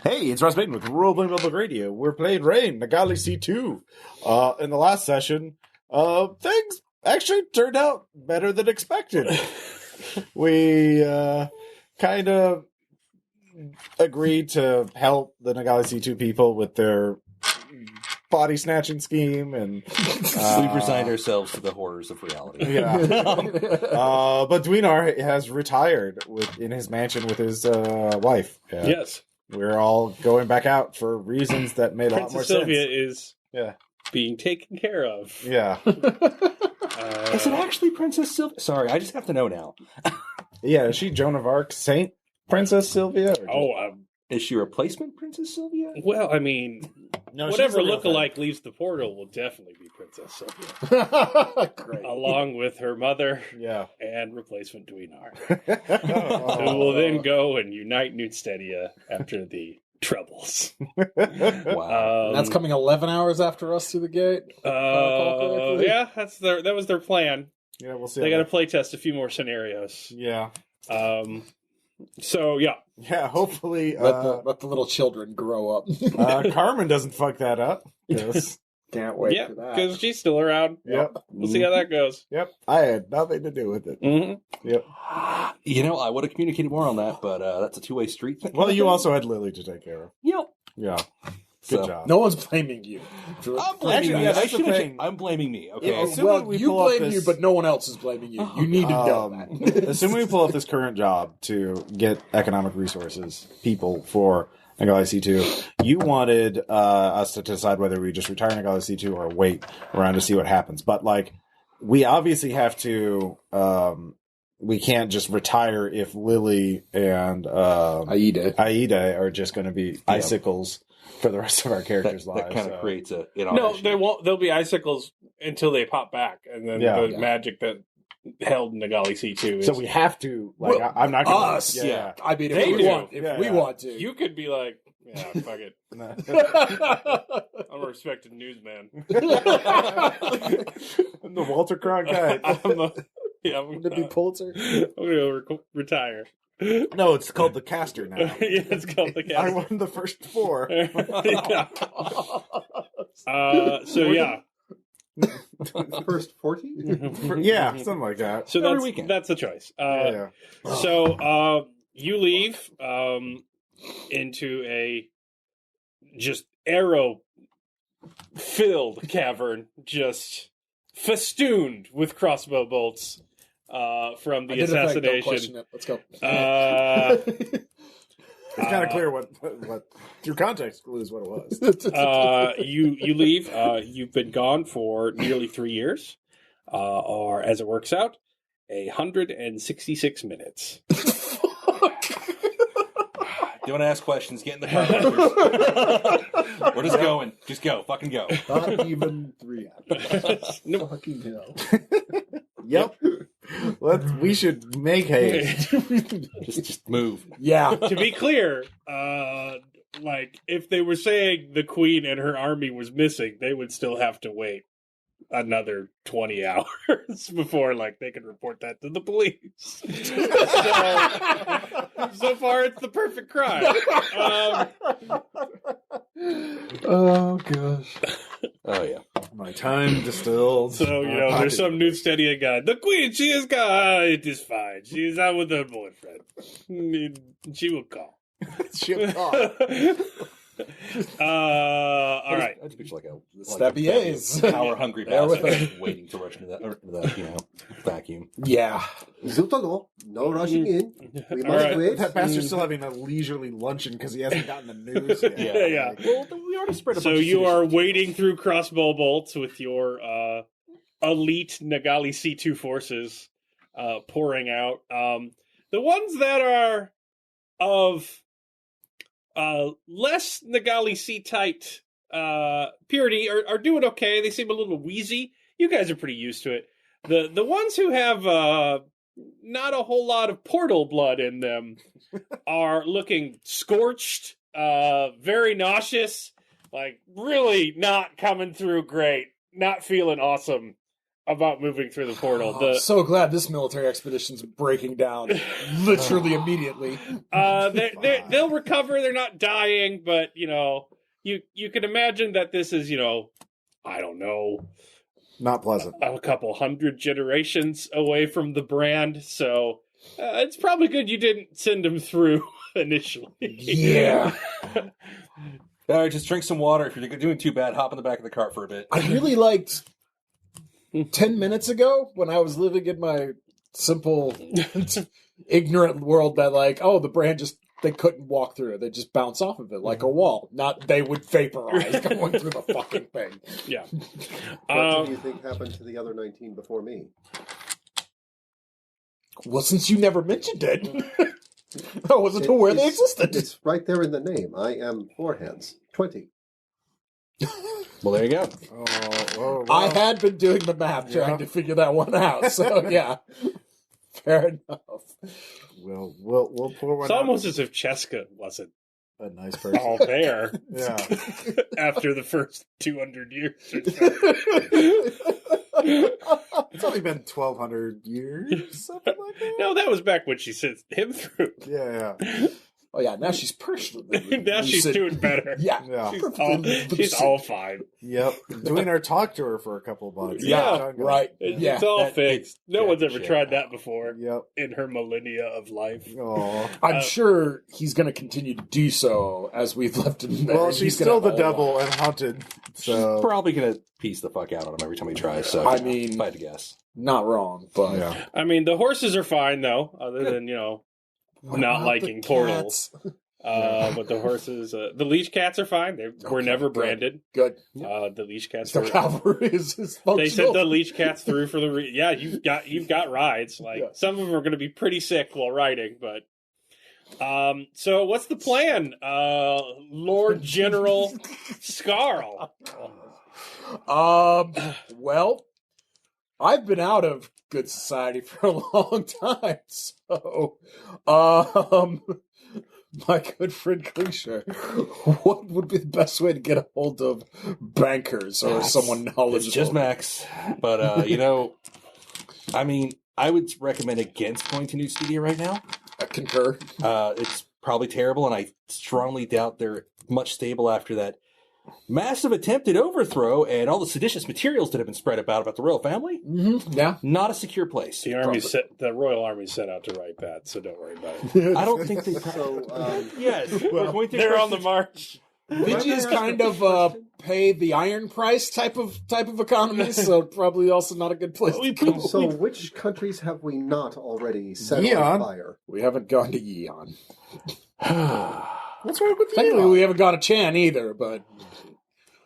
Hey, it's Ross Baden with Roleplaying Public Radio. We're playing Rain, Nagalisitu. In the last session, things actually turned out better than expected. We kind of agreed to help the Nagalisitu people with their body snatching scheme, and we've resigned ourselves to the horrors of reality. Yeah. But Dwinar has retired in his mansion with his wife. Yes. We're all going back out for reasons that made a lot more Princess Sylvia sense. is being taken care of. Yeah. Is it actually Princess Sylvia? Sorry, I just have to know now. Yeah, is she Joan of Arc, Saint Princess Sylvia? Is she replacement Princess Sylvia? Well, I mean, no, whatever lookalike leaves the portal will definitely be Princess Sylvia. Great. Along with her mother Yeah. and replacement Dwinar. Who will then go and unite Newstedia after the troubles. Wow. That's coming 11 hours after us through the gate? Yeah, that was their plan. Yeah, we'll see. They got to play test a few more scenarios. Yeah. So, yeah. Yeah, hopefully... let the little children grow up. Carmen doesn't fuck that up. Can't wait Yeah, for that. because she's still around. Yep. We'll see how that goes. Yep. I had nothing to do with it. Mm-hmm. Yep. You know, I would have communicated more on that, but that's a two-way street. Well, you also had Lily to take care of. Yep. Yeah. Good So- job. No one's blaming you. I'm blaming Actually, me. yeah, that's the thing. I'm blaming me, okay? Yeah, assuming we you pull off blame this- you, but no one else is blaming you. You need to know that. Assuming we pull off this current job to get economic resources, people for Nagalisitu, you wanted us to decide whether we just retire Nagalisitu or wait around to see what happens. But, like, we obviously have to... we can't just retire if Lily and Aida are just going to be icicles for the rest of our characters' lives. That kind of creates a... No, they won't. They'll be icicles until they pop back, and then the magic that held Nagalisitu. So we have to. Like, I'm not going us. to. Yeah. I mean, They if do. we want to. You could be like, yeah, fuck it. I'm a respected newsman. I'm the Walter Cronkite. I'm Wouldn't it be Pulitzer? I'm going to retire. No, it's called the Caster now. Yeah, it's called the I Caster. won the first 4. Yeah. So, yeah. First 14? Yeah, something like that. So that's the choice. So you leave into a just arrow-filled cavern, just festooned with crossbow bolts from the assassination. Let's go. It's kind of clear what through context clues what it was. You leave. You've been gone for nearly 3 years, or as it works out, 166 minutes. You want to ask questions, get in the car. We're just going. Just go. Fucking go. Not even 3 hours. No. Fucking hell. Yep. We should make haste. Just move. Yeah. To be clear, like if they were saying the queen and her army was missing, they would still have to wait another 20 hours before like they could report that to the police. So far it's the perfect crime. Oh, gosh. Oh, yeah. My time distilled. So, there's some new steady guy. The queen, she is gone. It is fine. She is out with her boyfriend. She will call. She'll call. All right. I just picture like a Stabbiers. power-hungry bastard waiting to rush into the vacuum. Yeah. Zutalo, no rushing in. We All must right. wait. That bastard's still having a leisurely luncheon because he hasn't gotten the news yet. Yeah. Well, we already spread a So bunch of you are citizens. wading through crossbow bolts with your elite Nagalisitu forces pouring out. The ones that are of less Nagalisitite purity are doing okay. They seem a little wheezy. You guys are pretty used to it. The ones who have not a whole lot of portal blood in them are looking scorched, very nauseous, like really not coming through great, not feeling awesome. about moving through the portal. I'm so glad this military expedition's breaking down literally immediately. They'll recover. They're not dying, but you can imagine that this is I don't know, Not pleasant. a couple hundred generations away from the brand. So it's probably good you didn't send them through initially. Yeah. All right, just drink some water. If you're doing too bad, hop in the back of the cart for a bit. I really liked 10 minutes ago when I was living in my simple, ignorant world that the brand they couldn't walk through it. They just bounce off of it like a wall. Not they would vaporize going through the fucking thing. Yeah. What do you think happened to the other 19 before me? Well, since you never mentioned it, I wasn't aware they existed. It's right there in the name. I am Foreheads. 20. Well, there you go. Oh, I had been doing the math trying to figure that one out. So, yeah. Fair enough. We'll pour one It's out. almost as if Cheska wasn't A nice person. all there Yeah. after the first 200 years or so. It's only been 1,200 years, something like that. No, that was back when she sent him through. Yeah. Oh, yeah, now she's personally. Now she's doing better. Yeah. Yeah. She's all fine. Yep. Doing our talk to her for a couple months. Yeah, right. It's all That fixed. No good one's ever shit. tried that before Yep. in her millennia of life. Oh. I'm sure he's going to continue to do so as we've left him there. Well, He's she's gonna still the have a devil lot. and haunted. She's So probably going to piece the fuck out on him every time he tries. So, I mean- if I had to guess. Not wrong, but yeah. I mean, the horses are fine, though, other than, What not about liking the portals. cats? But the horses, the leech cats are fine. They were never good. branded. Good. The leech cats The were. cavalry is functional. They sent the leech cats through for the. Yeah, you've got rides. Like Yeah. some of them are going to be pretty sick while riding, but. So what's the plan, Lord General Scarl? Well, I've been out of good society for a long time, so, my good friend Cliche, what would be the best way to get a hold of bankers or someone knowledgeable? It's just Max. But, I mean, I would recommend against going to New Studio right now. I concur. It's probably terrible, and I strongly doubt they're much stable after that massive attempted overthrow and all the seditious materials that have been spread about the royal family. Mm-hmm. Yeah. Not a secure place. The Royal Army set out to write that, so don't worry about it. I don't think they. So, Yes, we're going to. They're on the march. Fiji is kind of pay the iron price type of economy, so probably also not a good place to go. so which countries have we not already set Yeon. on fire? We haven't gone to Yeon. What's wrong with Technically, you? we haven't gone to Chan either, but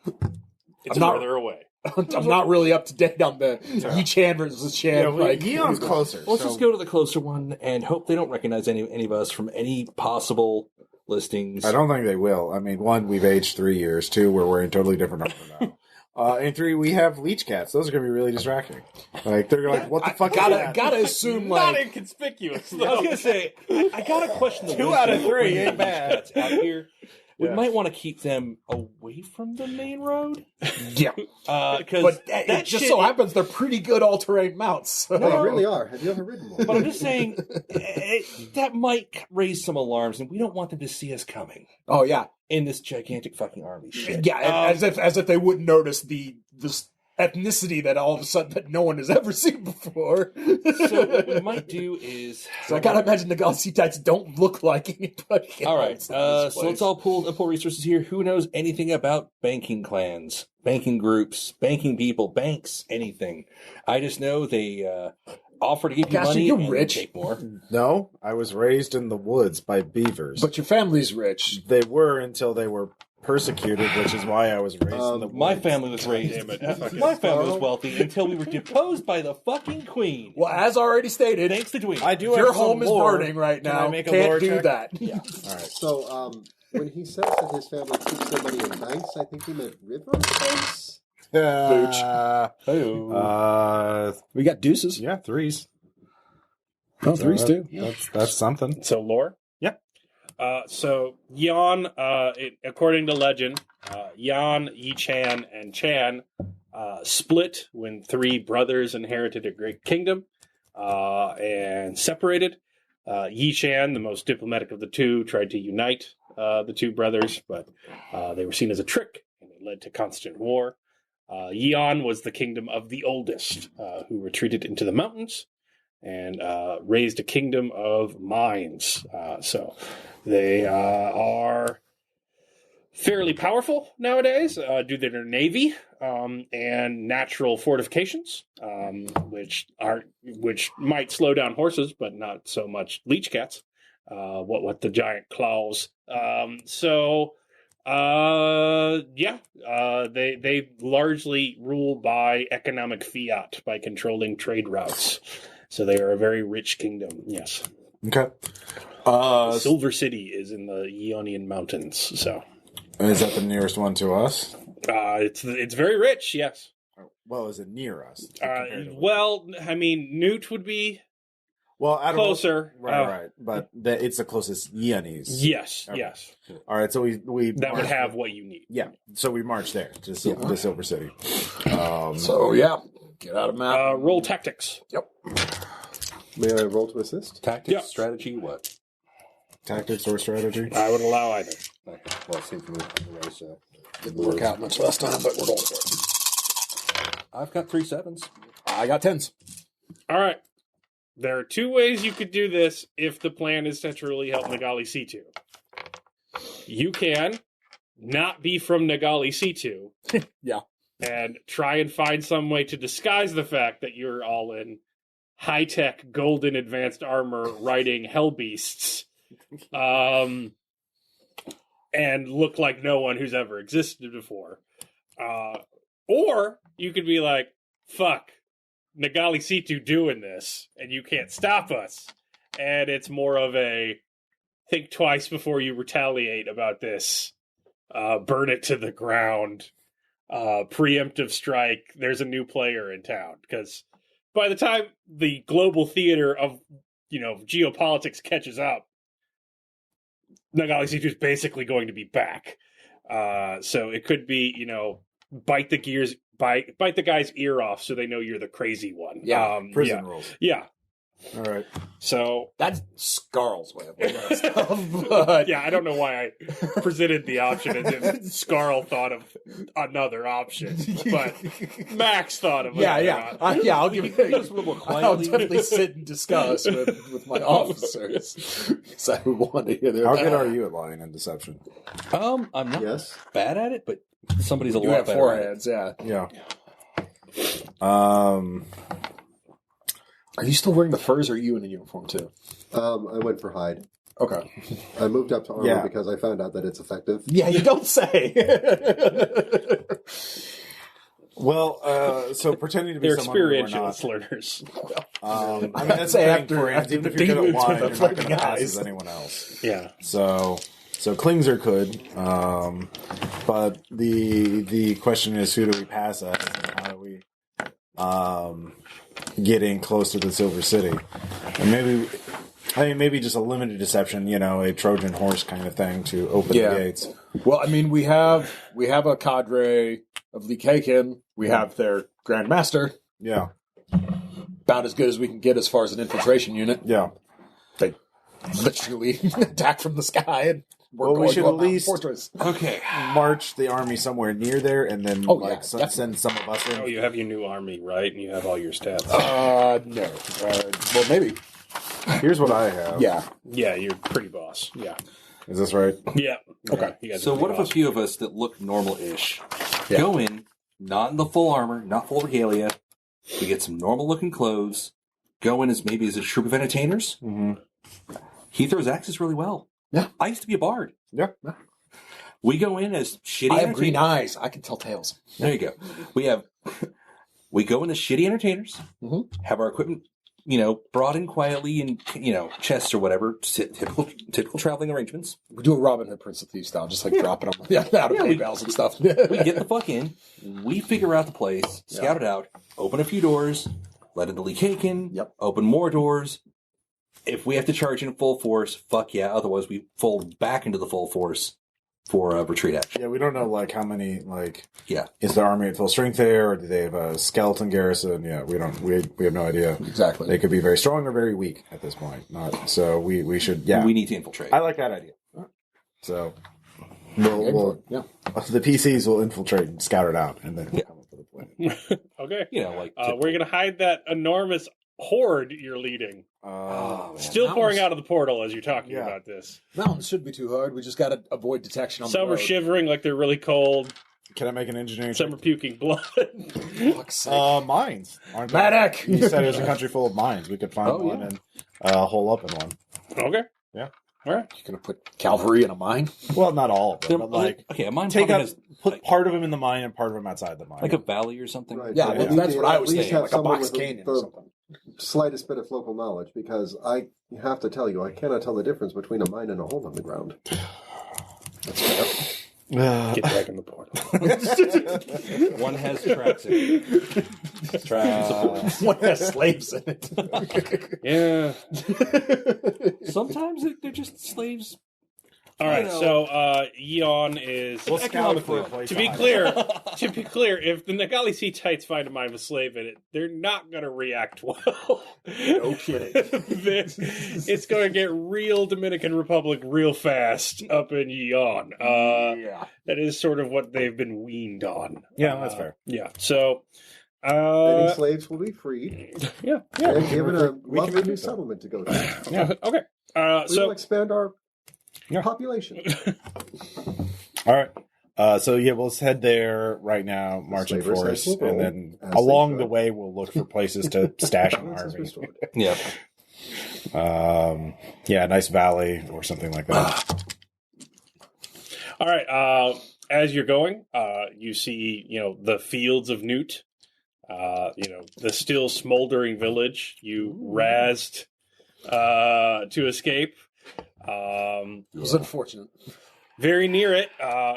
It's I'm not- further away. I'm not really up to date on the Yi Chan versus Chan. Yeah, like, Yeon's closer. Let's so- just go to the closer one and hope they don't recognize any of us from any possible listings. I don't think they will. I mean, one, we've aged 3 years. Two, we're wearing totally different armor now. And three, we have leech cats. Those are going to be really distracting. Like, they're like, what the fuck is that? Gotta assume Not like inconspicuous. I was going to say, I got to question the 2 out of wisdom 3 bringing ain't these bad. cats out here. We Yeah. might want to keep them away from the main road. yeah, Because but it just so happens they're pretty good all-terrain mounts. So. They really are. Have you ever ridden one? But I'm just saying, that might raise some alarms, and we don't want them to see us coming Oh yeah, in this gigantic fucking army shit. yeah. As if they wouldn't notice this ethnicity that all of a sudden that no one has ever seen before. So what we might do is... So I gotta imagine the Nagalisitu don't look like anybody. All right, else in this so let's place. all pull resources here. Who knows anything about banking clans, banking groups, banking people, banks, anything? I just know they offer to give you Gosh, money you're and rich. take more. No, I was raised in the woods by beavers. But your family's rich. They were until they were persecuted, which is why I was raised in the woods. My family was raised. Damn it. My family was wealthy until we were deposed by the fucking queen. Well, as already stated, Thanks to Dwayne. I do have your some home is lore. burning right Can now. I make a Can't lore do check? that. Yeah. All right. So, when he says that his family keeps their money in banks, I think he meant river banks. We got deuces. Yeah, 3s. Oh, threes too. That's something. So lore? Yeah. So Yan, according to legend, Yan, Yi Chan, and Chan split when 3 brothers inherited a great kingdom and separated. Yi Shan, the most diplomatic of the two, tried to unite the 2 brothers, but they were seen as a trick, and it led to constant war. Yian was the kingdom of the oldest, who retreated into the mountains and raised a kingdom of mines. So they are fairly powerful nowadays due to their navy and natural fortifications, which might slow down horses, but not so much leech cats. What the giant claws. They largely rule by economic fiat, by controlling trade routes. So they are a very rich kingdom. Yes. Okay. Silver City is in the Ionian Mountains. So Is that the nearest one to us? it's very rich. Yes. Well, is it near us? Newt would be closer. closer. Right. But it's the closest Yeonese. Yes. Okay. Yes. All right, so we That would marched- have what you need. Yeah, so we marched there to Silver City. Get out of map. Roll tactics. Yep. May I roll to assist? Tactics, Yeah. strategy, what? Tactics or strategy? I would allow either. Okay. Well, see if you otherwise, Didn't work out much last time, but we're going for it. I've got 3 7s. I got 10s. All right. There are 2 ways you could do this if the plan is to truly help Nagalisitu. You can not be from Nagalisitu. Yeah. And try and find some way to disguise the fact that you're all in high-tech, golden advanced armor riding hell beasts. And look like no one who's ever existed before. Or you could be like, fuck, Nagalisitu doing this, and you can't stop us. And it's more of a think twice before you retaliate about this. Burn it to the ground. Preemptive strike. There's a new player in town. Because by the time the global theater of, geopolitics catches up, Nagalisitu is basically going to be back. So it could be, bite the guy's ear off so they know you're the crazy one. Yeah, Prison rules. Yeah. All right. So That's Scarl's way of looking at stuff. But yeah, I don't know why I presented the option as if Scarl thought of another option, but Max thought of another option. I'll give you Just a little more I'll quietly. definitely sit and discuss with my officers. Because I would want to hear their How good are you at lying and deception? I'm not Yes. bad at it, but somebody's a You lot have better 4 at it. hands, yeah. Yeah. Are you still wearing the furs, or are you in a uniform too? I went for hide. Okay. I moved up to armor Yeah. because I found out that it's effective. Yeah, you don't say. Well, so pretending to be They're someone who we're experientialist not. learners. That's the thing after for hands. Even if you're good at demons with lying, the you're not going fucking to pass eyes. as anyone else. Yeah. So Klingsor could, but the question is, who do we pass as, and how do we get in close to the Silver City? And maybe just a limited deception, a Trojan horse kind of thing to open Yeah. the gates. Well, I mean, we have a cadre of Lee Kaken. We have their Grand Master. Yeah, About as good as we can get as far as an infiltration unit. yeah. They literally attack from the sky, and we're Well, we going should to a at mountain least- fortress. Okay. March the army somewhere near there, and then Oh, yeah, definitely. send some of us in. Oh, you have your new army, right? And you have all your stats. No. Well, maybe. Here's what I have. Yeah. Yeah, you're pretty boss. Yeah. Is this right? Yeah. Okay. You guys So are what if pretty a few of us that look normal-ish Yeah. go in, not in the full armor, not full regalia, we get some normal-looking clothes, go in as maybe as a troop of entertainers? Mm-hmm. He throws axes really well. Yeah. I used to be a bard. Yeah. We go in as shitty I have green entertainers. eyes. I can tell tales. There you go. We go in as shitty entertainers, Mhm. have our equipment, brought in quietly in, chests or whatever, typical traveling arrangements. We do a Robin Hood Prince of Thieves style, just like dropping them out of Yeah, we- PayPals and stuff. We get the fuck in, we figure out the place, scout it out, open a few doors, let in the Lee Kaken, Yep. open more doors. If we have to charge in full force, fuck yeah. Otherwise, we fold back into the full force retreat action. Yeah, we don't know like how many like. Yeah. Is the army at full strength there, or do they have a skeleton garrison? Yeah, we don't. We have no idea. Exactly. They could be very strong or very weak at this point. Not so. We should. Yeah. We need to infiltrate. I like that idea. So we'll Yeah. the PCs will infiltrate and scout it out, and then we'll come up with a plan. Okay. You know, like We're gonna hide that enormous horde you're leading. man. Still Mountains. pouring out of the portal as you're talking Yeah. about this. Mountains shouldn't be too hard. We just got to avoid detection on Some the are road. shivering like they're really cold. Can I make an engineering Some check? are puking blood. Fuck's sake. Mines. Aren't Medic! You said it was a country full of mines. We could find Oh, one yeah. and hole up in one. Okay. Yeah. All right. You're going to put cavalry in a mine? Well, not all of them, but like okay, a mine take probably out, has put part of them in the mine and part of them outside the mine. like a valley or something. Right. Yeah, but well, we that's need what to I at was least thinking, have like a someone box with canyon or the something. slightest bit of local knowledge, because I have to tell you, I cannot tell the difference between a mine and a hole in the ground. That's fair. Get back in the portal. One has tracks in it. Tracks and supports. One has slaves in it. Yeah. Sometimes they're just slaves. All right. You know. So Eon is. We'll scout for a place To be hide. clear, if the Nagalisites find a mine with slave in it, they're not going to react well. No kidding. It's going to get real Dominican Republic real fast up in Eon. Yeah. That is sort of what they've been weaned on. Yeah, that's fair. Yeah. So. Any slaves will be freed Yeah. and given a we can lovely new recruit them. settlement to go to. Yeah. Okay. We will So. expand our Yeah. population. All right. So yeah, we'll head there right now, marching Slavers force, will go, and then as they along should. the way, we'll look for places to stash an Balance is army. restored. Yeah. Yeah, a nice valley or something like that. All right. As you're going, you see, the fields of Newt. The still smoldering village you razzed to escape. It was unfortunate. Very near it,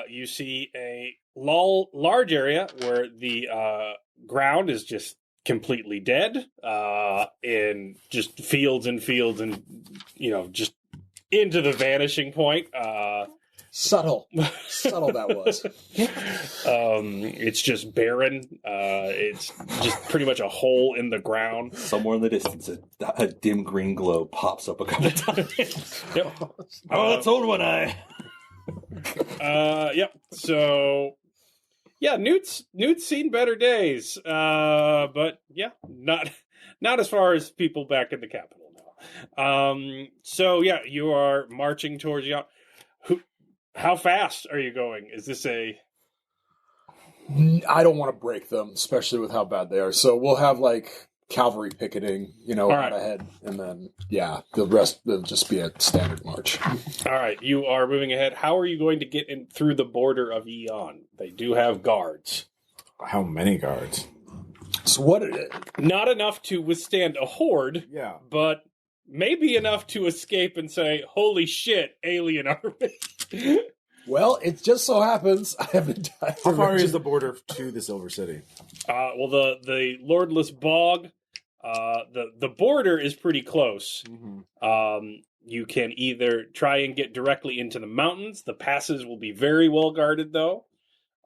you see a large area where the ground is just completely dead, in just fields and fields, and just into the vanishing point. Subtle that was. It's just barren. It's just pretty much a hole in the ground. Somewhere in the distance, a dim green glow pops up a couple times. Yep. Oh, that's old one eye. Yep. So, yeah, Newt's seen better days. But yeah, not as far as people back in the capital now. So yeah, you are marching towards you. How fast are you going? Is this a... I don't want to break them, especially with how bad they are. So we'll have like cavalry picketing, All right. out ahead, and then the rest will just be a standard march. All right, you are moving ahead. How are you going to get in through the border of Eon? They do have guards. How many guards? So what? Not enough to withstand a horde, Yeah. but maybe enough to escape and say, "Holy shit, alien army!" Well, it just so happens I haven't. How far is the border to the Silver City? Well, the Lordless Bog, the border is pretty close. You can either try and get directly into the mountains. The passes will be very well guarded, though.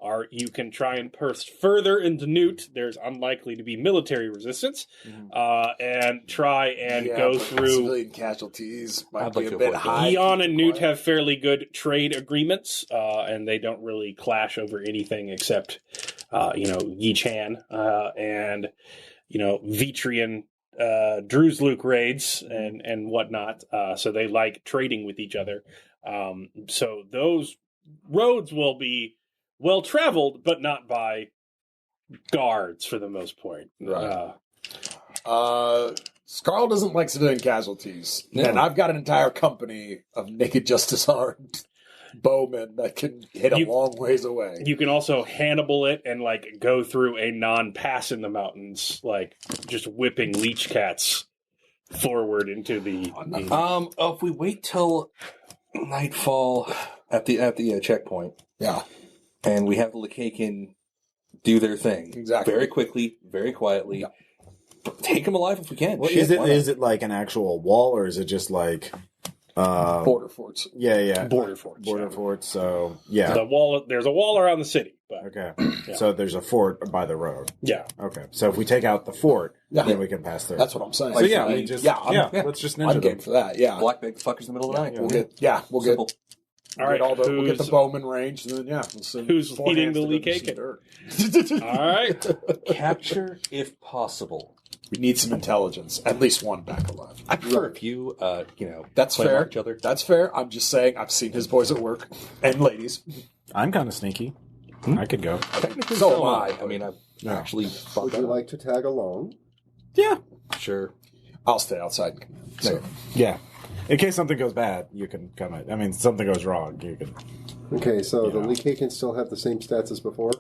Or you can try and burst further into Newt. There's unlikely to be military resistance. And try and go through... Civilian cassualties might I'd be like a to bit avoid high. Eon and Newt have fairly good trade agreements, and they don't really clash over anything except, Yi-Chan and, Vitrian Druzluk raids and whatnot. So they like trading with each other. So those roads will be well traveled, but not by guards for the most part. Right. Scarl doesn't like civilian casualties, No. and I've got an entire company of naked justice armed bowmen that can hit a long ways away. You can also Hannibal it and go through a non-pass in the mountains, just whipping leech cats forward into the. If we wait till nightfall at the checkpoint, Yeah, and we have the Lakaken do their thing Exactly. very quickly, very quietly. Yeah. Take them alive if we can. Well, Shit, why not? is it like an actual wall, or is it just like Border forts. Yeah. Border forts. Border yeah. forts. So yeah. There's a wall around the city. But, Okay. Yeah. So there's a fort by the road. Yeah. Okay. So if we take out the fort, Yeah. then we can pass through. That's what I'm saying. So yeah, we just let's just ninja I'm game them. for that. Yeah. Black big fuckers in the middle of the night. We'll get Simple. All right. we'll get the bowman range, and then we'll send who's four leading hands the to Lee them to some Kaken? dirt. All right. Capture if possible. We need some intelligence. At least one back alive. I prefer if you, That's play fair. off each other. That's fair. I'm just saying I've seen his boys at work and ladies. I'm kind of sneaky. I could go. Technically, So am I. I mean, I've Yeah. actually fought Would that you out. like to tag along? Yeah. Sure. I'll stay outside and command. So Yeah. In case something goes bad, you can come in. I mean, something goes wrong, you can. Okay, so the Yeah. Lee Kaken still have the same stats as before?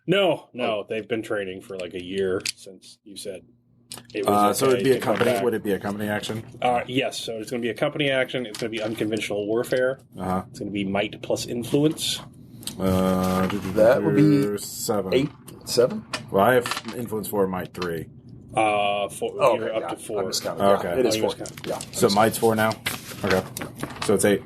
No. They've been training for like a year since you said it was. So it'd okay be a to come company. back. Would it be a company action? Yes. So it's going to be a company action. It's going to be unconventional warfare. Uh It's going to be might plus influence. huh. That would be 7. 8, 7. Well, I have influence 4, might 3. You're up to 4. I miscounted. Okay. Yeah, it is Oh, you 4. miscounted. Yeah. So might's 4 now. Okay. So it's 8.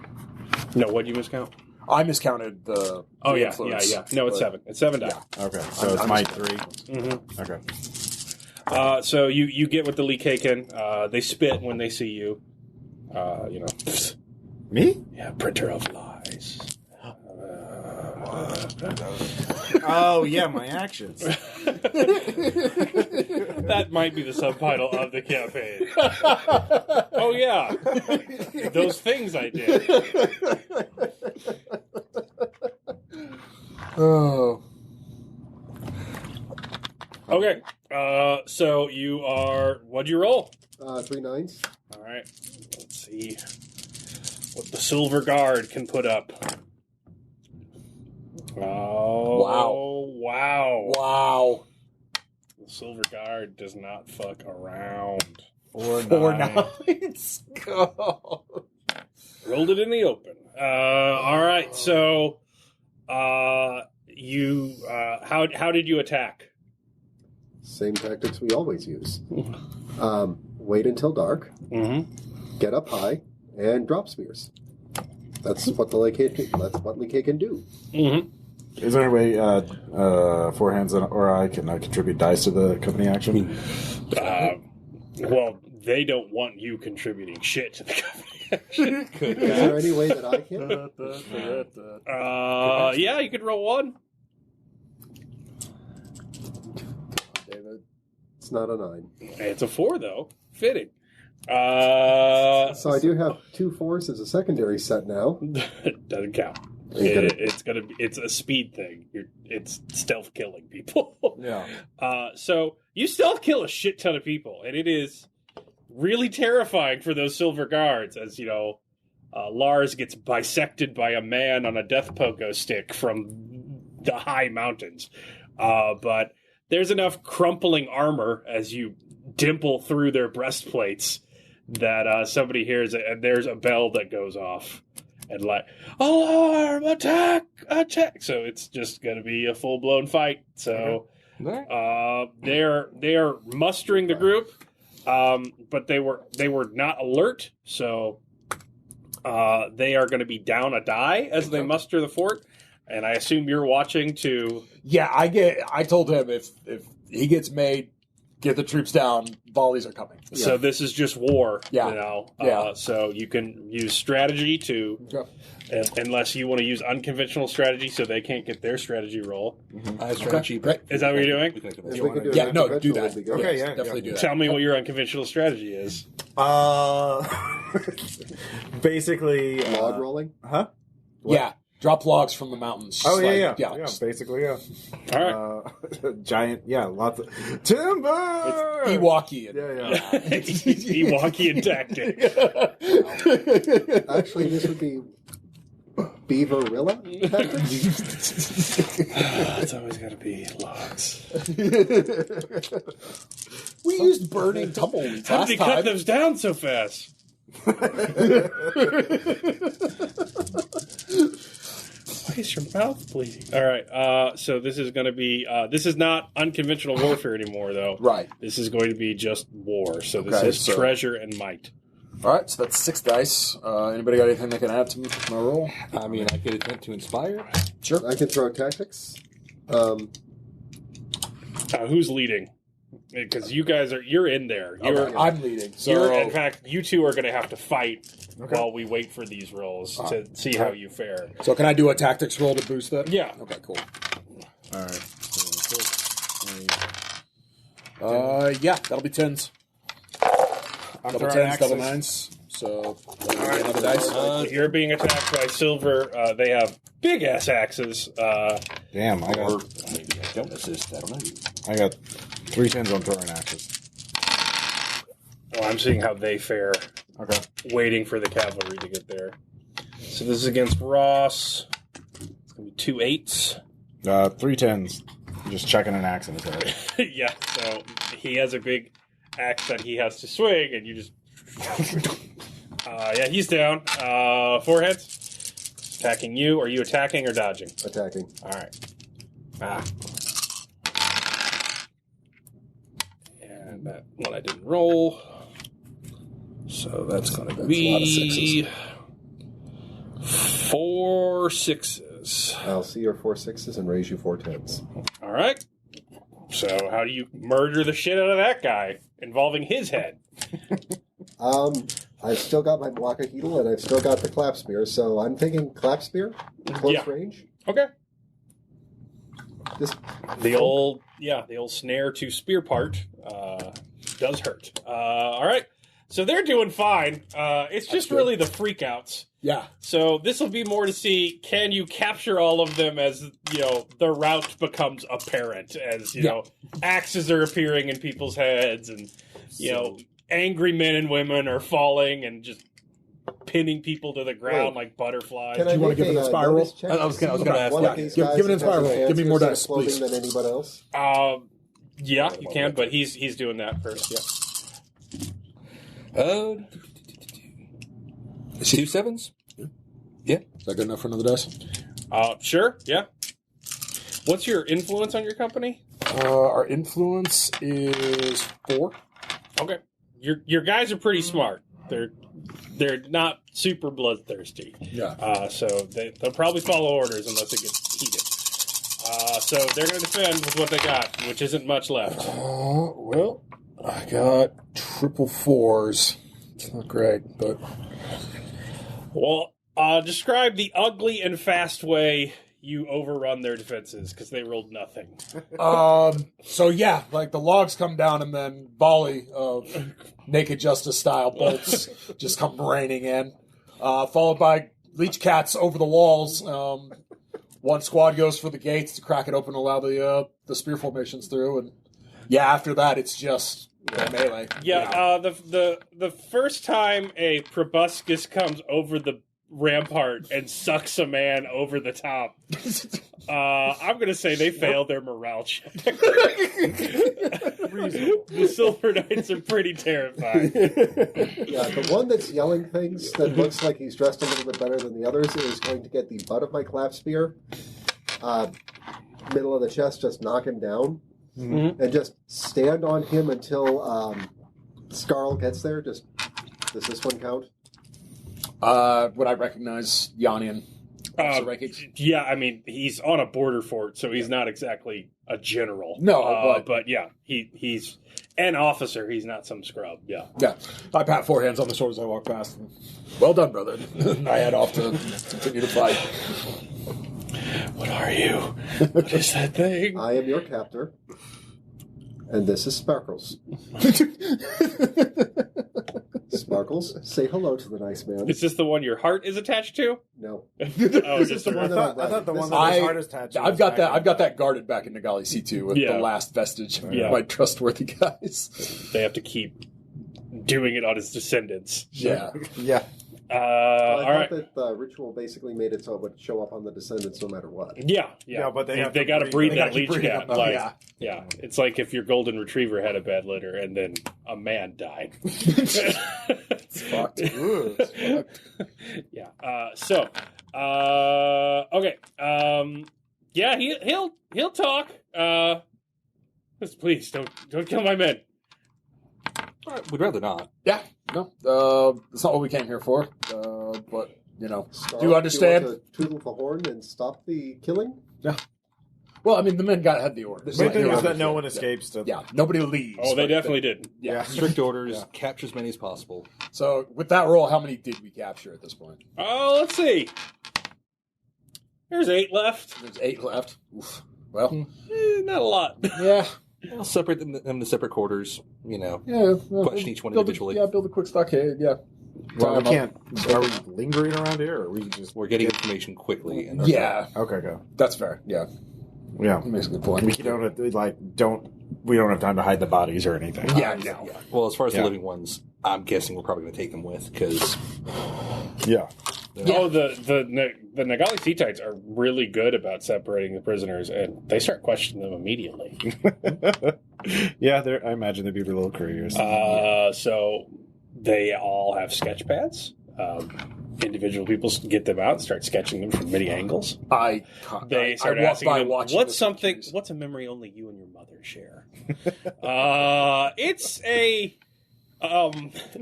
No, what do you miscount? I miscounted the. Oh the yeah. influence, No, it's but- 7. It's 7 die. Okay. So it's I'm might just- 3. Mm-hmm. Okay. So you get with the Lee Kaken. They spit when they see you. Me? Yeah, printer of lies. Oh yeah, my actions. That might be the subtitle of the campaign. Oh yeah, those things I did. Oh. Okay, so you are. What'd you roll? 3 9s. All right, let's see what the Silver Guard can put up. Oh, wow. Wow. The Silver Guard does not fuck around. 4 9s. Go. Rolled it in the open. All right, so you how did you attack? Same tactics we always use. Wait until dark, Mm-hmm. get up high, and drop spears. That's what the Lee Kaken can do. Mm-hmm. Is there a way, 4 hands or I can contribute dice to the company action? Well, they don't want you contributing shit to the company. Is there any way that I can? Yeah, you could roll 1. David, it's not a 9. It's a 4 though. Fitting. So I do have 2 4s as a secondary set now. Doesn't count. Okay. It's a speed thing. It's stealth killing people. Yeah. So you stealth kill a shit ton of people, and it is really terrifying for those Silver Guards. As you know, Lars gets bisected by a man on a death pogo stick from the high mountains. But there's enough crumpling armor as you dimple through their breastplates that somebody hears it, and there's a bell that goes off. And like, alarm, attack. So it's just going to be a full-blown fight. So they're mustering the group, but they were not alert. So they are going to be down a die as they muster the fort. And I assume you're watching to... Yeah, I told him if he gets made, get the troops down, volleys are coming. So this is just war, Yeah. you know. Yeah. So you can use strategy to... Okay. Unless you want to use unconventional strategy so they can't get their strategy roll. I have strategy. Great. Is that what you're doing? If we could do Yeah, an no, unconventional, do that. would be good. Okay, Yes, yeah, definitely yeah. do that. Tell me what your unconventional strategy is. Basically. Log rolling? Huh? Yeah, drop logs from the mountains. Oh yeah, Like, yeah. Basically, yeah. All right. Giant, yeah, lots of timber. Ewok-y. Yeah. Ewokian tactic. Actually, this would be Beaverilla tactics. It's always got to be logs. We used burning tumbleweeds How last did they cut time. those down so fast? Why is your mouth bleeding? All right. So this is going to be. This is not unconventional warfare anymore, though. Right. This is going to be just war. So this Okay, is so- treasure and might. All right, so that's 6 dice. Anybody got anything they can add to my roll? I mean, I could attempt to inspire. Sure. I can throw tactics. Who's leading? Because you're in there. I'm leading. In fact, you two are going to have to fight while we wait for these rolls to see how you fare. So can I do a tactics roll to boost that? Yeah. Okay, cool. All right. Yeah, that'll be 10s. I'm Double throwing 10s, double axes. 9s. So another dice. You're being attacked by Silver. They have big ass axes. Damn, I got Maybe I don't assist. I don't know. I got 3 10s on throwing axes. I'm seeing how they fare. Okay. Waiting for the cavalry to get there. So this is against Ross. It's gonna be 2 8s. 3 10s. Just checking an axe in his head. Yeah. So he has a big axe that he has to swing, and you just. Yeah, he's down. 4 hits. Attacking you. Are you attacking or dodging? Attacking. All right. And that one I didn't roll. So that's going to be 4 6s. I'll see your 4 6s and raise you 4 10s. All right. So how do you murder the shit out of that guy involving his head? I've still got my block of heedle and I've still got the clap spear, so I'm thinking clap spear, close range. Okay. Just The old snare to spear part does hurt. All right. So they're doing fine. It's just really the freakouts. Yeah. So this will be more to see, can you capture all of them as, the route becomes apparent, as, axes are appearing in people's heads, and, angry men and women are falling and just pinning people to the ground like butterflies. Can Do you want to give an inspire roll? I was going to ask. One Yeah. of these Give guys an has inspire a roll. Give me more fancier dice, set of clothing please. than anybody else. Yeah, you can, but he's doing that first, yeah. 2 7s? Yeah. Is that good enough for another dice? Sure, yeah. What's your influence on your company? Our influence is 4. Okay. Your guys are pretty smart. They're not super bloodthirsty. Yeah. So they'll probably follow orders unless it gets heated. So they're going to defend with what they got, which isn't much left. Well, I got triple 4s. It's not great, but... Well, describe the ugly and fast way you overrun their defenses, because they rolled nothing. So yeah, like the logs come down and then volley of Naked Justice style bolts just come raining in, followed by leech cats over the walls. One squad goes for the gates to crack it open and allow the spear formations through, and yeah, after that it's just melee. Yeah, the first time a proboscis comes over the rampart and sucks a man over the top, I'm going to say they failed their morale check. The Silver Knights are pretty terrifying. Yeah, the one that's yelling things that looks like he's dressed a little bit better than the others is going to get the butt of my clap spear, middle of the chest, just knock him down, and just stand on him until Scarl gets there. Does this one count? Would I recognize Yanian? Yeah, I mean, he's on a border fort, so he's not exactly a general. No, but yeah, he's an officer. He's not some scrub. Yeah. Yeah. I pat 4 hands on the sword as I walk past. Well done, brother. I head off to continue to fight. What are you? What is that thing? I am your captor, and this is Sparkles. Sparkles, say hello to the nice man. Is this the one your heart is attached to? No. Oh, This just is the the one that I thought the one that I- his heart is attached. I've got that. I've got that guarded back in Nagalisitu with Yeah. the last vestige of Yeah. my trustworthy guys. They have to keep doing it on his descendants. Yeah. Yeah. I All thought right. that the ritual basically made it so it would show up on the descendants no matter what. Yeah. Yeah, but they have to got to breed- breed they that gotta keep leech breeding cat. them. Like, Yeah. yeah, it's like if your golden retriever had a bad litter and then a man died. It's fucked. Ooh, it's fucked. Yeah. Okay. Yeah, he'll talk. Please don't kill my men. We'd rather not. Yeah. No, it's not what we came here for. But you know, Scarl, do you understand? Do you want to tootle the horn and stop the killing? Yeah. Well, I mean, the men had the orders. Main thing Yeah. is that no one escapes. To, Yeah, nobody leaves. Oh, they but definitely did. Yeah. Strict orders, capture as many as possible. So with that roll, how many did we capture at this point? Oh, let's see. There's 8 left. There's 8 left. Oof. Well, Not a lot. yeah. I'll separate them into separate quarters, you know. Yeah. Question each one build individually. build a quick stockade. Yeah. well, we Time up. can't. Are we lingering around here, or are we just? We're getting information quickly. And Yeah, Okay, go. that's fair. Yeah, Yeah, he makes a good point. we don't have to, we don't have time to hide the bodies or anything. Yeah, no. Well, as far as Yeah. the living ones, I'm guessing we're probably going to take them with, because Yeah. Oh, the Nagalisitu are really good about separating the prisoners, and they start questioning them immediately. Yeah, I imagine they'd be little couriers. So they all have sketch pads. Individual people get them out and start sketching them from many angles. They start asking them, what's a memory only you and your mother share? It's a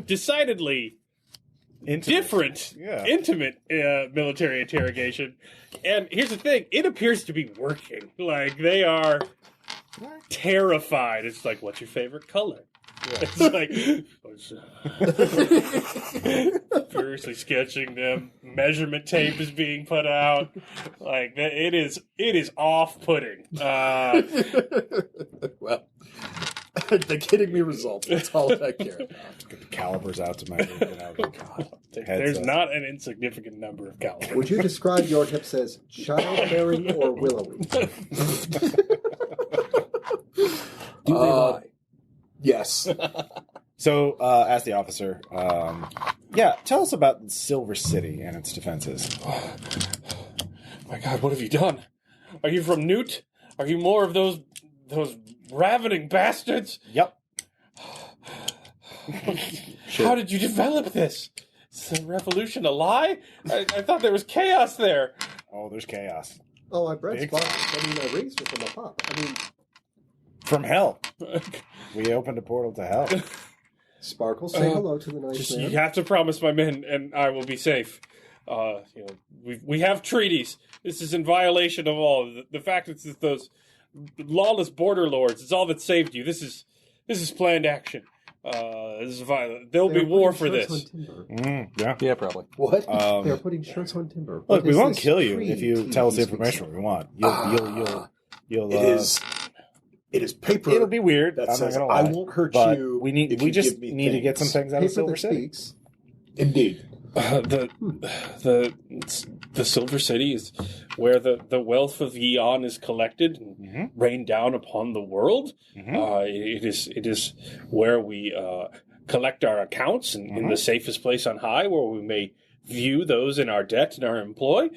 decidedly different, intimate military interrogation. And here's the thing, it appears to be working. Like, they are terrified. It's like, what's your favorite color? It's like furiously sketching them. Measurement tape is being put out. Like, it is off-putting. Well, they're getting me results. That's all I care about. Get the calibers out to measure. God. There's not an insignificant number of calibers. Would you describe your hips as childbearing or willowy? do they lie? Yes. So, ask the officer. Tell us about Silver City and its defenses. My God, what have you done? Are you from Newt? Are you more of those ravening bastards? Yep. How did you develop this? Is the revolution a lie? I thought there was chaos there. Oh, there's chaos. Oh, I bred Big spots. I raised her from a pup. From hell. We opened a portal to hell. Sparkle, say hello to the nice man. You have to promise my men, and I will be safe. We have treaties. This is in violation of all. The fact that it's those lawless border lords is all that saved you. This is planned action. This is violent. There'll be war for this. Yeah, probably. What? They're putting shirts on timber. Look, What we is won't this kill you creed if you tell us the information we want. You'll It is paper. It'll be weird. That I'm says, not gonna lie, I won't hurt but you. We if you just give me need to get some things out of Paper Silver that City. speaks. Indeed. The Silver City is where the wealth of Eon is collected and rained down upon the world. It is where we collect our accounts in the safest place on high, where we may view those in our debt and our employ.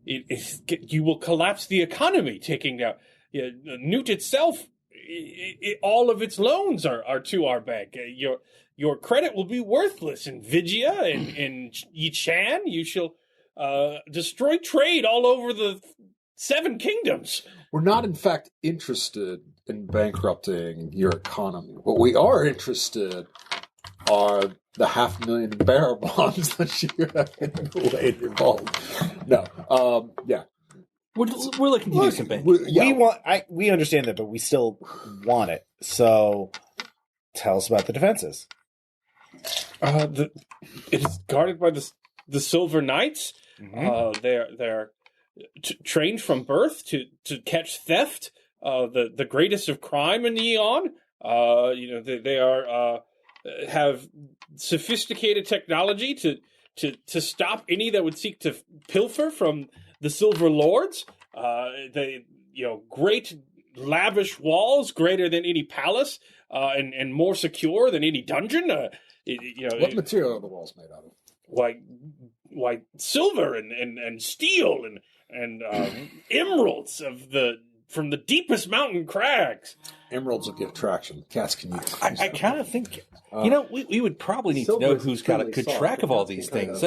You will collapse the economy, taking down Newt itself. All of its loans are to our bank. Your credit will be worthless in Vigia and in Yichan. You shall destroy trade all over the 7 kingdoms. We're not, in fact, interested in bankrupting your economy. What we are interested are the 500,000 bearer bonds that you have involved. No. Yeah. We're looking to do some banking. We understand that, but we still want it. So, tell us about the defenses. It is guarded by the Silver Knights. They're trained from birth to catch theft, the greatest of crime in Eon. They are have sophisticated technology to stop any that would seek to pilfer from the Silver Lords. Great lavish walls, greater than any palace, and more secure than any dungeon. What material are the walls made out of? Like silver and steel and emeralds from the deepest mountain crags. Emeralds will give traction. Cats can use. I kind of think, we would probably need to know who's got a good track of all these things.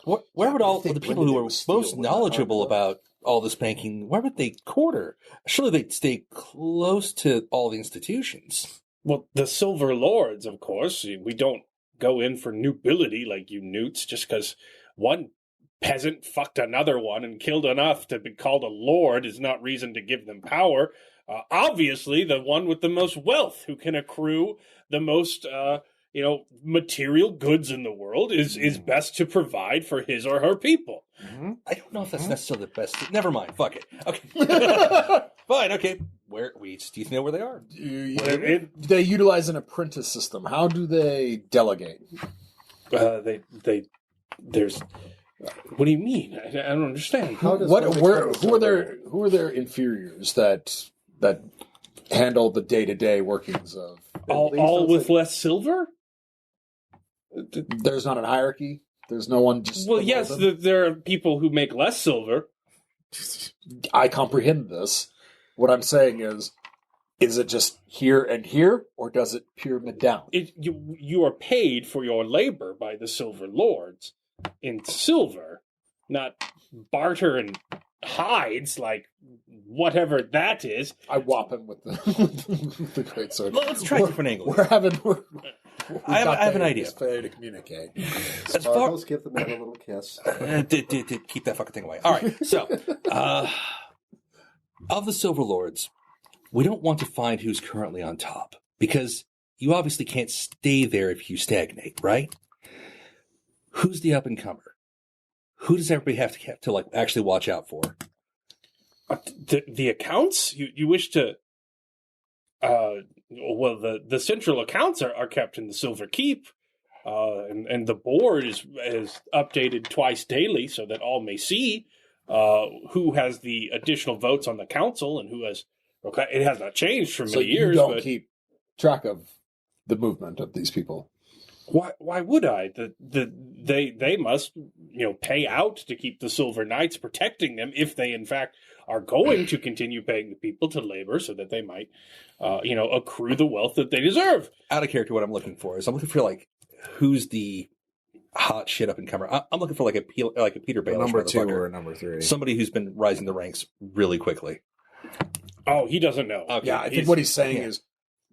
Where would all the people who are most knowledgeable about all this banking, where would they quarter? Surely they'd stay close to all the institutions. Well, the Silver Lords, of course. We don't go in for nobility like you newts just because one peasant fucked another one and killed enough to be called a lord is not reason to give them power. Obviously, the one with the most wealth, who can accrue the most, material goods in the world, is best to provide for his or her people. Mm-hmm. I don't know if that's necessarily the best. Never mind. Fuck it. Okay. Fine. Okay. Do you know where they are? They utilize an apprentice system. How do they delegate? There's. What do you mean? I don't understand. How does Who are their inferiors that handle the day-to-day workings of? All with less silver? There's not an hierarchy. There's no one just. Well, yes, there are people who make less silver. I comprehend this. What I'm saying is it just here and here, or does it pyramid down? You are paid for your labor by the Silver Lords in silver, not barter and hides like whatever that is. I whop him with the great sword. Let's try different angles. I have an idea. Fair to communicate. Sparkles, give the man a little kiss. Keep that fucking thing away. All right. So, of the Silver Lords, we don't want to find who's currently on top, because you obviously can't stay there if you stagnate, right? Who's the up-and-comer? Who does everybody have to actually watch out for? The accounts? You wish to... the central accounts are kept in the Silver Keep, and the board is updated twice daily so that all may see who has the additional votes on the council and who has... Okay, it has not changed for many years. You don't keep track of the movement of these people. Why would I? They must pay out to keep the Silver Knights protecting them if they in fact are going to continue paying the people to labor so that they might accrue the wealth that they deserve. Out of character, what I'm looking for is who's the hot shit up and comer. I'm looking for like a Peter Baelish Number 2 motherfucker. or number 3. Somebody who's been rising the ranks really quickly. Oh, he doesn't know. Okay. Yeah, I think what he's saying is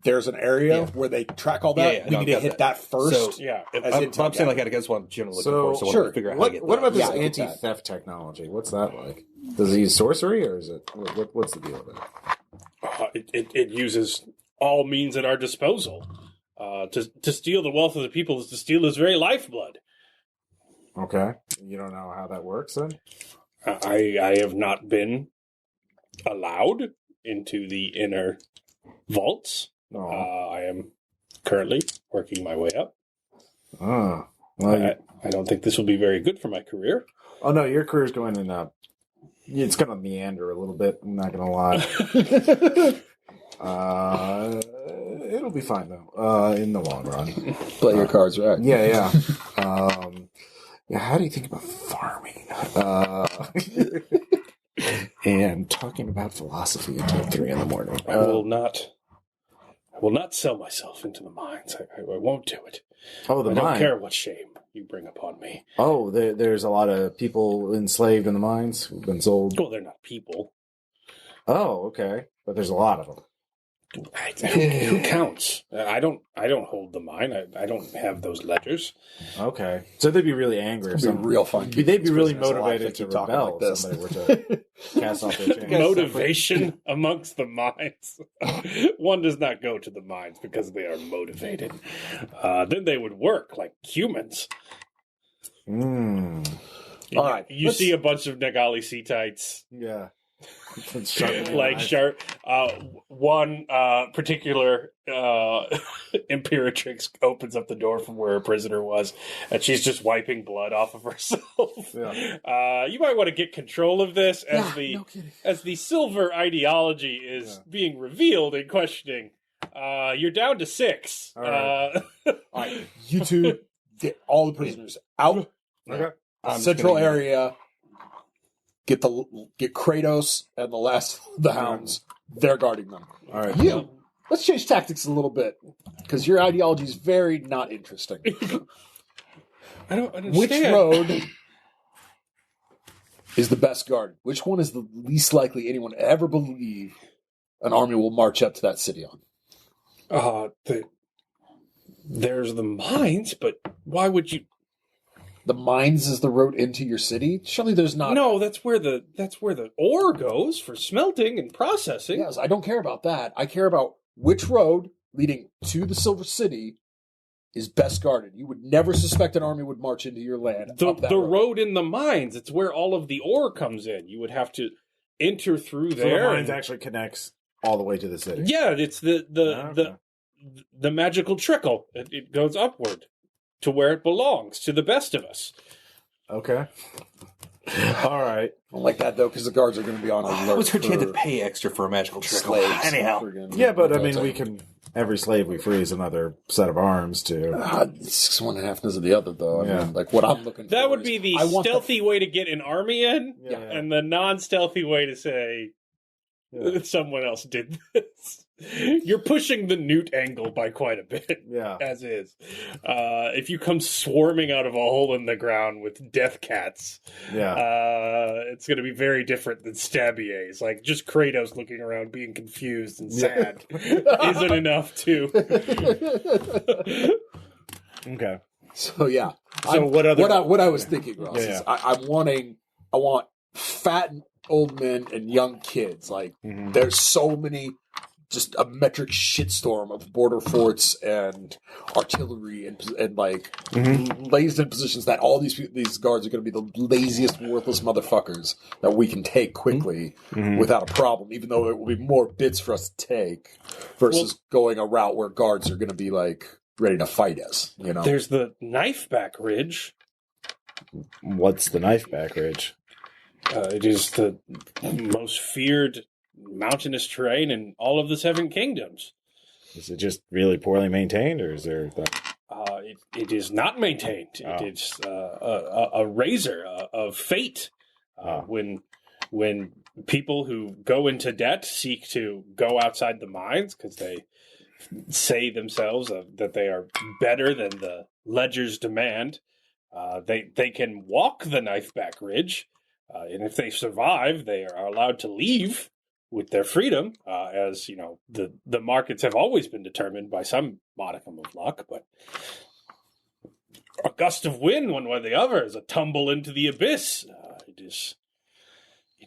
there's an area where they track all that. We need to hit that first. So, yeah. I'm saying I guess what I'm generally looking for. So I want to figure out how to get what about this Yeah, I get that. anti-theft technology? What's that like? Does he use sorcery, or is it what's the deal with it? It uses all means at our disposal. To steal the wealth of the people is to steal his very lifeblood. Okay, you don't know how that works then? I have not been allowed into the inner vaults. No. I am currently working my way up. Oh, well, I don't think this will be very good for my career. oh no, your career's going in. It's going to meander a little bit. I'm not going to lie. It'll be fine though. In the long run, Play your cards right. yeah. Yeah. How do you think about farming? And talking about philosophy until 3 a.m. I will not sell myself into the mines. I won't do it. Oh, the I mine. don't care what shame you bring upon me. Oh, there's a lot of people enslaved in the mines who've been sold. Well, they're not people. Oh, okay, but there's a lot of them. Who counts? I don't hold the mine. I don't have those ledgers. Okay, so they'd be really angry. If It'd be real fun. They'd be really Business life, motivated they to keep talking rebel like this. if somebody were to cast off their chains. Motivation amongst the mines. One does not go to the mines because they are motivated. Then they would work like humans. Mm. You, All right, You see a bunch of Nagalisitu Yeah. like sharp. One particular Imperatrix opens up the door from where a prisoner was, and she's just wiping blood off of herself. Yeah. You might want to get control of this as the silver ideology is being revealed and questioning. You're down to 6. All right. All right, you two get all the prisoners out. Okay. Central area. Get Kratos and the last of the hounds. They're guarding them. All right. You. Let's change tactics a little bit because your ideology is very not interesting. I don't understand. Which road is the best guarded? Which one is the least likely anyone ever believe an army will march up to that city on? There's the mines, but why would you? The mines is the road into your city. Surely there's not. No, that's where the ore goes for smelting and processing. Yes, I don't care about that. I care about which road leading to the Silver City is best guarded. You would never suspect an army would march into your land. The road in the mines, it's where all of the ore comes in. You would have to enter through So there. the mines actually connects all the way to the city. Yeah, it's the magical trickle. It goes upward to where it belongs, to the best of us. Okay. All right. I don't like that though, because the guards are going to be on alert. I was heard you had to for pay extra for a magical trickle. slaves. Anyhow. Yeah, but I mean, we can. Every slave we free is another set of arms to. It's one and a half does of the other, though. I Yeah. mean, like what I'm looking for. That would be the I want stealthy way to get an army in, Yeah. and the non-stealthy way to say someone else did this. You're pushing the Newt angle by quite a bit, Yeah. as is. If you come swarming out of a hole in the ground with death cats, Yeah. it's going to be very different than Stabiers. Like, just Kratos looking around being confused and sad isn't enough to... Okay. So yeah. So what other? What I was thinking, Ross, Yeah. is I want fat old men and young kids. Like Mhm. there's so many, just a metric shitstorm of border forts and artillery and like Mhm. lays in positions that all these guards are going to be the laziest, worthless motherfuckers that we can take quickly Mhm. without a problem. Even though it will be more bits for us to take versus going a route where guards are going to be like ready to fight us. You know, There's the knife back ridge. What's the knife back ridge? It is the most feared mountainous terrain in all of the Seven Kingdoms. Is it just really poorly maintained, or is there? It is not maintained. Oh. It is a razor of fate. When people who go into debt seek to go outside the mines because they say themselves that they are better than the ledgers demand, they can walk the Knifeback Ridge, and if they survive, they are allowed to leave with their freedom, as you know, the markets have always been determined by some modicum of luck, but a gust of wind one way or the other is a tumble into the abyss. It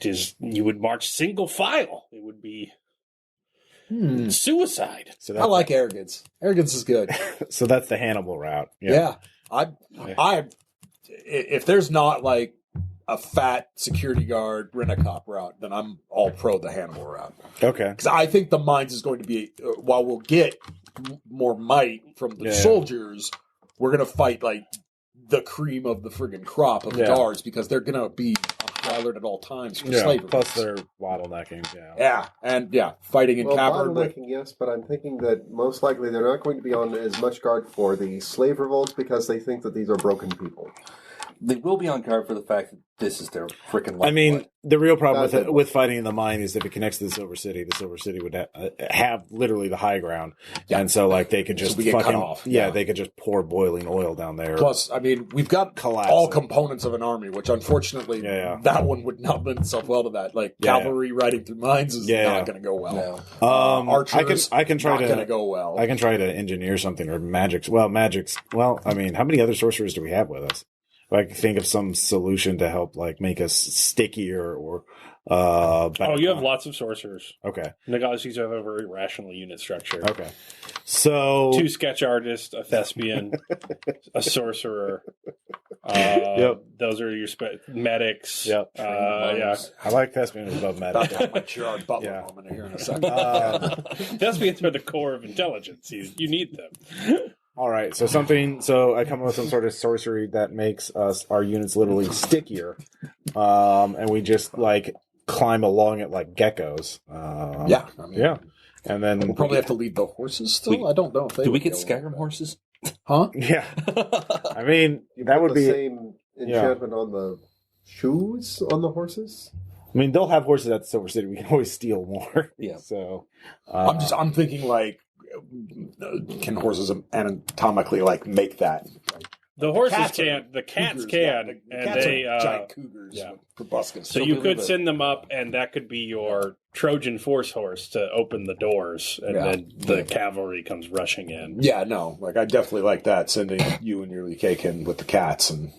is you would march single file. It would be suicide. So I like arrogance. Arrogance is good. So that's the Hannibal route. Yeah. If there's not like a fat security guard rent-a-cop route, then I'm all pro the Hannibal route. Okay. Because I think the mines is going to be, while we'll get more might from the soldiers, we're going to fight like the cream of the friggin' crop of the guards because they're going to be on high alert at all times for slavery. Plus they're bottlenecking. Fighting in cavern. Bottlenecking, yes, but I'm thinking that most likely they're not going to be on as much guard for the slave revolts because they think that these are broken people. They will be on guard for the fact that this is their freaking life. I mean, the real problem That's with fighting in the mine is if it connects to the Silver City would have literally the high ground, and so like they could just we get fucking cut off. they could just pour boiling oil down there. Plus, I mean, we've got Collapse all it. components of an army, which unfortunately that one would not lend itself well to that. Like cavalry riding through mines is not going to go well. No. Archers, I can try not to going to go well. I can try to engineer something or magics. Well, I mean, how many other sorcerers do we have with us? I can think of some solution to help, like, make us stickier or. You have lots of sorcerers. Okay. Nagalisitu have a very rational unit structure. Okay. So 2 sketch artists, a thespian, a sorcerer. Those are your medics. Yep. I like thespians above About to have magic. my Gerard Butler moment here in a second. Thespians are the core of intelligence. You need them. All right. So I come up with some sort of sorcery that makes our units literally stickier, and we just like climb along it like geckos. And then We'll probably have to lead the horses still. I don't know if they Do we would get go Skyrim horses? Huh? Yeah. I mean, that would the be. same enchantment on the shoes on the horses. I mean, they'll have horses at the Silver City. We can always steal more. Yeah. So I'm thinking like, can horses anatomically like make that? Like, The horses cats are can't. The cats cougars, can, yeah. The and cats they are giant cougars yeah. with proboscis. So you could send them up, and that could be your Trojan force horse to open the doors, and then the cavalry comes rushing in. Yeah, no, like I definitely like that. Sending you and your cake in with the cats, and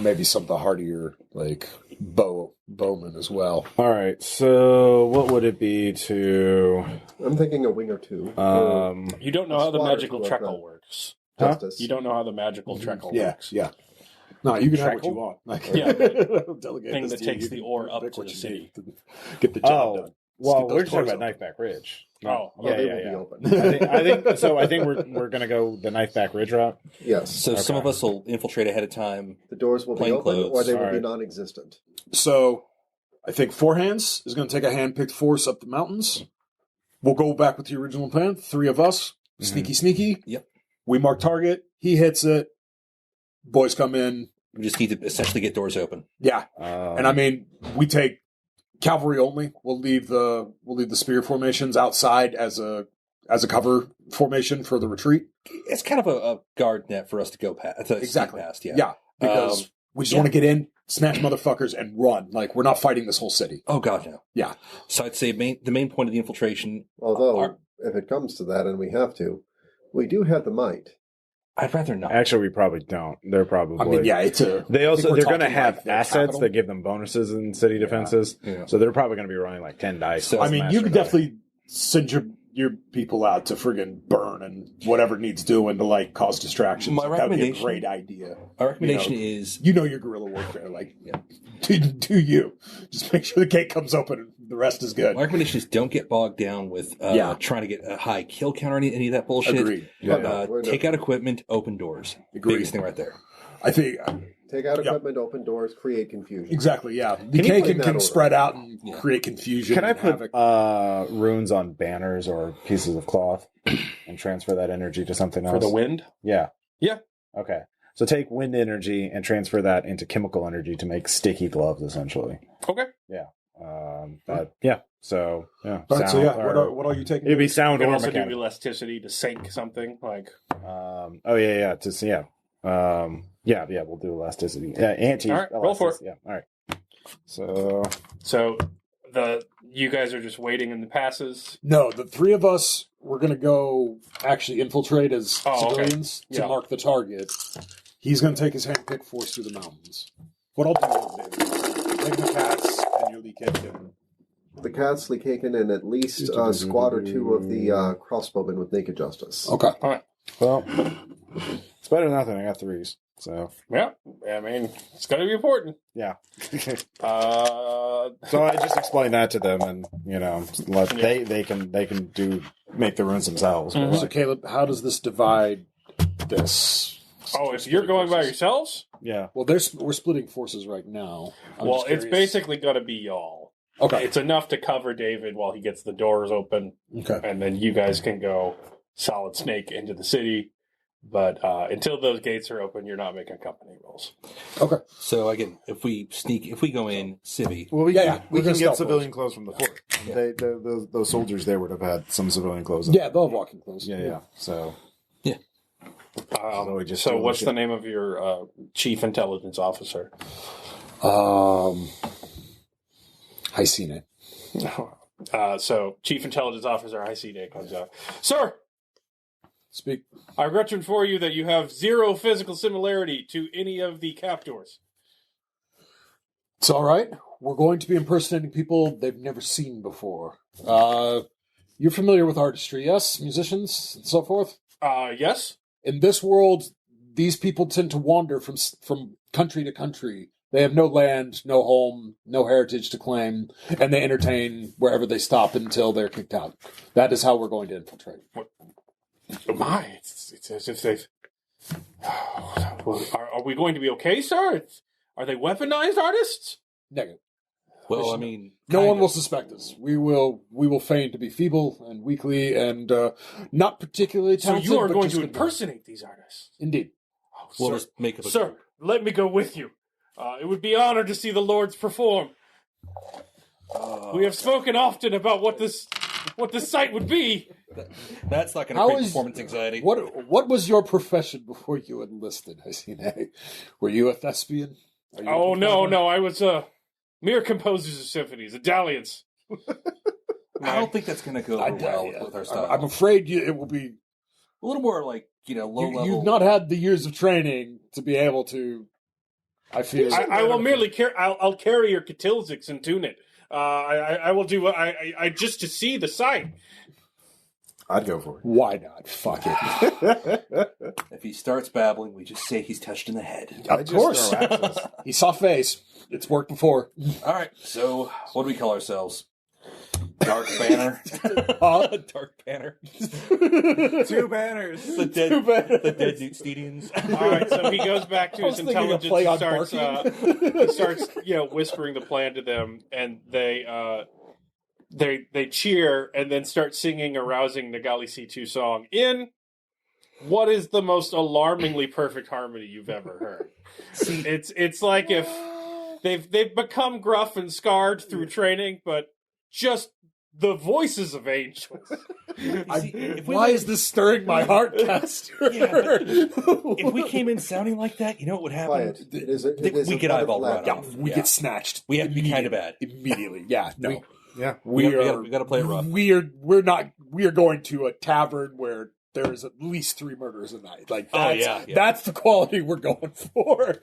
maybe some of the hardier like bowmen as well. All right. So what would it be to? I'm thinking a wing or two. You don't know how the Squad or magical two of treckle them. works. Justice. You don't know how the magical treckle Yeah, works. yeah. No, you can have what Treckle? you want. Like, Yeah, delegate thing this that to you. takes You the can ore up pick to what the you city. need to get the job done. Well, Let's get we're those just talking doors about open. Knifeback Ridge. Oh, Oh, they will be open. I think we're gonna go the Knifeback Ridge route. Yes. So some of us will infiltrate ahead of time. The doors will be Plain open, clothes. or they will be Alright. non-existent. So, I think Four Hands is going to take a hand-picked force up the mountains. We'll go back with the original plan. 3 of us, sneaky. Yep. We mark target. He hits it. Boys come in. We just need to essentially get doors open. Yeah, and I mean, we take cavalry only. We'll leave the spear formations outside as a cover formation for the retreat. It's kind of a guard net for us to go past. To Exactly. sneak past, yeah. Yeah, because we just want to get in, smash motherfuckers, and run. Like we're not fighting this whole city. Oh god, no. Yeah. So I'd say the main point of the infiltration. Although, if it comes to that and we have to, we do have the might. I'd rather not. Actually, we probably don't. They're probably. I mean, yeah, it's a. They're going to have like their assets capital. that give them bonuses in city defenses. Yeah. So they're probably going to be running like 10 dice. So, plus I mean, master you could die. definitely send your people out to friggin' burn and whatever needs doing to like cause distractions. My That would be a recommendation- great idea. Our recommendation is You know your guerrilla warfare, like do you just make sure the gate comes open and the rest is good. my recommendation is don't get bogged down with trying to get a high kill count or any of that bullshit. Agreed. Yeah, Take out equipment, open doors. Agreed. Biggest thing right there. I think Take out equipment, open doors, create confusion. exactly. Yeah, the you cake play in that can order? spread out and create confusion. Can I and put havoc. runes on banners or pieces of cloth and transfer that energy to something else? For the wind? Yeah. Yeah. Okay. So take wind energy and transfer that into chemical energy to make sticky gloves, essentially. Okay. So, yeah. All right, so yeah, or- what are you taking? It'd be You sound can or also do mechanical. elasticity to sink something. Like, We'll do elasticity. Anti. All right, roll for it. Yeah. All right. So so you guys are just waiting in the passes. No, the 3 of us we're going to go actually infiltrate as civilians to Yeah. mark the target. He's going to take his hand-picked force through the mountains. What I'll do is, David, take the cats and your Lee Kitchen. The cats, Leekaken, and at least a squad or 2 of the crossbowmen with naked justice. Okay. well, it's better than nothing. I got 3s. So Yeah. I mean, it's going to be important. yeah. Uh, So I just explained that to them, and they can make the runes themselves. But, So Caleb, how does this divide this? if you're going by yourselves, yeah. Well, we're splitting forces right now. I'm well, just it's curious. basically going to be y'all. Okay. It's enough to cover David while he gets the doors open, Okay. and then you guys can go solid snake into the city. But until those gates are open, you're not making company rolls. Okay. So again, if we go in civvy, Well, we We're can gonna get stealth civilian clothes from the fort. Those soldiers there would have had some civilian clothes. Yeah, they'll have walking clothes. Yeah. So we just So do what's shit. the name of your chief intelligence officer? I seen it. So chief intelligence officer Hyside comes out. Sir, Speak. I regret to inform you that you have 0 physical similarity to any of the captors. It's all right. We're going to be impersonating people they've never seen before. You're familiar with artistry, yes? Musicians and so forth? Yes? In this world, these people tend to wander from country to country. They have no land, no home, no heritage to claim, and they entertain wherever they stop until they're kicked out. That is how we're going to infiltrate. Oh my, it's as if they've... Are we going to be okay, sir? Are they weaponized artists? Negative. well, I mean, No kind one of. will suspect us. We will feign to be feeble and weakly and not particularly So talented. you are but going just to good impersonate these artists? Indeed. Oh, We'll sir, just make up a sir, let me go with you. It would be an honor to see the lords perform. We have spoken often about what this what the sight would be. That's not going to How create is- performance anxiety. What was your profession before you enlisted, Hasine? Were you a thespian? Are you Oh, looking for no, I was mere composers of symphonies, a dalliance. I don't think that's going to go over well with our style. I'm afraid it will be. a little more like, low level. You've not had the years of training to be able to. I feel. I will merely carry. I'll carry your Katilziks and tune it. I will do. I just to see the sight. I'd go for it. Why not? Fuck it. If he starts babbling, we just say he's touched in the head. Of course. He saw face. It's worked before. All right, so what do we call ourselves? Dark Banner? Dark Banner. Two banners. The dead Newt-Steedians. All right, so he goes back to I his was thinking of intelligence play and on starts, whispering the plan to them, and they cheer and then start singing a rousing Nagalisitu song in what is the most alarmingly perfect harmony you've ever heard. It's like if they've become gruff and scarred through training, but just the voices of angels. Why is this stirring my heart, Caster? If we came in sounding like that, you know what would happen? Quiet. It is We a get eyeball wonderful run laugh. off. We get snatched. We have to be kind of bad. Immediately. Yeah. No. We got to play it rough. We are going to a tavern where there's at least 3 murders a night. Like that's the quality we're going for.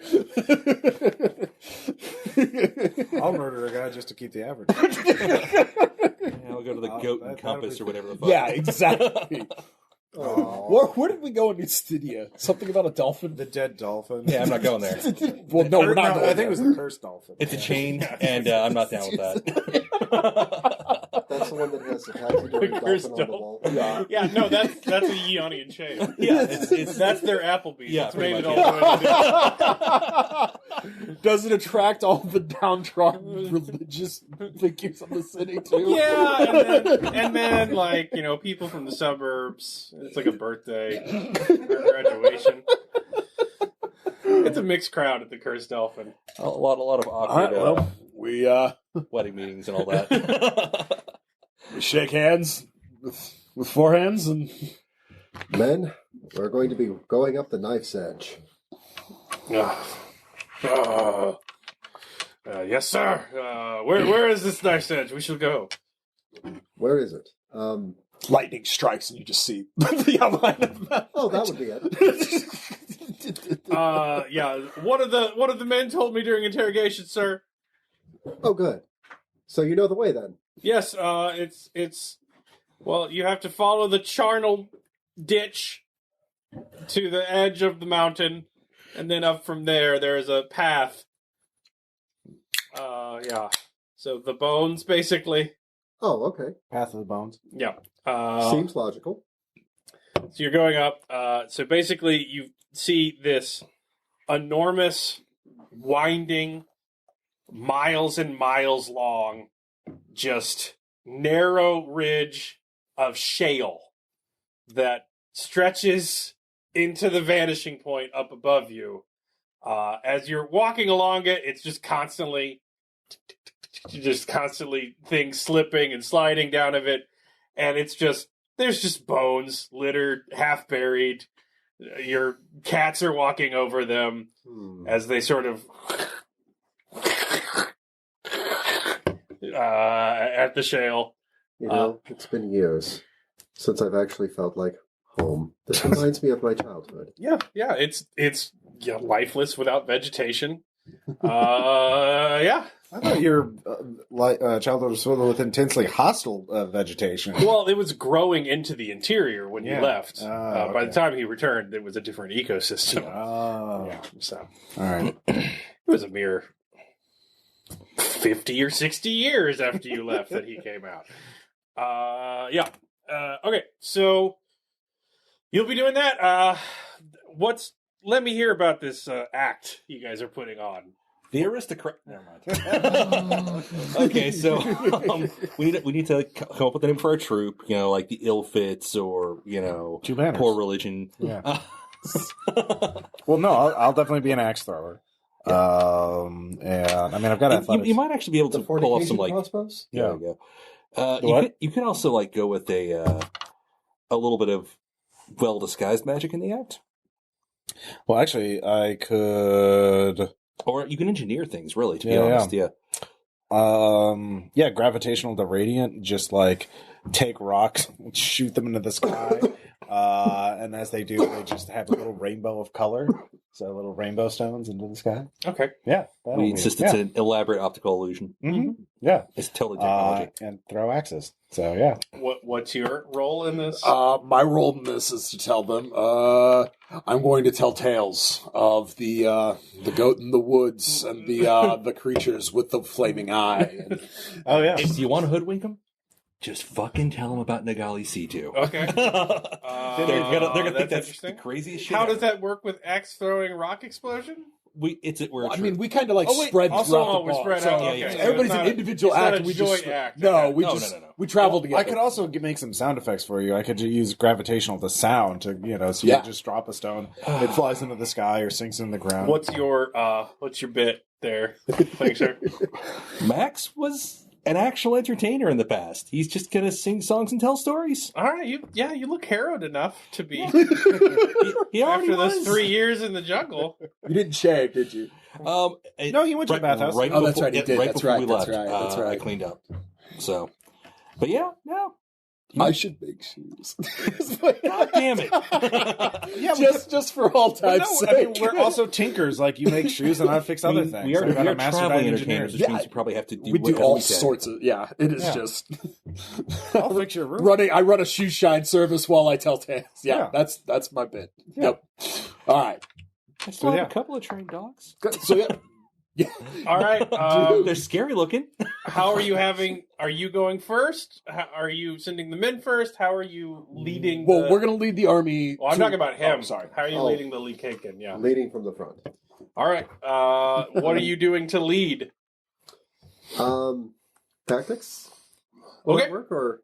I'll murder a guy just to keep the average. We'll go to the goat and compass or whatever the fuck. Yeah, exactly. Where did we go in Stydia? Something about a dolphin? The dead dolphin. Yeah, I'm not going there. Well, no, we're not. I think it was the cursed dolphin. It's a chain, and I'm not down with that. That's the one that has the taxidermy dolphin on the wall. Yeah, no, that's a Eonian chain. Yeah, it's That's their Applebee's. Yeah, It's made pretty it much, all the way to Does it attract all the downtrodden religious figures of the city too? Yeah, and then people from the suburbs. It's like a birthday or graduation. It's a mixed crowd at the Cursed Dolphin. a lot of All awkward right, well, we wedding meetings and all that. we shake hands with forehands and Men, we're going to be going up the knife's edge. Yes, sir. Where is this knife's edge? We shall go. Where is it? lightning strikes and you just see the outline of that. Oh, that would be it. Yeah. One of the men told me during interrogation, sir. Oh, good. So you know the way then? Yes. It's well, you have to follow the charnel ditch to the edge of the mountain, and then up from there, there is a path. Yeah. So the bones, basically. Oh, okay. Path of the Bones. Yeah. Seems logical. So you're going up. So basically, you see this enormous, winding, miles and miles long, just narrow ridge of shale that stretches into the vanishing point up above you. As you're walking along it, it's just constantly things slipping and sliding down of it. And it's just, there's just bones littered, half buried. Your cats are walking over them as they sort of at the shale. You know, it's been years since I've actually felt like home. This reminds me of my childhood. Yeah, it's lifeless without vegetation. Yeah. I thought your childhood was filled with intensely hostile vegetation. Well, it was growing into the interior when you left. Okay. By the time he returned, it was a different ecosystem. Oh. So All right. it was a mere 50 or 60 years after you left that he came out. Okay, so you'll be doing that. Let me hear about this act you guys are putting on. The aristocrat. Never mind. Okay, so we need to come up with a name for our troop. You know, like the Ill Fits or Two Banners. Poor Religion. Yeah. Well, no, I'll definitely be an axe thrower. Yeah. And I mean, I've got athletics. You might actually be able to The pull off some fortification crossbows? There you go. You can also like go with a little bit of well disguised magic in the act, Well, actually, I could. or you can engineer things. Really, to be honest, yeah. Gravitational to radiant, just like take rocks, shoot them into the sky, and as they do, they just have a little rainbow of color, so little rainbow stones into the sky. Okay. Yeah, We insist it's an elaborate optical illusion. Mm-hmm. Yeah, It's totally technology. and throw axes. So yeah, What's your role in this? My role in this is to tell them. I'm going to tell tales of the goat in the woods and the creatures with the flaming eye. oh yeah. Do you want to hoodwink them? Just fucking tell them about Nagalisitu. Okay. They're gonna think that's interesting. the craziest shit. How ever. does that work with axe throwing rock explosion? We're I mean, we kind of like Oh, wait, spread also- throughout oh, the we're bar. spread So out, okay. so everybody's it's an not individual it's not act. a We joint just act. no, Okay. we No, just no. we travel together. I could also make some sound effects for you. I could use gravitational to sound to, so you just drop a stone, it flies into the sky or sinks in the ground. What's your bit there? Thanks, sir. Max was an actual entertainer in the past. He's just gonna sing songs and tell stories. All right, you look harrowed enough to be He already after was. those 3 years in the jungle. You didn't shave, did you? No, he went to the bathhouse. Right Oh, that's before- right, he did. Right That's before right, we that's left, right, that's right. I cleaned up. So, but yeah, no. I should make shoes. God damn it. Yeah, just for all time's sake. I mean, we're also tinkers. Like, you make shoes and I fix other things. We are, I've got we a are master traveling dive entertainers, which Yeah. means you probably have to do we do whatever all we can. sorts of it is Yeah. just I'll fix your room. I run a shoe shine service while I tell tales. Yeah. That's my bit. Yeah. Yep. All right. I still have yeah. a couple of trained dogs. Good. So yeah. All right. They're scary looking. How are you having? Are you going first? Are you sending the men first? How are you leading? Well, we're gonna lead the army. Well, I'm talking about him. Oh, sorry. How are you Oh. leading the Lee Kaken? Yeah. Leading from the front. All right. What are you doing to lead? Tactics? Will Okay. it work, or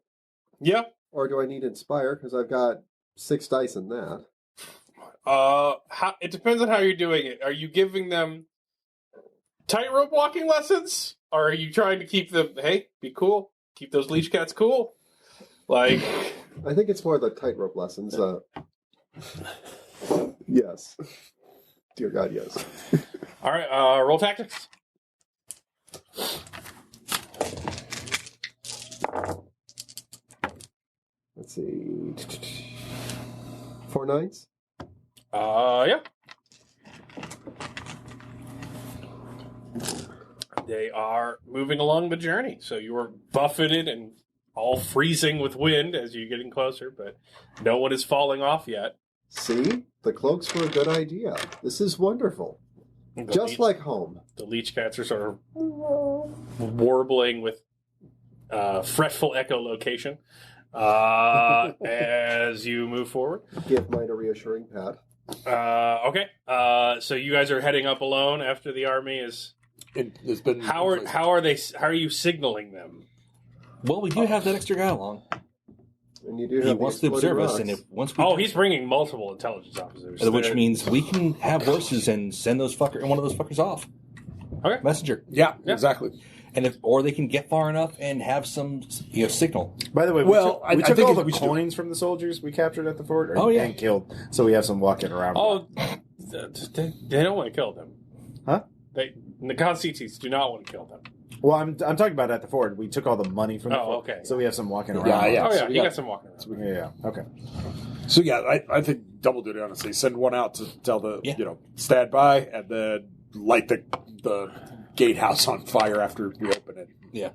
do I need inspire? Because I've got 6 dice in that. It depends on how you're doing it. Are you giving them tightrope walking lessons? Or are you trying to keep them, hey, be cool, keep those leash cats cool? Like, I think it's more the tightrope lessons. Yes. Dear God, yes. all right, roll tactics. Let's see. 4 9s? Yeah. They are moving along the journey, so you're buffeted and all freezing with wind as you're getting closer, but no one is falling off yet. See? The cloaks were a good idea. This is wonderful. Just like home. The leech cats are sort of warbling with fretful echolocation as you move forward. Give mine a reassuring pat. Okay. So you guys are heading up alone after the army is. It's been How are you signaling them? Well, we do have that extra guy along. And you do have He the wants to exploding observe us, rocks. and if once we Oh, he's bringing multiple intelligence officers, which means we can have horses and send one of those fuckers off. Okay. Messenger. Yeah, exactly. And or they can get far enough and have some signal. By the way, Well, we I took think all the we should- coins from the soldiers we captured at the fort and killed, so we have some walking around. Oh, they don't want to kill them. Huh? The Nagalisitu do not want to kill them. Well, I'm talking about at the fort. We took all the money from the fort, okay. so we have some walking around. Yeah. Oh yeah, so you got some walking around. Yeah, okay. So yeah, I think double duty. Honestly, send one out to tell the Yeah. stand by, and then light the gatehouse on fire after we open it. Yeah.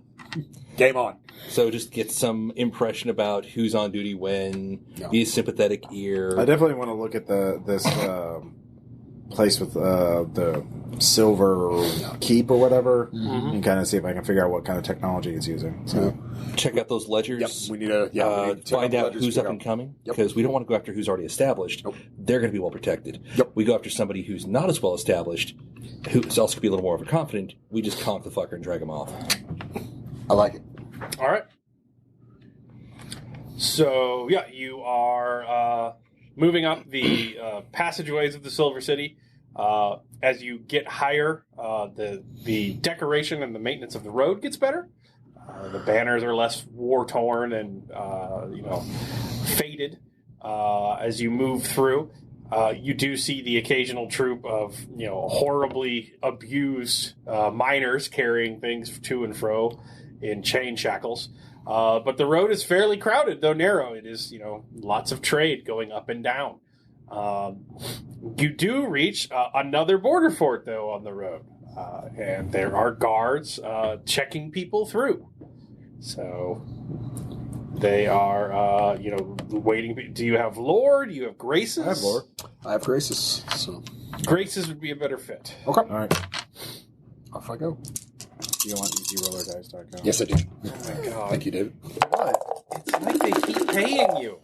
Game on. So just get some impression about who's on duty when. Yeah. Be a sympathetic ear. I definitely want to look at this place with the silver keep or whatever, and kind of see if I can figure out what kind of technology it's using. So. Check out those ledgers. Yep, we need to check find the out ledgers, who's figure up and coming, Yep. because we don't want to go after who's already established. Nope. They're going to be well protected. Yep. We go after somebody who's not as well established, who's also going to be a little more overconfident. We just conk the fucker and drag him off. I like it. All right. So yeah, you are moving up the passageways of the Silver City. As you get higher, the decoration and the maintenance of the road gets better. The banners are less war-torn and, faded as you move through. You do see the occasional troop of, horribly abused miners carrying things to and fro in chain shackles. But the road is fairly crowded, though narrow. It is, lots of trade going up and down. You do reach another border fort, though, on the road. And there are guards checking people through. So they are, waiting. Do you have lore? Do you have graces? I have lore. I have graces. So Graces would be a better fit. okay, All right. off I go. You want easy roller dice, Dr. Yes, I do. Oh my god. Thank you, David. It's like they keep paying you.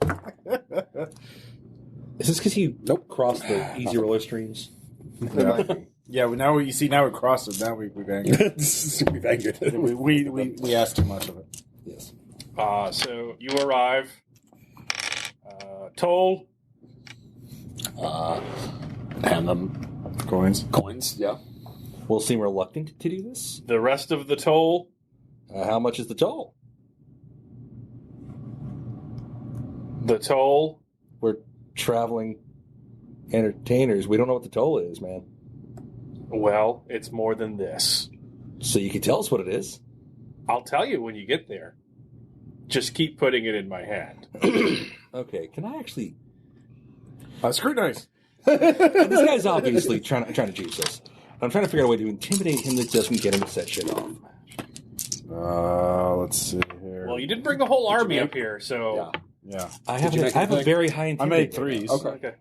Is this because you crossed the easy roller streams? Yeah, now we crossed it. Now we banged it. We've angered it. we asked too much of it. Yes. So you arrive. Toll. Hand them Coins. yeah. We'll seem reluctant to do this. The rest of the toll. How much is the toll? The toll. We're traveling entertainers. We don't know what the toll is, man. Well, it's more than this. So you can tell us what it is. I'll tell you when you get there. Just keep putting it in my hand. Okay, can I actually... Scrutinize. This guy's obviously trying to juice us. I'm trying to figure out a way to intimidate him that doesn't get him to set shit off. Let's see here. Well, you didn't bring the whole army up here, so... Yeah. I have a very high I intimidate. made threes. Okay.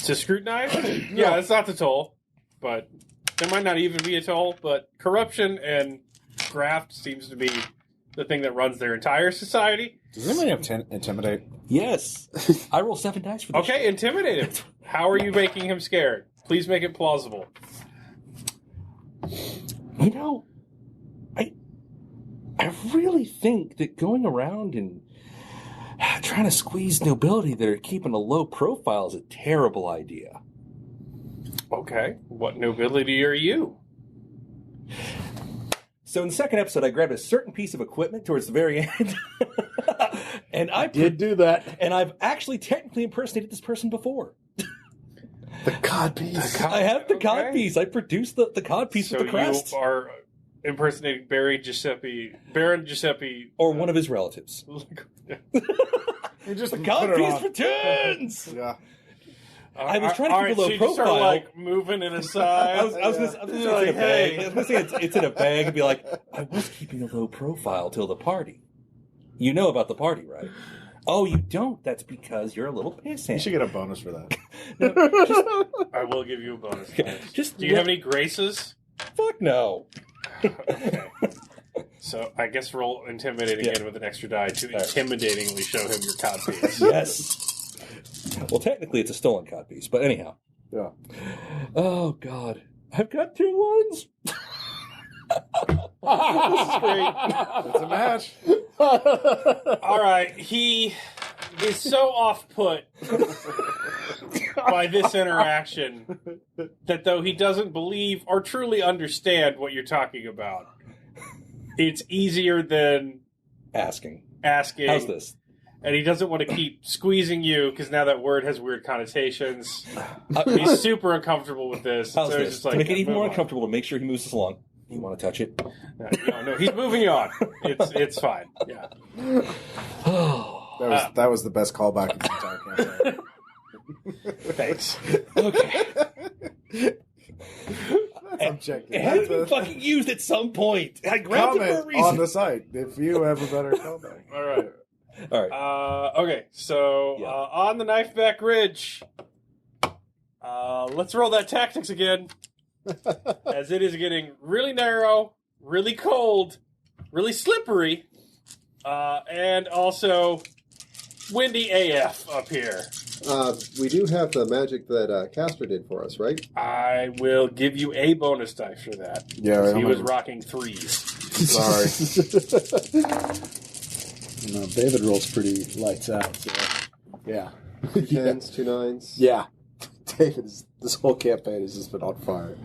To scrutinize? Yeah, it's not the toll, but there might not even be a toll, but corruption and graft seems to be the thing that runs their entire society. Does anybody have intimidate? Yes. I roll 7 dice for this. Okay, intimidate him. How are you making him scared? Please make it plausible. You know, I really think that going around and trying to squeeze nobility that are keeping a low profile is a terrible idea. Okay, what nobility are you? So in the second episode, I grabbed a certain piece of equipment towards the very end. And I Did do that. And I've actually technically impersonated this person before. The codpiece. I have the codpiece. I produced the codpiece So with the crest. you are impersonating Baron Giuseppe, Or one of his relatives. You just The put it codpiece on. for tunes! Yeah. I was trying to keep a low so you just start, profile. like moving it aside. I was gonna say it's in a bag. I was gonna say it's in a bag and be like, I was keeping a low profile till the party. You know about the party, right? Oh, you don't? That's because you're a little pissant. You should get a bonus for that. I will give you a bonus. Okay, just Do you have any graces? Fuck no. Okay. So I guess roll intimidate again with an extra die to intimidatingly show him your codpiece. Yes. Well, technically, it's a stolen codpiece, but anyhow. Yeah. Oh God, I've got 2 ones. This is great. It's a match. All right, he is so off-put by this interaction that though he doesn't believe or truly understand what you're talking about, it's easier than Asking. asking. How's this? And he doesn't want to keep squeezing you because now that word has weird connotations. He's super uncomfortable with this. How's so he's this? just like, to make it even move more on. uncomfortable, to make sure he moves us along. You want to touch it? No, he's moving you on. It's fine. Yeah. That was the best callback of the entire campaign. Thanks. Okay. Objective. It had to be fucking used at some point. I grabbed it for a Comment reason. on the site if you have a better callback. All right. All right. Okay, so Yeah. on the Knifeback Ridge, let's roll that tactics again, as it is getting really narrow, really cold, really slippery, and also windy AF up here. We do have the magic that Castor did for us, right? I will give you a bonus dice for that. Yeah, because I he was remember. rocking 3s. Sorry. David rolls pretty lights out. So, yeah. 2 10s, 2 9s. Yeah. David, this whole campaign has just been on fire.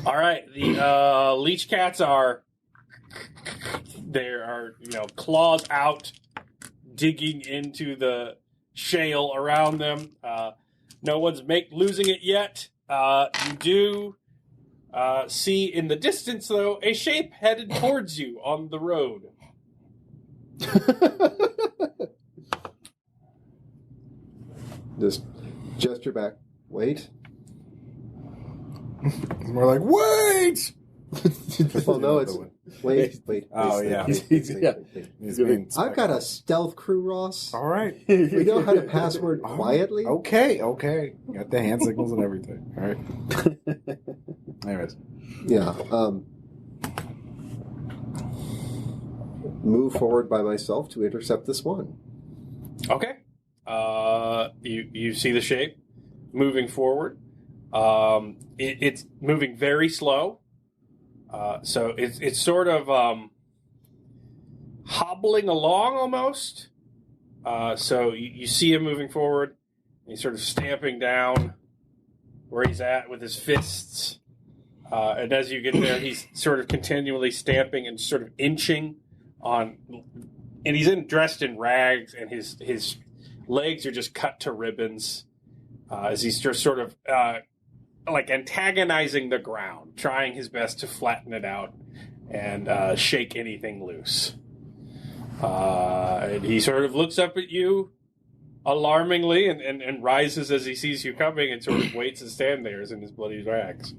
All right, the leech cats are there are, claws out, digging into the shale around them. No one's losing it yet. You do see in the distance, though, a shape headed towards you on the road. Just gesture back. Wait. We're like, wait! Well, no, it's wait. Oh, yeah. Wait. He's being I've got a stealth crew, Ross. All right. We know how to password quietly. Okay. Got the hand signals and everything. All right. Anyways. Yeah. Move forward by myself to intercept this one. Okay. You see the shape moving forward. It's moving very slow. So it's sort of hobbling along almost. So you see him moving forward. He's sort of stamping down where he's at with his fists. And as you get there, he's sort of continually stamping and sort of inching on. And he's dressed in rags, and his legs are just cut to ribbons as he's just sort of like antagonizing the ground, trying his best to flatten it out and shake anything loose. And he sort of looks up at you alarmingly and rises as he sees you coming and sort of waits and stands there in his bloody rags.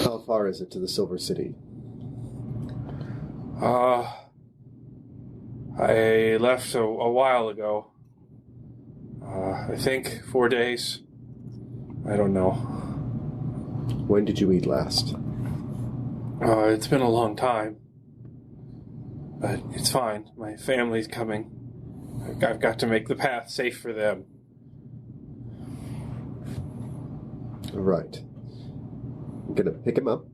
How far is it to the Silver City? I left a while ago. I think 4 days. I don't know. When did you eat last? It's been a long time. But it's fine. My family's coming. I've got to make the path safe for them. Right. I'm going to pick him up.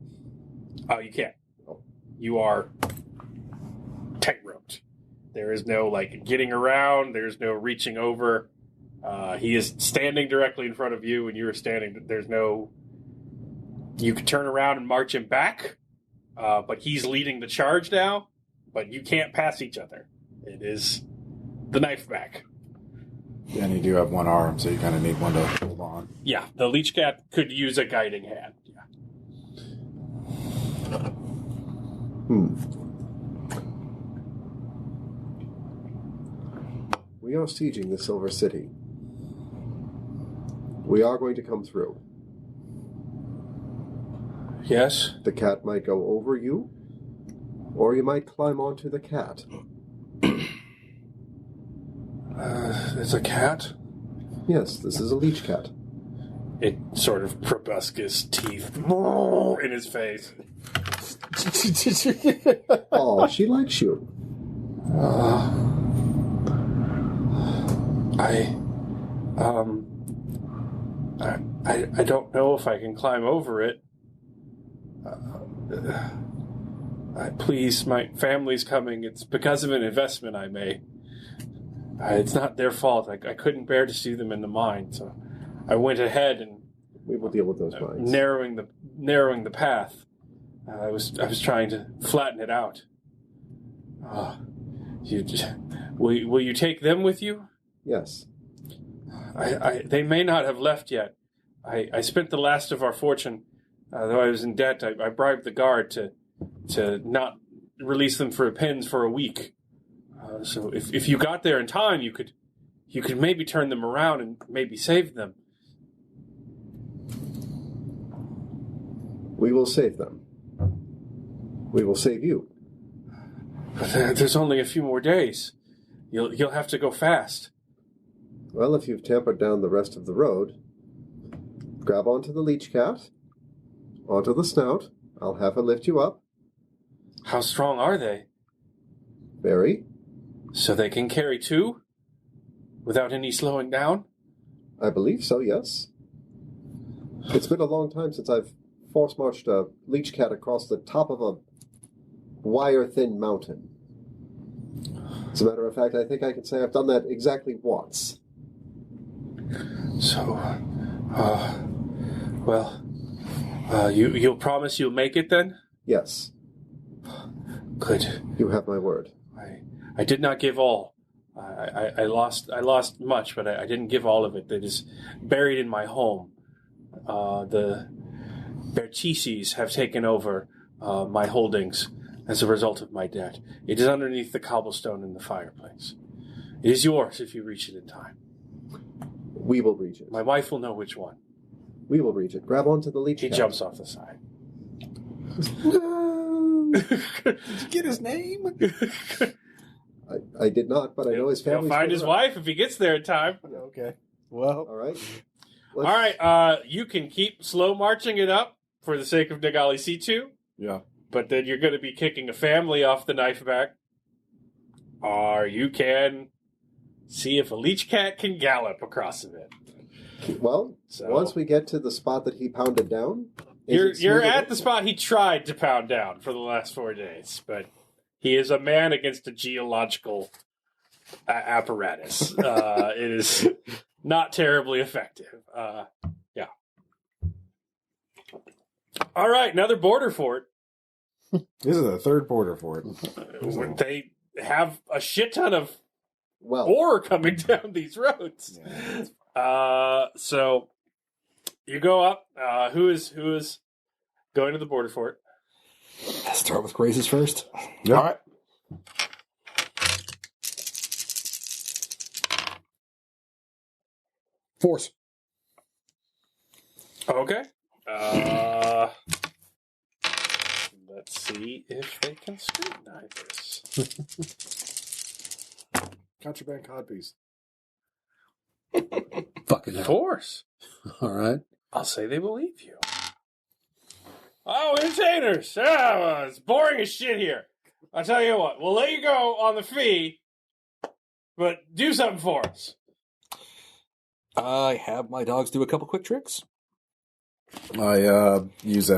Oh, you can't. You are tight-roped. There is no, getting around. There's no reaching over. He is standing directly in front of you, and you are standing. There's no... You could turn around and march him back, but he's leading the charge now, but you can't pass each other. It is the knife back. And you do have one arm, so you kind of need one to hold on. Yeah, the leech cat could use a guiding hand. Yeah. We are sieging the Silver City. We are going to come through. Yes? The cat might go over you, or you might climb onto the cat. There's a cat? Yes, this is a leech cat. It sort of proboscis teeth in his face. Oh, she likes you. I don't know if I can climb over it. Please, my family's coming. It's because of an investment I made. It's not their fault. I couldn't bear to see them in the mine, so I went ahead and we will deal with those mines. narrowing the path. I was trying to flatten it out. Will you take them with you? Yes. They may not have left yet. I spent the last of our fortune, though I was in debt. I bribed the guard to not release them for pins for a week. So if you got there in time, you could maybe turn them around and maybe save them. We will save them. We will save you. But there's only a few more days. You'll have to go fast. Well, if you've tampered down the rest of the road, grab onto the leech cat, onto the snout. I'll have her lift you up. How strong are they? Very. So they can carry two? Without any slowing down? I believe so, yes. It's been a long time since I've force-marched a leech cat across the top of a wire-thin mountain. As a matter of fact, I think I can say I've done that exactly once. So, you'll promise you'll make it then? Yes. Good. You have my word. I did not give all. I lost much, but I didn't give all of it. That is buried in my home. The Bertices have taken over my holdings as a result of my debt. It is underneath the cobblestone in the fireplace. It is yours if you reach it in time. We will reach it. My wife will know which one. We will reach it. Grab onto the leech. He jumps off the side. Did you get his name? I did not, but I know his family. He'll find his wife if he gets there in time. Okay. Well. All right. All right. You can keep slow marching it up for the sake of Nagalisitu, Yeah. but then you're going to be kicking a family off the knife back. Or you can see if a leech cat can gallop across of it. Well, So- once we get to the spot that he pounded down, You're at the spot he tried to pound down for the last 4 days, but he is a man against a geological apparatus. It is not terribly effective. Yeah. All right, another border fort. This is the third border fort. They have a shit ton of Well, ore coming down these roads. So you go up. Who is going to the border fort? Let's start with Grace's first. Yeah. All right. Force. Okay. Let's see if they can scrutinize this. Contraband codpiece. Fucking hell. Force. All right. I'll say they believe you. Oh, entertainers! Ah, it's boring as shit here. I'll tell you what, we'll let you go on the fee, but do something for us. I have my dogs do a couple quick tricks. I use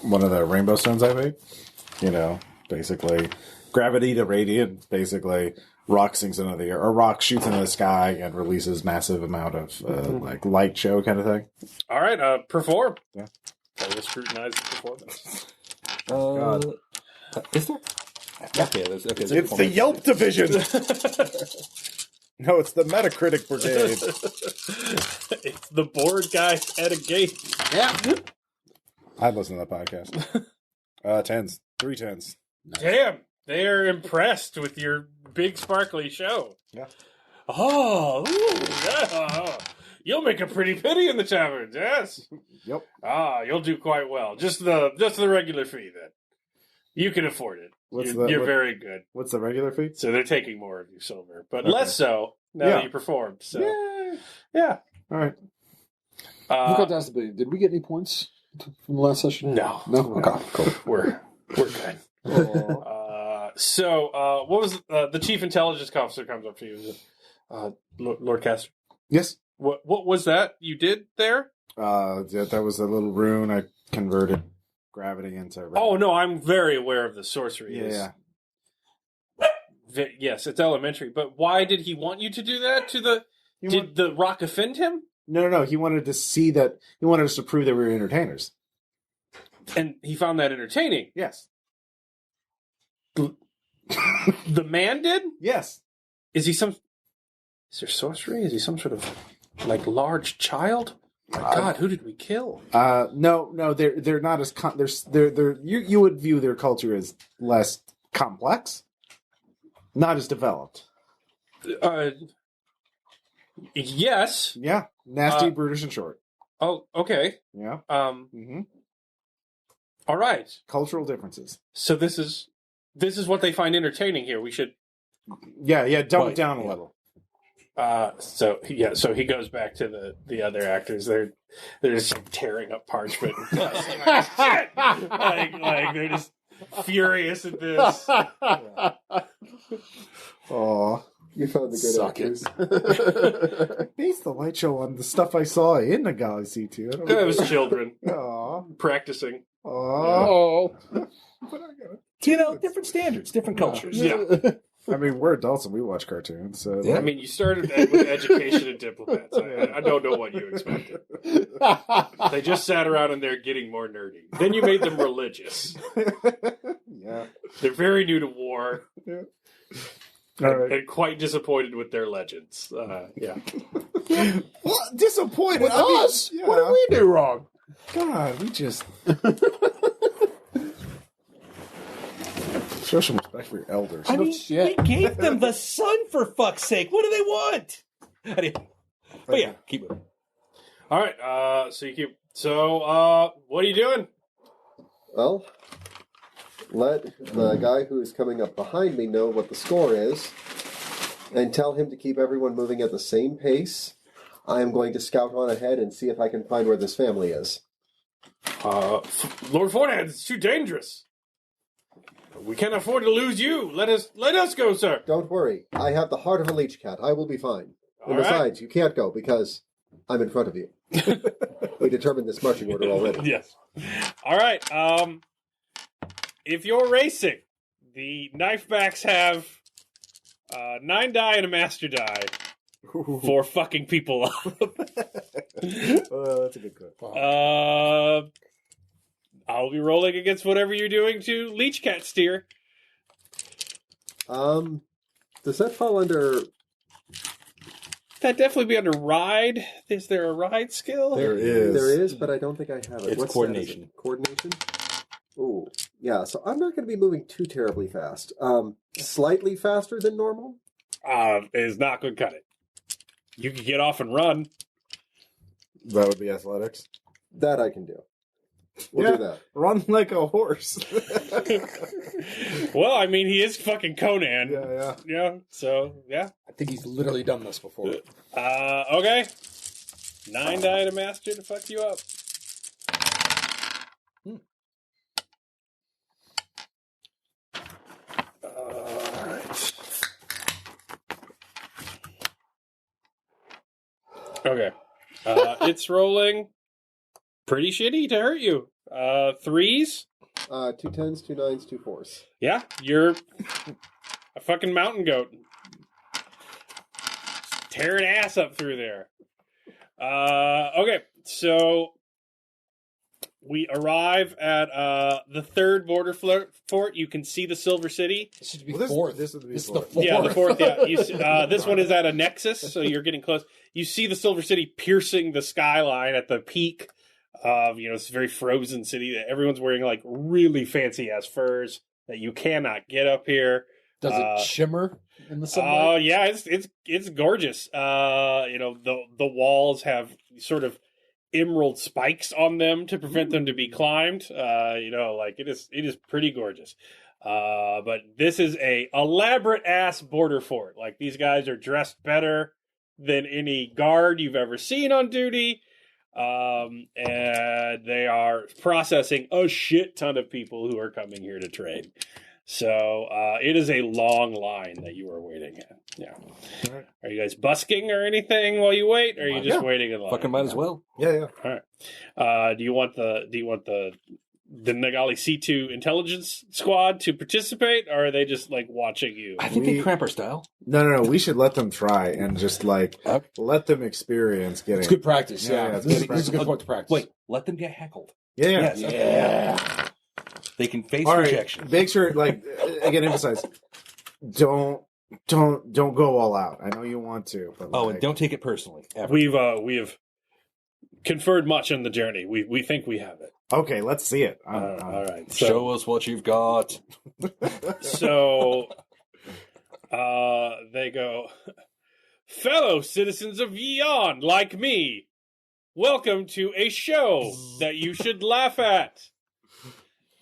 one of the rainbow stones I made. You know, basically gravity to radiant. Basically, rock sinks into the air, or rock shoots into the sky and releases massive amount of like light show kind of thing. All right, perform. Yeah. I will scrutinize the performance. Is there? Okay, there's okay. It's the Yelp division. No, it's the Metacritic brigade. It's the board guys at a gate. Yeah. I listen to that podcast. Tens, 3 tens. Damn, they are impressed with your big sparkly show. Yeah. Oh, ooh, yeah. You'll make a pretty penny in the tavern, yes. Yep. You'll do quite well. Just the regular fee then. You can afford it. You're very good. What's the regular fee? So they're taking more of your silver, but Okay. less so now that you performed. So yeah. All right. Who got down to the Did we get any points from the last session? No. No? Okay, cool. We're good. So what was the chief intelligence officer comes up to you? Lord Castor. Yes. What was that you did there? That was a little rune I converted gravity into. Oh no, I'm very aware of the sorcery. Yeah. Yes, it's elementary. But why did he want you to do that? Did the rock offend him? No. He wanted to see that. He wanted us to prove that we were entertainers. And he found that entertaining. Yes. The man did? Yes. Is there sorcery? Is he some sort of like large child? My God, who did we kill? No. They're not as you would view their culture as less complex, not as developed. Yes. Yeah. Nasty, brutish, and short. Oh, okay. Yeah. All right. Cultural differences. So this is what they find entertaining here. We should. Yeah. Dump it down a little. So he goes back to the other actors. They're just tearing up parchment. like they're just furious at this. Aw. you found the good Suck actors. I based the light show on the stuff I saw in Nagalisitu. It was children Aw. practicing. Aw. Oh. You know, different standards, different cultures. Yeah. I mean, we're adults and we watch cartoons, so Yeah. I mean, you started with education and diplomats. I don't know what you expected. They just sat around in there getting more nerdy. Then you made them religious. Yeah. They're very new to war. All right. And quite disappointed with their legends. Yeah. What? Disappointed With us? Yeah. What did we do wrong? God, we just show some respect for your elders. I mean, shit. we gave them the sun for fuck's sake. What do they want? Anyway, but yeah, keep moving. All right. So what are you doing? Well, let the guy who is coming up behind me know what the score is, and tell him to keep everyone moving at the same pace. I am going to scout on ahead and see if I can find where this family is. Lord Fortified, it's too dangerous. We can't afford to lose you. Let us go, sir. Don't worry. I have the heart of a leech cat. I will be fine. And All right. besides, you can't go because I'm in front of you. We determined this marching order already. Yes. All right. If you're racing, the knifebacks have 9 die and a master die for fucking people up. That's a good quote. I'll be rolling against whatever you're doing to leech cat steer. Does that fall under... That'd definitely be under ride. Is there a ride skill? There is. There is, but I don't think I have it. It's What stat is coordination. it? Coordination? Ooh. Yeah, so I'm not going to be moving too terribly fast. Slightly faster than normal? Is not going to cut it. You can get off and run. That would be athletics. That I can do. We'll do that. Run like a horse. Well, I mean, he is fucking Conan. yeah. Yeah, so, yeah. I think he's literally done this before. Okay. 9 die to master to fuck you up. Alright. Okay. It's rolling pretty shitty to hurt you. 3s? 2 10s, 2 9s, 2 4s. Yeah, you're a fucking mountain goat. Tearing ass up through there. Okay, so we arrive at the 3rd border fort. You can see the Silver City. This should be Well, fourth. this would be This is fourth. the fourth. Yeah, the 4th. Yeah, you see, this one is at a nexus, so you're getting close. You see the Silver City piercing the skyline at the peak of this very frozen city that everyone's wearing like really fancy ass furs that you cannot get up here. Does it shimmer in the Oh sunlight? yeah, it's gorgeous. The walls have sort of emerald spikes on them to prevent them to be climbed. It is pretty gorgeous. But this is a elaborate ass border fort. Like these guys are dressed better than any guard you've ever seen on duty. And they are processing a shit ton of people who are coming here to trade. So it is a long line that you are waiting in. Yeah. Right. Are you guys busking or anything while you wait? Or are you just waiting in line? Fucking might as well. Yeah. All right. Do you want the Nagalisitu intelligence squad to participate, or are they just like watching you? I think they cramp our style. No. We should let them try and just like let them experience getting. It's good practice. Yeah, Yeah, it's this good is a good point to practice. Wait, let them get heckled. Yeah. Yes, okay. They can face All right. rejection. Make sure, like, again, emphasize. Don't go all out. I know you want to, but And don't take it personally. Ever. We have conferred much on the journey. We think we have it. Okay, let's see it. All right. Show us what you've got. So they go, fellow citizens of Yeon, like me, welcome to a show that you should laugh at.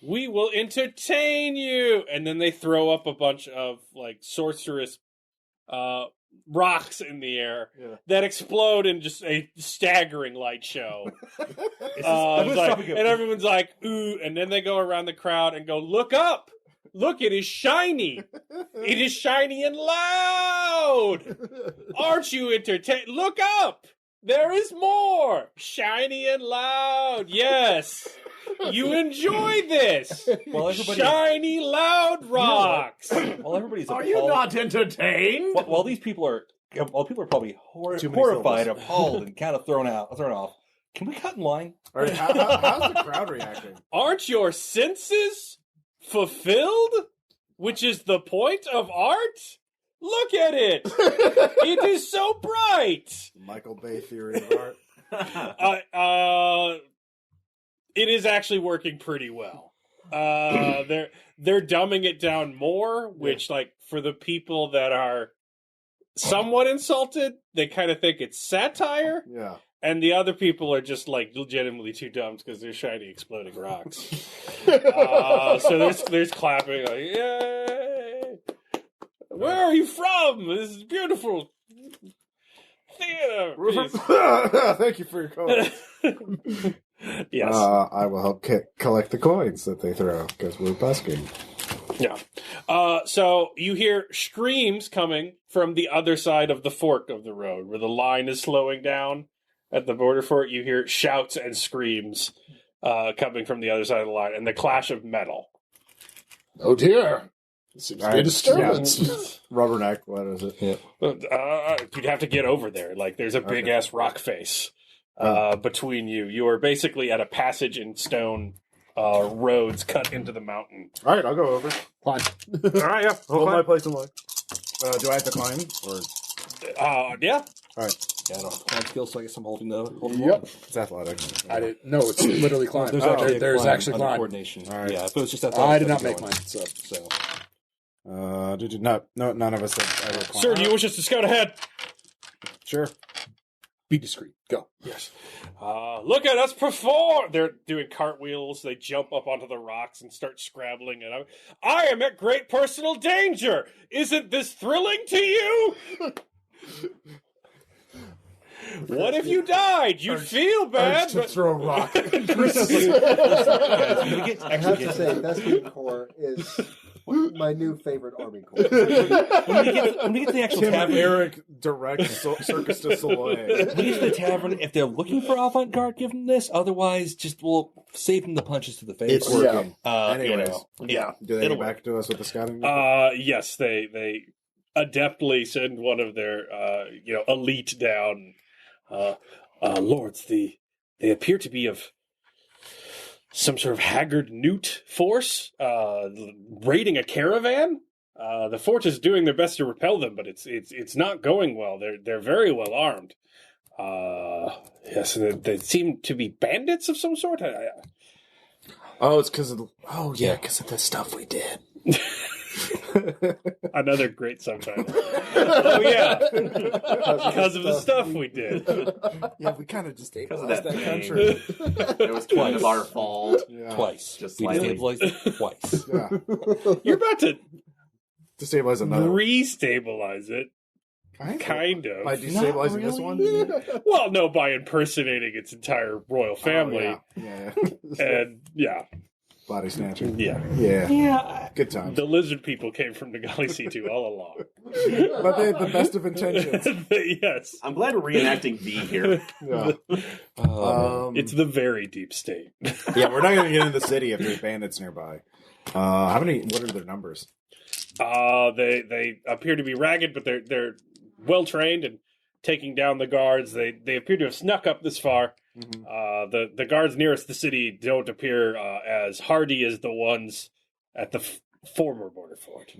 We will entertain you. And then they throw up a bunch of like sorcerous rocks in the air that explode in just a staggering light show. And everyone's like, ooh. And then they go around the crowd and go, look up. Look, it is shiny. It is shiny and loud. Aren't you entertained? Look up. There is more. Shiny and loud. Yes. You enjoy this. Shiny, loud rocks. While everybody's Are you not entertained? While people are probably horrified, appalled, and kind of thrown off. Can we cut in line? All right, how's the crowd reacting? Aren't your senses fulfilled, which is the point of art. Look at it. It is so bright. Michael Bay theory of art. It is actually working pretty well. They're dumbing it down more, which, like, for the people that are somewhat insulted, they kind of think it's satire. Yeah. And the other people are just, like, legitimately too dumb because they're shiny exploding rocks. So there's clapping, like, yay! Where are you from? This is beautiful theater. Thank you for your comment. Yes. I will help collect the coins that they throw because we're busking. Yeah. So you hear screams coming from the other side of the fork of the road where the line is slowing down at the border fort. You hear shouts and screams coming from the other side of the line and the clash of metal. Oh dear. It seems to be a disturbance. Rubberneck, what is it? Yeah. You'd have to get over there. Like, there's a big-ass rock face between you. You are basically at a passage in stone roads cut into the mountain. All right, I'll go over. Climb. All right, yeah. Hold my place in line. Do I have to climb? Or... Yeah. All right. Yeah, I don't have climb skills, so I guess I'm holding the. Yep. It's athletics. I didn't. No, it's literally climb. There's actually there's actually under climb. coordination. All right. Yeah, if it was just athletics, I did not I'd be make going. mine. So. No, none of us have ever climbed. Sir, do you wish us to scout ahead? Sure. Be discreet. Go. Yes. Look at us perform! They're doing cartwheels. They jump up onto the rocks and start scrabbling. And I am at great personal danger. Isn't this thrilling to you? What if you died? You'd feel bad. To throw a rock. I have to say, Thespian Corps is my new favorite Army Corps. When we get to the actual Tim tavern, Eric directs Circus du Soleil. when we get to the tavern, if they're looking for avant-garde, give them this. Otherwise, just we'll save them the punches to the face. It's working. Anyways. Yeah. Do they It'll get back to us with the scouting? Yes, they adeptly send one of their elite down. Lords, they appear to be of some sort of haggard newt force raiding a caravan. The fort is doing their best to repel them, but it's not going well. They're very well armed. Yes, they seem to be bandits of some sort. Oh, it's because of because of the stuff we did. Another great subtitle. Oh yeah, because of the stuff we did. Yeah, we kind of just Because of that pain. country. It was kind of our fault. Yeah. Twice. Just We slightly. stabilized it twice. Yeah. You're about to To stabilize another. re-stabilize it, kind of. By destabilizing this one? Well, no, by impersonating its entire royal family, Oh, yeah. and yeah, Body snatching. yeah. Yeah. Good times. The lizard people came from Nagalisitu all along. But they had the best of intentions. Yes, I'm glad we're reenacting V here. Yeah. it's the very deep state. Yeah, we're not going to get into the city if there's bandits nearby. What are their numbers? They appear to be ragged, but they're well trained and taking down the guards. They appear to have snuck up this far. Mm-hmm. The guards nearest the city don't appear as hardy as the ones at the former border fort.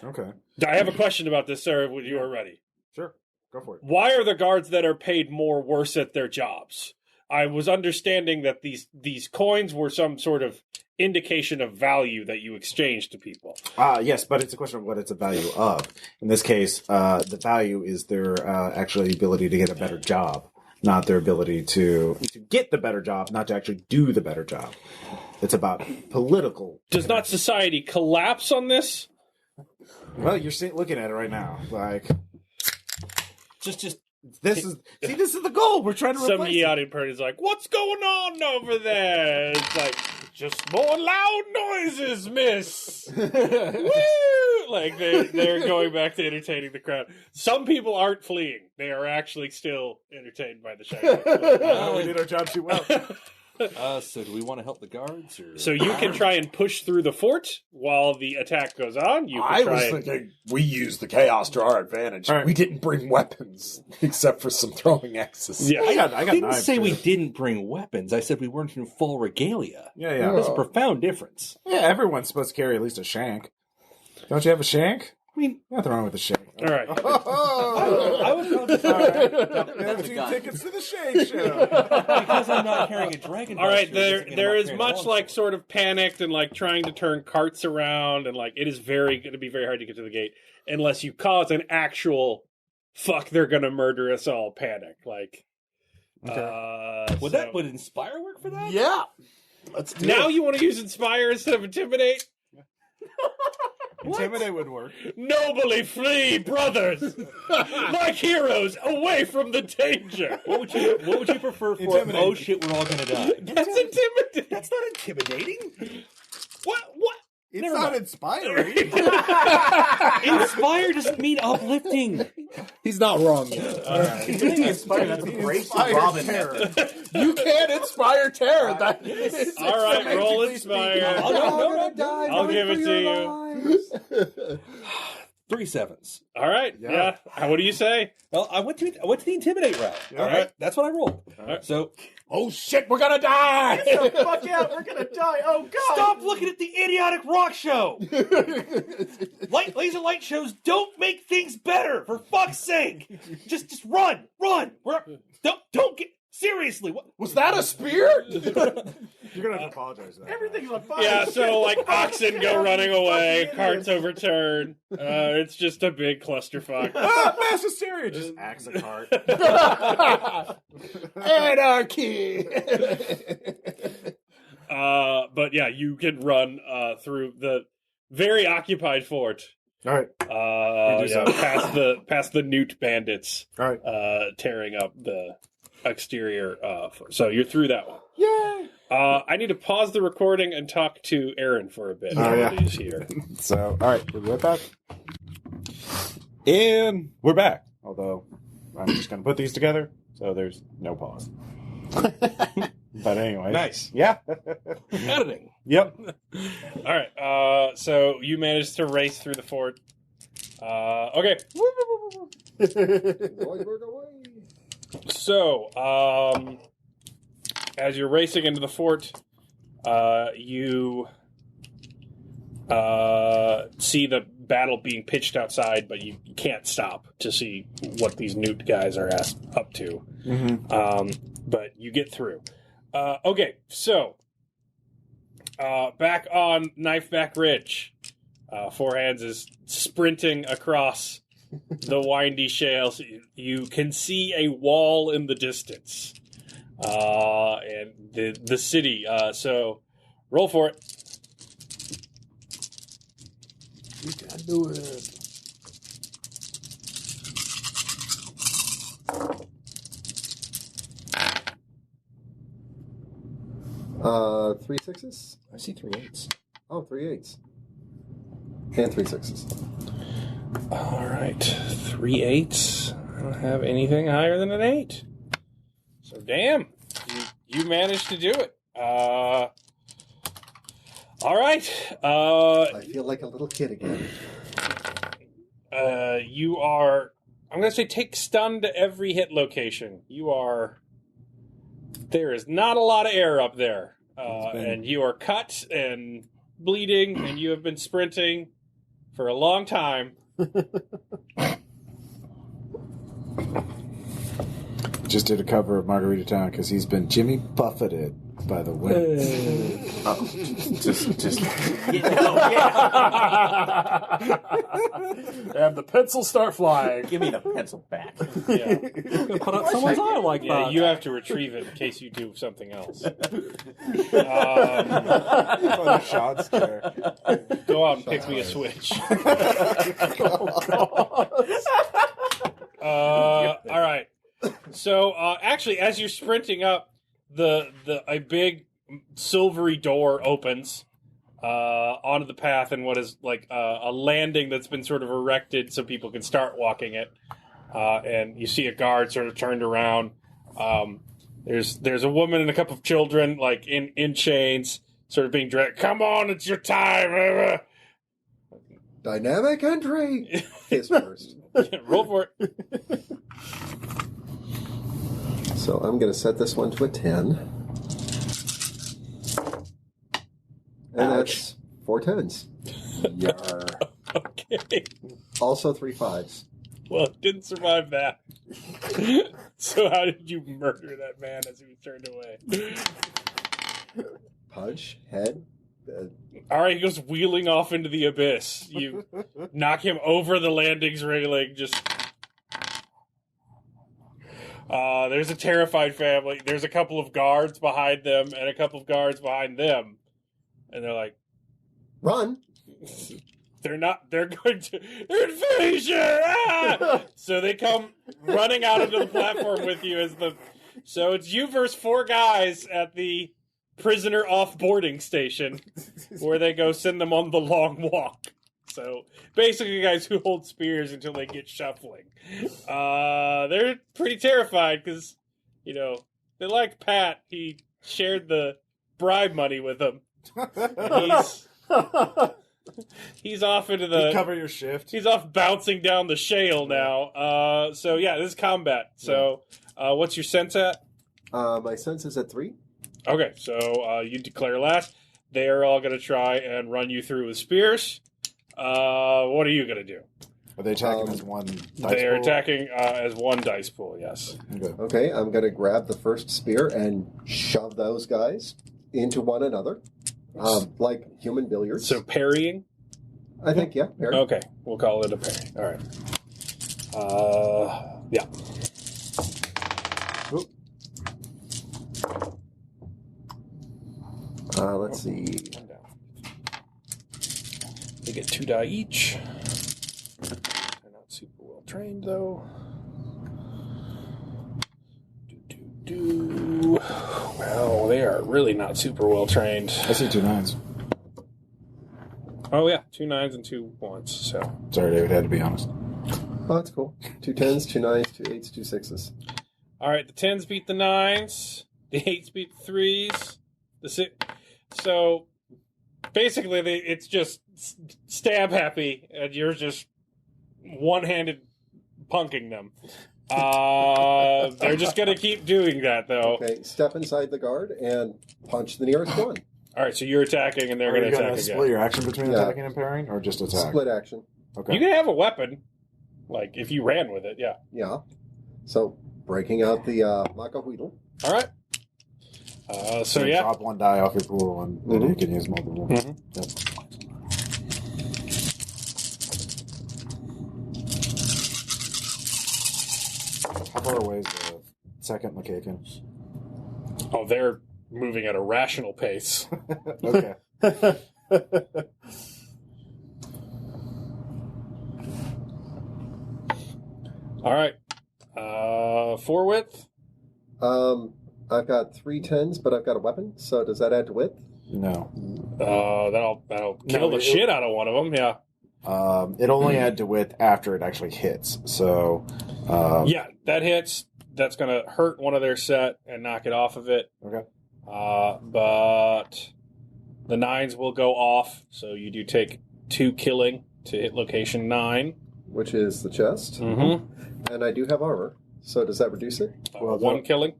Okay. I have a question about this, sir. When you are ready, Sure. Go for it. why are the guards that are paid more worse at their jobs? I was understanding that these coins were some sort of indication of value that you exchange to people. Yes, but it's a question of what it's a value of. In this case, the value is their actually ability to get a better job, not their ability to get the better job, not to actually do the better job. It's about political. Does not society collapse on this? Well, you're looking at it right now. Like, Just this is the goal. We're trying to Some replace it. Yeonin party's like, what's going on over there? It's like, just more loud noises, miss. Woo! Like, they're going back to entertaining the crowd. Some people aren't fleeing. They are actually still entertained by the shiny. We did our job too well. So do we want to help the guards? Or... So you can try and push through the fort while the attack goes on. You can I try was and... thinking we used the chaos to our advantage. All right. We didn't bring weapons except for some throwing axes. Yeah. I got didn't knives, say we too. didn't bring weapons. I said we weren't in full regalia. Yeah. There's a profound difference. Yeah, everyone's supposed to carry at least a shank. Don't you have a shank? I mean, Nothing wrong with a shank. All right. I would probably Have 2 tickets to the shank show. because I'm not carrying a dragon. All right, buster, it doesn't mean I'm there not is carrying a much like longsword. sort of panicked and like trying to turn carts around, and like it is going to be very hard to get to the gate unless you cause an actual fuck they're going to murder us all panic. Like, Would Inspire work for that? Yeah. Let's do now it. you want to use Inspire instead of Intimidate? Intimidate would work. Nobly flee, brothers, like heroes, away from the danger. What would you prefer for? Intimidate. Oh shit, we're all gonna die. That's intimidating. That's not intimidating. What? It's Never not mind. inspiring. Inspire doesn't mean uplifting. He's not wrong yet. All right. Inspired, that's a brace of Robin. You can't inspire terror. That All right, roll Inspire. I'll give it to you. 3 sevens. All right, yeah. What do you say? Well, I went to the intimidate route. Yeah. All right, that's what I rolled. right. So oh shit, we're gonna die! Fuck yeah, we're gonna die. Oh god. stop looking at the idiotic rock show. Laser light shows don't make things better. For fuck's sake, just run. Don't get seriously. What? Was that a spear? You're gonna have to apologize for that. Everything's on fire. Yeah, so like oxen go running away, carts overturn. It's just a big clusterfuck. Mass hysteria! Just axe a cart. Anarchy! But yeah, you can run through the very occupied fort. All right. We do so. past the newt bandits, All right. tearing up the exterior. So you're through that one. Yay! I need to pause the recording and talk to Aaron for a bit. Oh, yeah. He's here. So, all right, we'll be right back. And we're back. Although, I'm just going to put these together, so there's no pause. But anyway. Nice. Yeah. Editing. Yep. All right. So you managed to race through the fort. Okay. Zoidberg away. So, as you're racing into the fort, you see the battle being pitched outside, but you can't stop to see what these newt guys are up to. Mm-hmm. But you get through. Okay, so back on Knifeback Ridge, Four Hands is sprinting across the windy shales. You can see a wall in the distance, and the city. So roll for it. You can do it. Three sixes? I see 3 8s. Oh, 3 8s. And 3 6s. All right, 3 8s. I don't have anything higher than an 8. So damn, you managed to do it. All right. I feel like a little kid again. You are. I'm going to say take stun to every hit location. You are. There is not a lot of air up there, and you are cut and bleeding, and you have been sprinting for a long time. Just did a cover of Margarita Town because he's been Jimmy Buffetted by the wind. Just And the pencils start flying. give me the pencil back. Yeah, Put out someone's eye like yeah. that. You have to retrieve it in case you do something else. Funny shots there. Go out and pick me a switch. All right. So actually, as you're sprinting up, a big silvery door opens onto the path in what is like a landing that's been sort of erected so people can start walking it. And you see a guard sort of turned around. There's a woman and a couple of children, like in chains, sort of being dragged. Come on, it's your time. Dynamic entry. His first. Roll for it. So I'm going to set this one to a 10. And that's 4 10s. Yar. Okay. Also 3 5s. Well, it didn't survive that. So how did you murder that man as he was turned away? Punch, head. All right, he goes wheeling off into the abyss. You knock him over the landing's railing. Just there's a terrified family. There's a couple of guards behind them and a couple of guards behind them, and they're like, Run! they're invasion! Ah! So they come running out onto the platform with you so it's you versus 4 guys at the prisoner off-boarding station where they go send them on the long walk. So basically guys who hold spears until they get shuffling. They're pretty terrified because, they like Pat. He shared the bribe money with them. He's off into the... Cover your shift. He's off bouncing down the shale now. So yeah, this is combat. So what's your sense at? My sense is at 3. Okay, so you declare last. They're all going to try and run you through with spears. What are you going to do? Are they attacking as one dice They're pool? attacking as one dice pool, yes. Okay. Okay, I'm going to grab the first spear and shove those guys into one another. Like human billiards. So parrying? I think, yeah. Parry. Okay, we'll call it a parry. All right. Yeah. Oop. Let's see. One down. They get 2 die each. They're not super well trained, though. Well, they are really not super well trained. I see 2 9s. Oh, yeah. 2 9s and 2 1s, so. Sorry, David, had to be honest. Oh, that's cool. 2 10s, 2 9s, 2 8s, 2 6s. All right, the 10s beat the 9s. The 8s beat the 3s. The 6... So, basically, it's just stab happy, and you're just one-handed punking them. They're just going to keep doing that, though. Okay, step inside the guard and punch the nearest one. All right, so you're attacking, and they're Are going you to going attack to again. split your action between Yeah. attacking and parrying, or just attack? Split action. Okay. You can have a weapon, like, if you ran with it, yeah. Yeah. So, breaking out the Macahuitl. All right. So, yeah. Drop 1 die off your pool, and then you can use multiple. Mhm. Yep. How far away is the second Macacan? Oh, they're moving at a rational pace. Okay. All right. 4 width? I've got 3 10s, but I've got a weapon, so does that add to width? No. That'll kill the shit out of one of them, yeah. It only add to width after it actually hits. So, Yeah, that hits. That's going to hurt one of their set and knock it off of it. okay. But the 9s will go off, so you do take 2 killing to hit location 9. Which is the chest. Mm-hmm. And I do have armor, so does that reduce it? Well, 1 killing.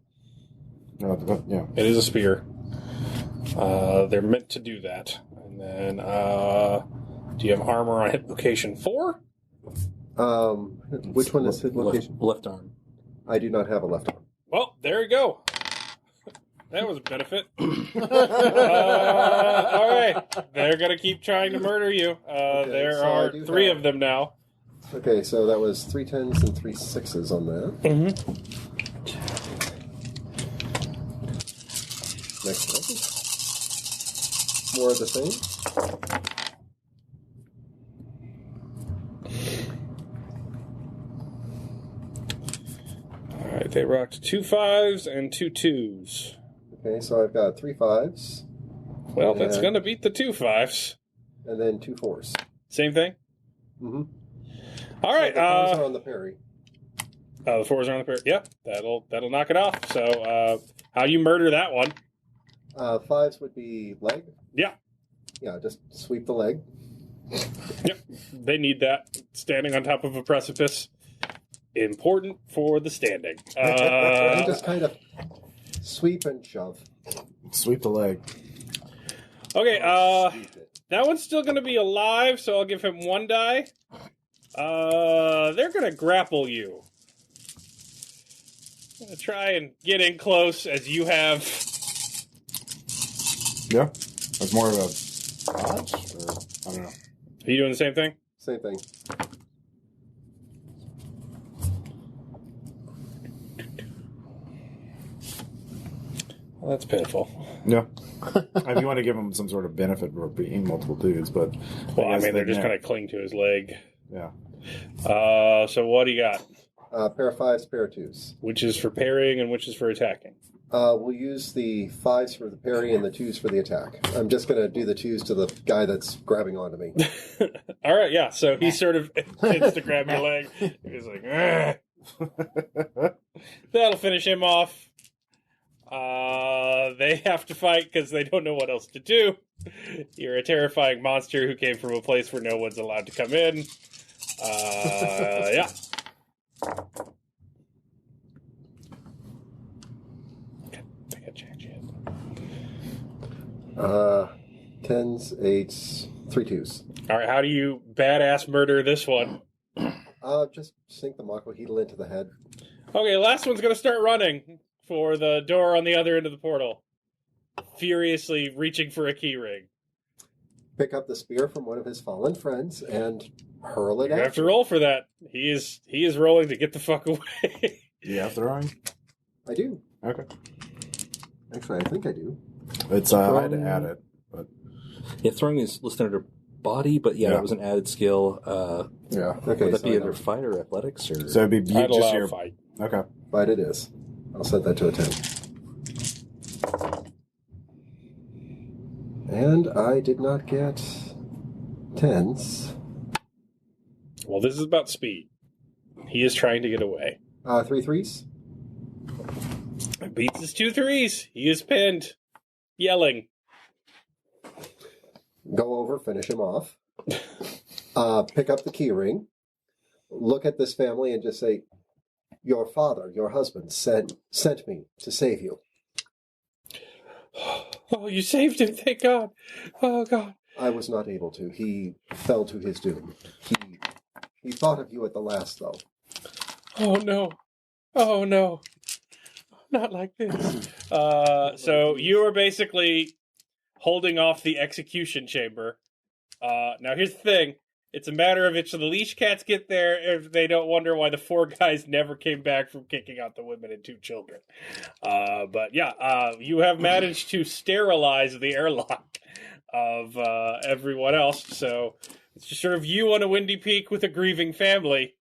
Yeah. It is a spear. They're meant to do that. And then, do you have armor on hit location 4? Which one is hit location? Left arm. I do not have a left arm. Well, there you go. That was a benefit. All right. They're going to keep trying to murder you. There so I are do 3 have- of them now. Okay, so that was 3 10s and 3 6s on that. Mm-hmm. Next one. More of the same. All right. They rocked 2 5s and 2 2s. Okay, so I've got 3 5s Well, that's Yeah. going to beat the 2 5s. and then 2 4s. Same thing? Mm-hmm. All right. The 4s are on the parry. The 4s are on the pair. Yep, that'll knock it off. So How do you murder that one? 5s would be leg. Yeah. Yeah, just sweep the leg. Yep. They need that. Standing on top of a precipice. Important for the standing. And just kind of sweep and shove. Sweep the leg. Okay, Sweep it. that one's still going to be alive, so I'll give him 1 die. They're going to grapple you. Going to try and get in close as you have. Yeah. That's more of a dodge? Or, I don't know. Are you doing the same thing? Same thing. Well, that's pitiful. Yeah. If you want to give him some sort of benefit for being multiple dudes, but... Well, I guess mean, they're they just can't. going to cling to his leg. Yeah. So what do you got? Pair of 5s, pair of 2s. Which is for parrying and which is for attacking? We'll use the 5s for the parry and the 2s for the attack. I'm just going to do the 2s to the guy that's grabbing onto me. All right, yeah. So he sort of tends to grab your leg. He's like, "Ugh." That'll finish him off. They have to fight because they don't know what else to do. You're a terrifying monster who came from a place where no one's allowed to come in. Yeah. Take a chance yet. 10s, 8s, 3 2s. All right, how do you badass murder this one? Just sink the Makohedal into the head. Okay, last one's gonna start running for the door on the other end of the portal, furiously reaching for a key ring. Pick up the spear from one of his fallen friends and hurl it You at have to roll for that. He is rolling to get the fuck away. Yeah, throwing? I do. Okay. Actually, I think I do. It's, I had to add it, but... Yeah, throwing is listed under body, but yeah, Yeah. it was an added skill. Yeah. Okay, Would that be I under know. fight or athletics? Or? So it'd be I'd just allow your... a fight. Okay. But it is. I'll set that to a 10. And I did not get 10s. Well, this is about speed. He is trying to get away. 3 3s. Beats his 2 3s. He is pinned, yelling. Go over, finish him off. Pick up the key ring. Look at this family and just say, your father, your husband, sent me to save you. Oh, you saved him! Thank God. Oh God. I was not able to. He fell to his doom. He thought of you at the last, though. Oh no. Oh no. Not like this. So you are basically holding off the execution chamber. Now here's the thing. It's a matter of if the leash cats get there, if they don't wonder why the 4 guys never came back from kicking out the women and 2 children. But yeah, you have managed to sterilize the airlock of everyone else. So it's just sort of you on a windy peak with a grieving family,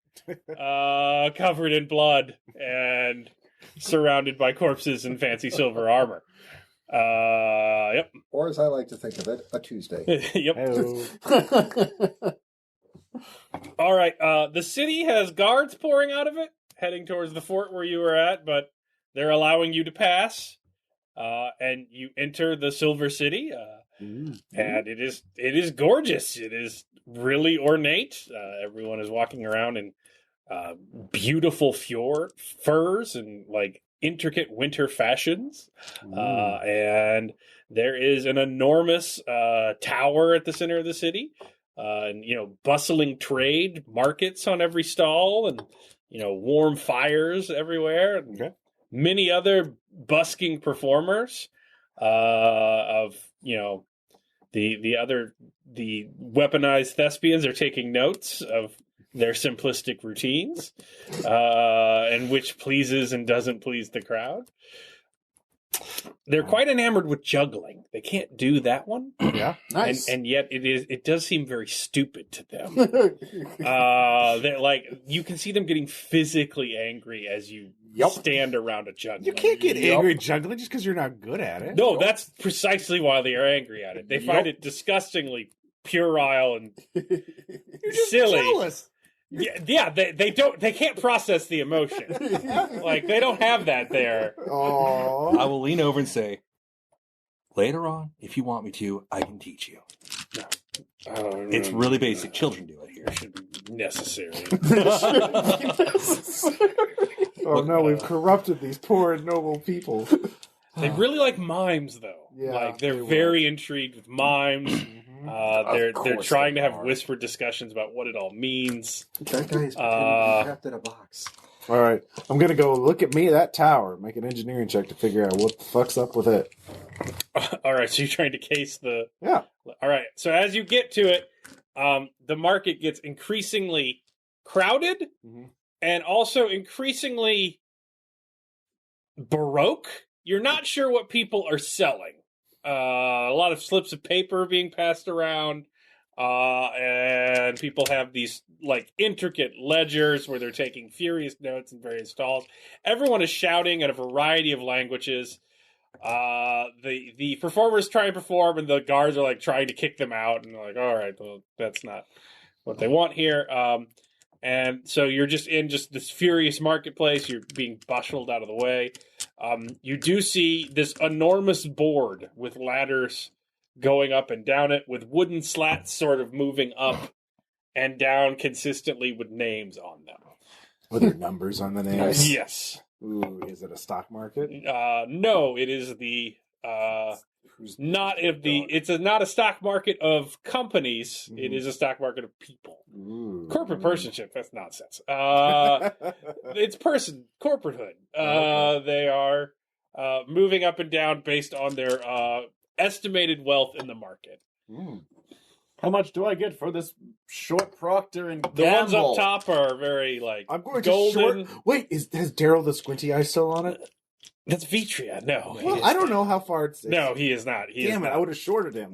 covered in blood and surrounded by corpses and fancy silver armor. Yep. Or as I like to think of it, a Tuesday. Yep. Hello. All right. The city has guards pouring out of it, heading towards the fort where you were at, but they're allowing you to pass. And you enter the Silver City, and it is gorgeous. It is really ornate. Everyone is walking around in beautiful furs and like intricate winter fashions. And there is an enormous tower at the center of the city. And bustling trade markets on every stall, and warm fires everywhere, and many other busking performers of the weaponized thespians are taking notes of their simplistic routines, and which pleases and doesn't please the crowd. They're quite enamored with juggling. They can't do that one. Yeah. Nice. And yet it does seem very stupid to them. They're like, you can see them getting physically angry as you stand around a juggler. You can't get angry at juggling just because you're not good at it. No, that's precisely why they are angry at it. They find it disgustingly puerile and You're just silly. jealous. Yeah, they can't process the emotion. Like, they don't have that there. Oh, I will lean over and say, later on, if you want me to, I can teach you. It's really basic. Children do it here. Should be necessary. oh no, we've corrupted these poor and noble people. They really like mimes, though. Yeah, like they're they would. very intrigued with mimes. They're course trying to they have are. whispered discussions about what it all means. That guy is trapped in a box. All right, I'm gonna go look at that tower. Make an engineering check to figure out what the fuck's up with it. All right, so you're trying to case the. Yeah. All right, so as you get to it, the market gets increasingly crowded and also increasingly baroque. You're not sure what people are selling. A lot of slips of paper being passed around, and people have these like intricate ledgers where they're taking furious notes in various stalls. Everyone is shouting in a variety of languages. The performers try and perform, and the guards are like trying to kick them out, and they're like, all right, well, that's not what they want here. And so you're just in this furious marketplace. You're being bustled out of the way. You do see this enormous board with ladders going up and down it, with wooden slats sort of moving up and down consistently with names on them. Are there numbers on the names? Yes. Ooh, is it a stock market? No, it is the it's not a stock market of companies. Mhm. It is a stock market of people. Ooh. Corporate personship, that's nonsense. It's corporatehood. Okay. They are moving up and down based on their estimated wealth in the market. How much do I get for this short Procter and The ones Gamble? up top are very like I'm going to golden. short. Wait, has Daryl the squinty eye still on it? That's Vitria. No, Well, I don't know how far it's. No, he is not. He Damn is it! I would have shorted him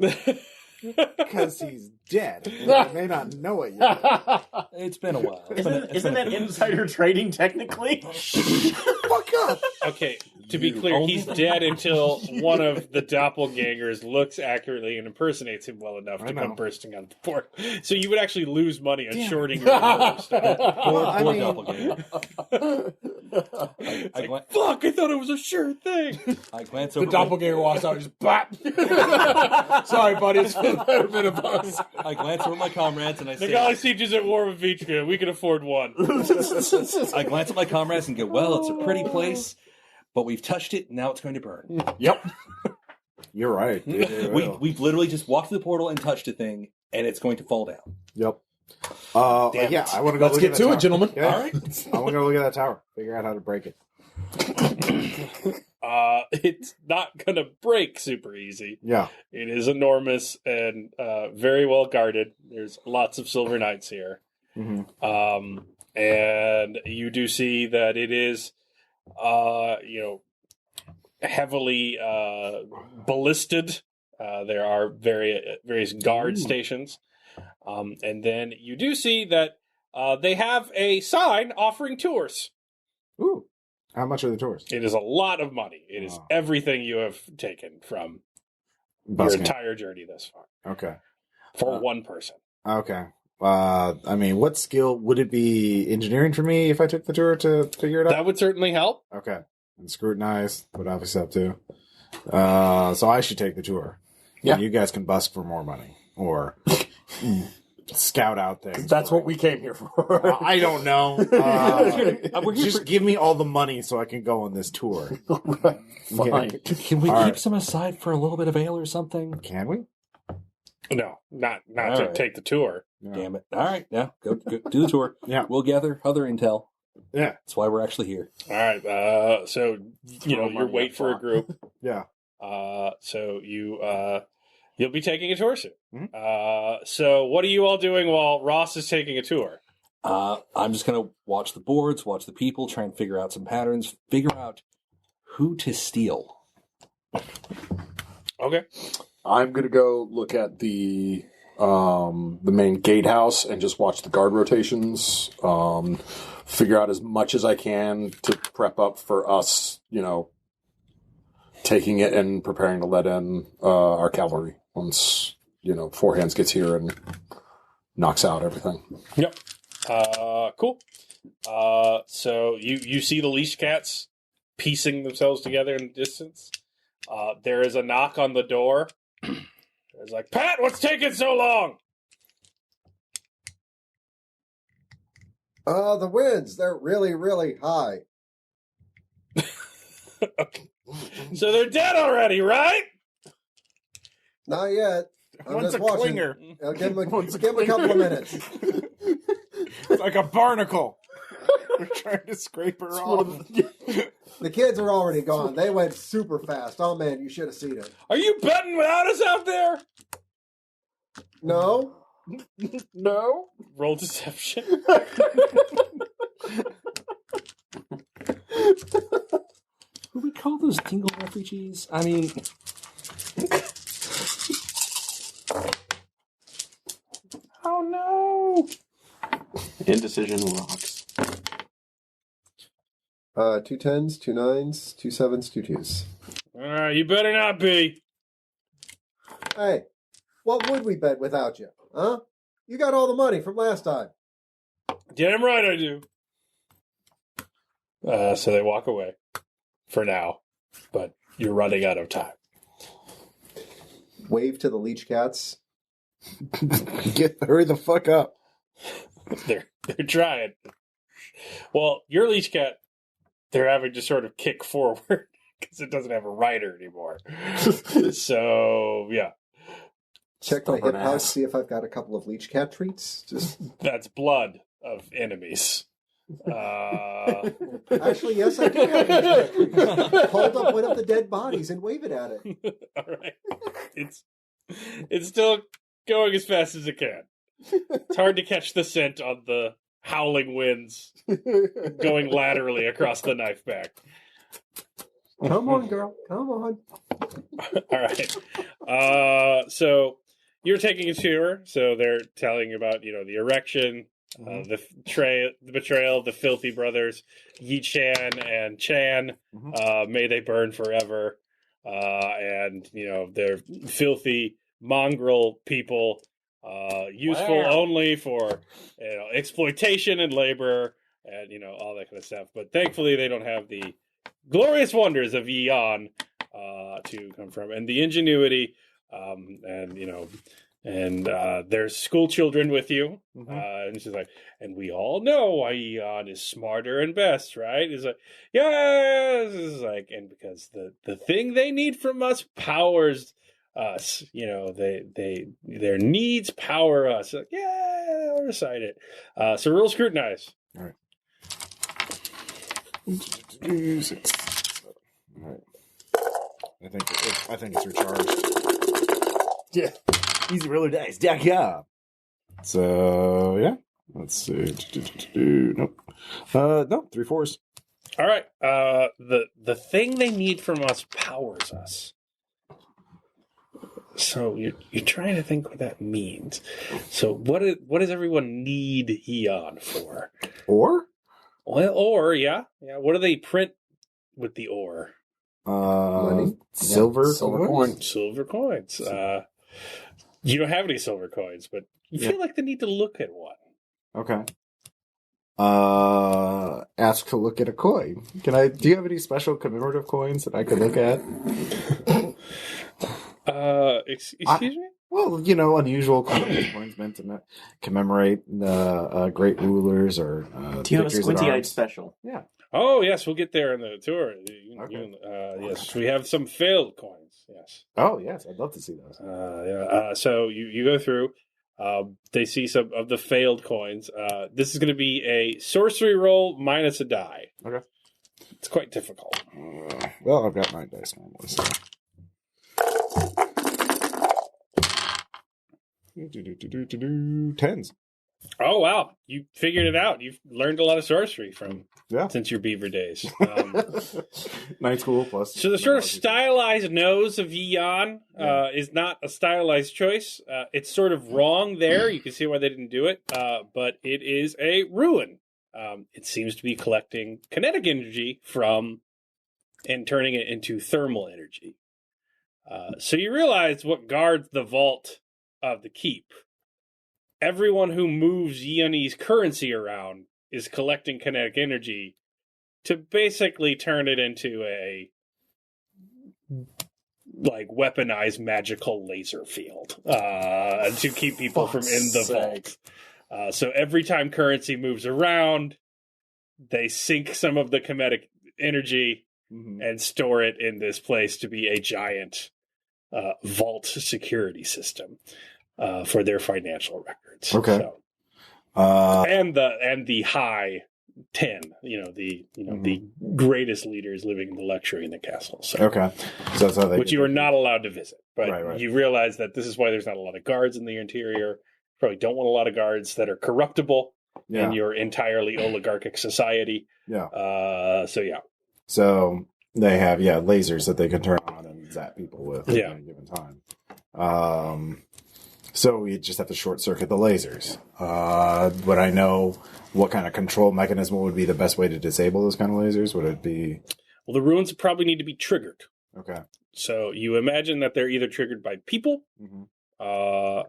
because he's dead. I may not know it yet. It's been a while. Isn't that insider trading technically? Fuck up. Okay, to be clear, he's dead until one of the doppelgangers looks accurately and impersonates him well enough to I know. come bursting out of the port. So you would actually lose money on Damn. shorting your reserves. Well, I Poor mean, doppelganger. Fuck, I thought it was a sure thing. I glance The over. doppelganger walks out and just bap. Sorry, buddy. It's been a bit of us. I glance over my comrades and I say, Nagalisitu is at war with Vitria. We can afford one. I glance at my comrades and go, well, it's a pretty place, but we've touched it, and now it's going to burn. Yep. you're right. Dude, it will. We've literally just walked through the portal and touched a thing, and it's going to fall down. Yep. Damn Yeah, it. I want to go. Let's look get at to that it, tower. gentlemen. Yeah. All right. I want to go look at that tower. Figure out how to break it. It's not gonna break super easy. Yeah. It is enormous and very well guarded. There's lots of silver knights here. hmm And you do see that it is, heavily ballisted. There are various guard stations. And then you do see that they have a sign offering tours. Ooh. How much are the tours? It is a lot of money. It is Wow. everything you have taken from your Busking. entire journey thus far Okay. for one person. Okay. I mean, what skill would it be? Engineering for me if I took the tour to figure it out? That would certainly help. Okay. And scrutinize would obviously help too. So I should take the tour. Yeah. And you guys can busk for more money or scout out things. That's for what it. we came here for. I don't know. We're here Just for- give me all the money so I can go on this tour. Fine. Can we All keep right. some aside for a little bit of ale or something? Can we? No, not All to right. take the tour. Yeah. Damn it. All right, yeah, go do the tour. Yeah. We'll gather other intel. Yeah. That's why we're actually here. All right. So Throw you money wait up for a front. group. Yeah. So you'll be taking a tour soon. Mhm. So what are you all doing while Ross is taking a tour? I'm just going to watch the boards, watch the people, try and figure out some patterns, figure out who to steal. Okay. I'm gonna go look at the main gatehouse and just watch the guard rotations. Figure out as much as I can to prep up for us, taking it and preparing to let in our cavalry once Four Hands gets here and knocks out everything. Yep. Cool. So you see the leash cats piecing themselves together in the distance. There is a knock on the door. It's like, Pat, what's taking so long? The winds, they're really, really high. So they're dead already, right? Not yet. I'm One's just a watching. clinger. I'll give him a couple of minutes. It's like a barnacle. We're trying to scrape her off. The kids are already gone. They went super fast. Oh man, you should have seen it. Are you betting without us out there? No? No. Roll deception. Who we call those dingle refugees? I mean, Oh no! Indecision rocks. 2 10s, 2 9s, 2 7s, 2 2s. Alright, you better not be. Hey, what would we bet without you? Huh? You got all the money from last time. Damn right I do. So they walk away. For now. But you're running out of time. Wave to the leech cats. Hurry the fuck up. They're trying. Well, your leash cat, they're having to sort of kick forward because it doesn't have a rider anymore. So, yeah. Check my Stubborn hip pouch, ass. see if I've got a couple of leech cat treats. Just That's blood of enemies. actually, yes, I do have leech cat treats. Hold up one of the dead bodies and wave it at it. All right. It's still going as fast as it can. It's hard to catch the scent on the howling winds going laterally across the knife back. Come on, girl. Come on. All right. So you're taking a tour. So they're telling you about, the erection, the betrayal of the filthy brothers, Yi Chan and Chan. May they burn forever. And, they're filthy mongrel people, useful only for, exploitation and labor and, all that kind of stuff. But thankfully they don't have the glorious wonders of Eon to come from, and the ingenuity, and there's school children with you, and she's like, and we all know why Eon is smarter and best, right? It's like, yes, it's like, and because the thing they need from us powers us, their needs power us. Like, yeah, I'll recite it. So roll scrutinize. All right. All right. I think it's recharged. Yeah. Easy roller dice. Jack up. So yeah. Let's see. Nope. No, 3 4s. All right. The thing they need from us powers us. So you're trying to think what that means. So what does everyone need Eon for? Or? Well, ore, yeah. What do they print with the ore? Money. Silver coin. Silver coins. You don't have any silver coins, but you feel like they need to look at one. Okay. Ask to look at a coin. Do you have any special commemorative coins that I could look at? Excuse me? Well, unusual coins meant to commemorate the great rulers or Do you have a victories at squinty-eyed arms. special? Yeah. Oh, yes, we'll get there in the tour. Yes, we have some failed coins. Yes. Oh, yes, I'd love to see those. So you go through. They see some of the failed coins. This is going to be a sorcery roll minus a die. Okay. It's quite difficult. Well, I've got 9 dice normally, so. Tens. Oh, wow. You figured it out. You've learned a lot of sorcery Yeah. since your beaver days. Night school plus. So the sort of stylized nose of Eon is not a stylized choice. It's sort of wrong there. You can see why they didn't do it. But it is a ruin. It seems to be collecting kinetic energy from and turning it into thermal energy. So you realize what guards the vault of the keep. everyone who moves Yeoni's currency around is collecting kinetic energy to basically turn it into a weaponized magical laser field to keep people from in the vault. So every time currency moves around, they sink some of the kinetic energy and store it in this place to be a giant vault security system for their financial records. Okay. So, and the high 10, the greatest leaders living in the luxury in the castle. So, okay. So that's how they. Which you are not allowed to visit, but Right. you realize that this is why there's not a lot of guards in the interior. Probably don't want a lot of guards that are corruptible in your entirely oligarchic society. Yeah. So they have lasers that they can turn on and zap people with at any given time. So we just have to short circuit the lasers. Would I know what kind of control mechanism would be the best way to disable those kind of lasers? Would it be? Well, the ruins probably need to be triggered. Okay. So you imagine that they're either triggered by people, or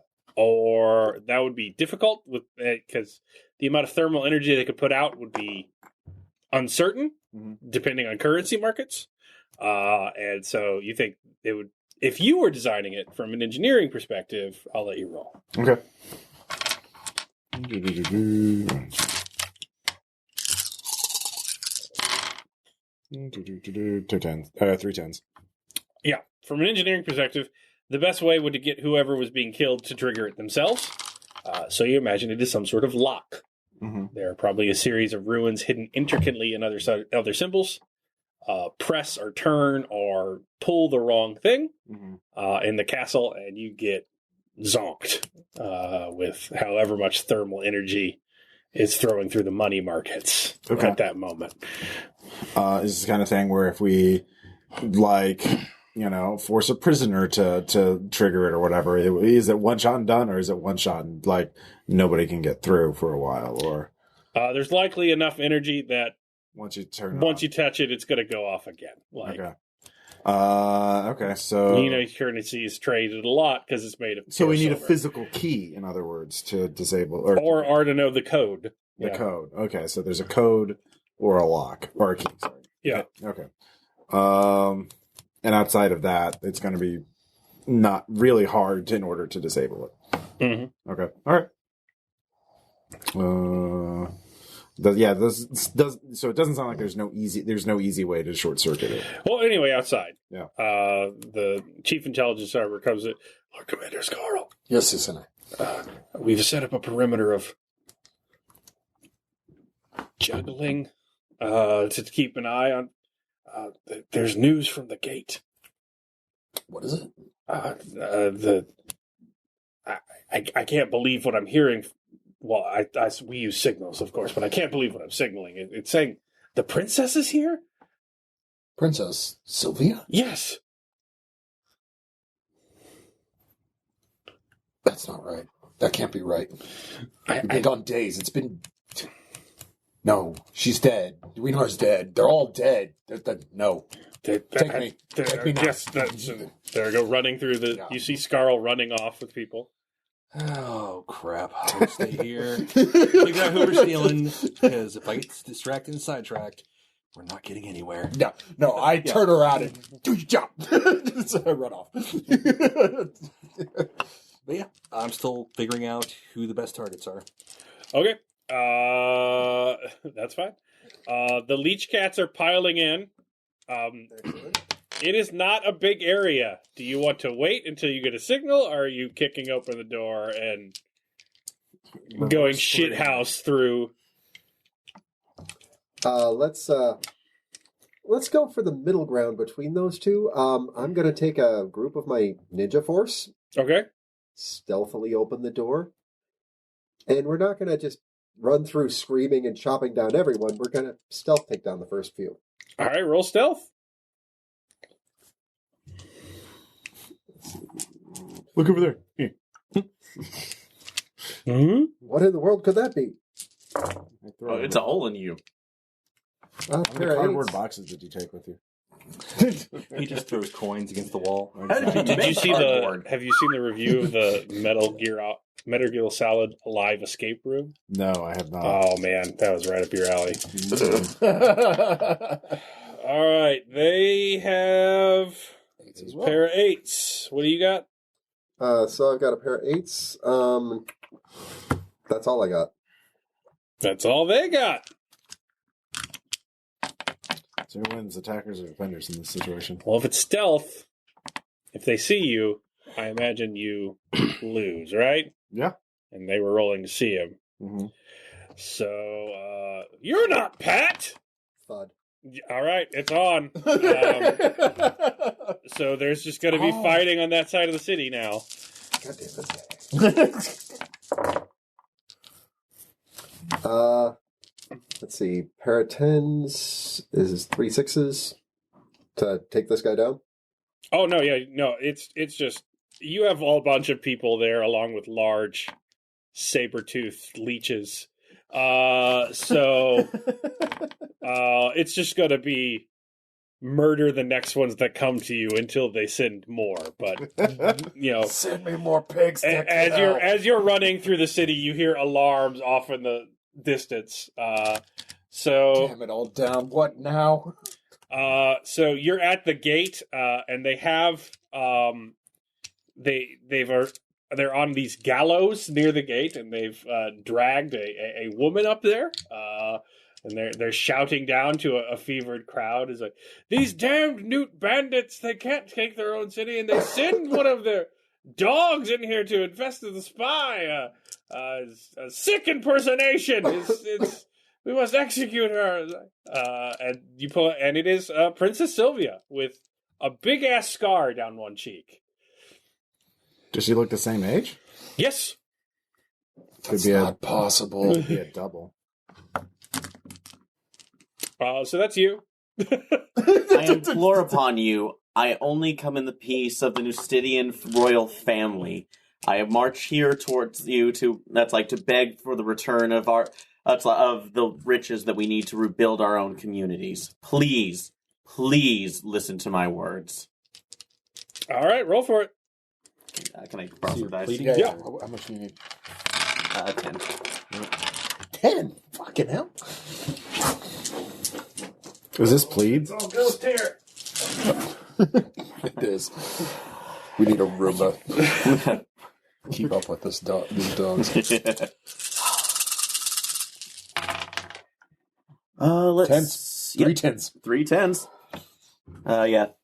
that would be difficult with because the amount of thermal energy they could put out would be uncertain, depending on currency markets. And so you think it would, if you were designing it from an engineering perspective, I'll let you roll. Okay. 3 tens. Yeah, from an engineering perspective, the best way would to get whoever was being killed to trigger it themselves. So you imagine it is some sort of lock. There are probably a series of ruins hidden intricately in other symbols. Press or turn or pull the wrong thing in the castle, and you get zonked with however much thermal energy is throwing through the money markets at that moment. Is this the kind of thing where if we force a prisoner to trigger it or whatever, is it one shot and done, or is it one shot and nobody can get through for a while? Or there's likely enough energy that once you touch it, it's going to go off again. Okay. So currency is traded a lot because it's made of. So we need silver. a physical key, in other words, to disable or to know the code. The code. Okay, so there's a code or a lock or a key. Sorry. Yeah. Okay. And outside of that, it's going to be not really hard in order to disable it. Okay. All right. So it doesn't sound like there's no easy way to short circuit it. Well, anyway, outside. Yeah. The chief intelligence server comes in. Lord Commander Scarl. Yes, Cicely. We've set up a perimeter of juggling to keep an eye on. There's news from the gate. What is it? I can't believe what I'm hearing. Well, we use signals, of course, but I can't believe what I'm signaling. It's saying the princess is here? Princess Sylvia? Yes. That's not right. That can't be right. We've been gone days. It's been... No, she's dead. Duinar's dead. They're all dead. No. Take me. Take me now. Yes, there I go, running through the... Yeah. You see Scarl running off with people. Oh, crap. I'll stay here. Figure out who we're stealing, because if I get distracted and sidetracked, we're not getting anywhere. No, I turn around and do your job. So I run off. But yeah, I'm still figuring out who the best targets are. Okay. That's fine. The leech cats are piling in. It is not a big area. Do you want to wait until you get a signal, or are you kicking open the door and going shithouse through? Let's go for the middle ground between those two. I'm going to take a group of my ninja force. Okay. Stealthily open the door. And we're not going to just run through screaming and chopping down everyone. We're going to stealth take down the first few. All right, roll stealth. Look over there. Here. What in the world could that be? It's a hole in you. How many cardboard boxes did you take with you? He just throws coins against the wall. Did you see have you seen the review of the Metal Gear Solid Alive Escape Room? No, I have not. Oh man, that was right up your alley. All right, they have a pair of 8s. What do you got? So I've got a pair of 8s. That's all I got. That's all they got. So who wins, attackers or defenders in this situation? Well, if it's stealth, if they see you, I imagine you lose, right? Yeah. And they were rolling to see him. Mm-hmm. So, you're not Pat! Thud. All right, it's on. So there's just going to be fighting on that side of the city now. God damn it. Let's see. Pair of 10s is 3 6s to take this guy down. Oh no, yeah, no. It's just you have a bunch of people there, along with large saber-toothed leeches. So it's just going to be murder the next ones that come to you until they send more. But you know, send me more pigs. As you're running through the city, you hear alarms off in the distance. So damn it all down. What now? So you're at the gate, and they have they're on these gallows near the gate, and they've dragged a woman up there. And they're shouting down to a fevered crowd. Is like, these damned newt bandits, they can't take their own city, and they send one of their dogs in here to infest the spy. A sick impersonation. We must execute her. And you pull, and it is Princess Sylvia with a big ass scar down one cheek. Does she look the same age? Yes. That's not possible. Could be a double. So that's you. I implore upon you, I only come in the peace of the Nustidian royal family. I have marched here towards you to beg for the return of of the riches that we need to rebuild our own communities. Please, please listen to my words. All right, roll for it. Can I cross the dice? Yeah. How much do you need? 10. 10? Fucking hell. Is this pleads? Oh, ghost hair. It is. We need a Roomba. Keep up with these dogs. Let's... 3 10s. 3 10s.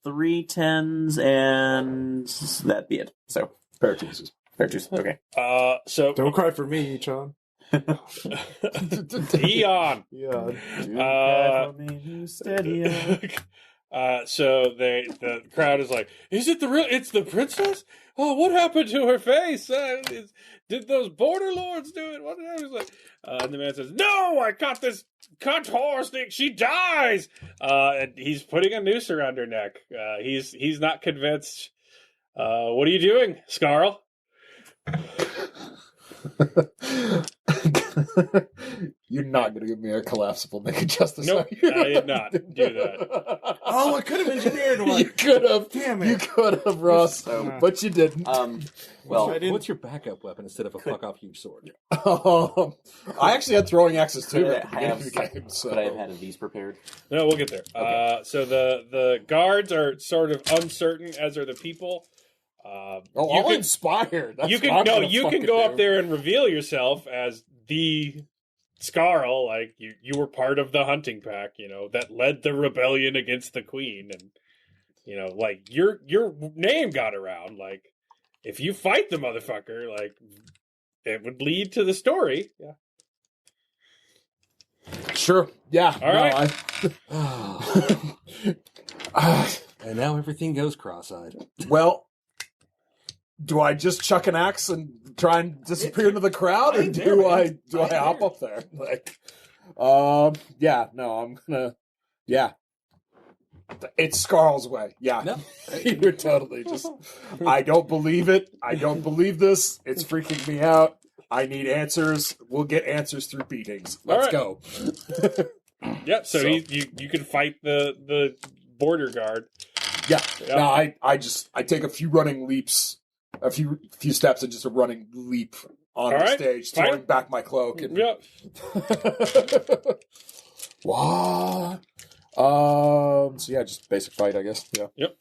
3 10s, and that'd be it. So, Pair of twos. Okay. So Don't cry for me, Sean. Eon. Yeah. So the crowd is like, is it it's the princess? Oh, what happened to her face? Did those border lords do it? What? I was like, and the man says, no, I got this cunt horse thing. She dies. And he's putting a noose around her neck. He's not convinced. What are you doing, Scarl? You're not going to give me a collapsible naked justice. Nope, I did not do that. Oh, I could have engineered one. You could have. Damn it. You could have, Ross. But you didn't. What's your backup weapon instead of a fuck off huge sword? I actually had throwing axes too. I At the beginning of the game, so. But I've had these prepared. No, we'll get there. Okay. So the guards are sort of uncertain, as are the people. I'll inspire. That's you what I'm can gonna you can fucking go do. up there and reveal yourself as the Scarl, like you were part of the hunting pack, that led the rebellion against the queen, and like your name got around. Like if you fight the motherfucker, like it would lead to the story. Yeah. Sure. Yeah. All right. And now everything goes cross-eyed. Well, do I just chuck an axe and try and disappear into the crowd, or do I hop up there? Yeah, no, I'm gonna, yeah. It's Scarl's way. Yeah, No. You're totally just. I don't believe it. I don't believe this. It's freaking me out. I need answers. We'll get answers through beatings. Let's go. Yeah. So you can fight the border guard. Yeah. No, I take a few running leaps, a few steps, and just a running leap on All the right, stage, fine. throwing back my cloak. And... Yep. What? So yeah, just basic fight, I guess. Yeah. Yep.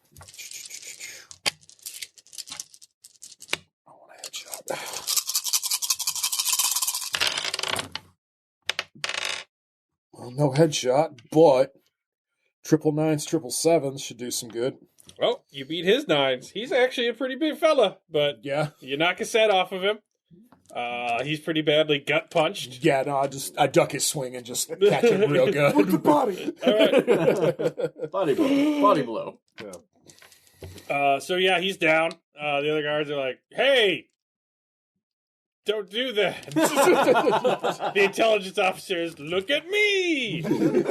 I want a headshot. Well, no headshot, but 999s, 777s should do some good. Well, you beat his 9s. He's actually a pretty big fella, but Yeah. you knock a set off of him. He's pretty badly gut punched. Yeah, no, I duck his swing and just catch him real good. With the body. All right. Body blow. So yeah, he's down. The other guards are like, "Hey, don't do that." The intelligence officers, look at me! Look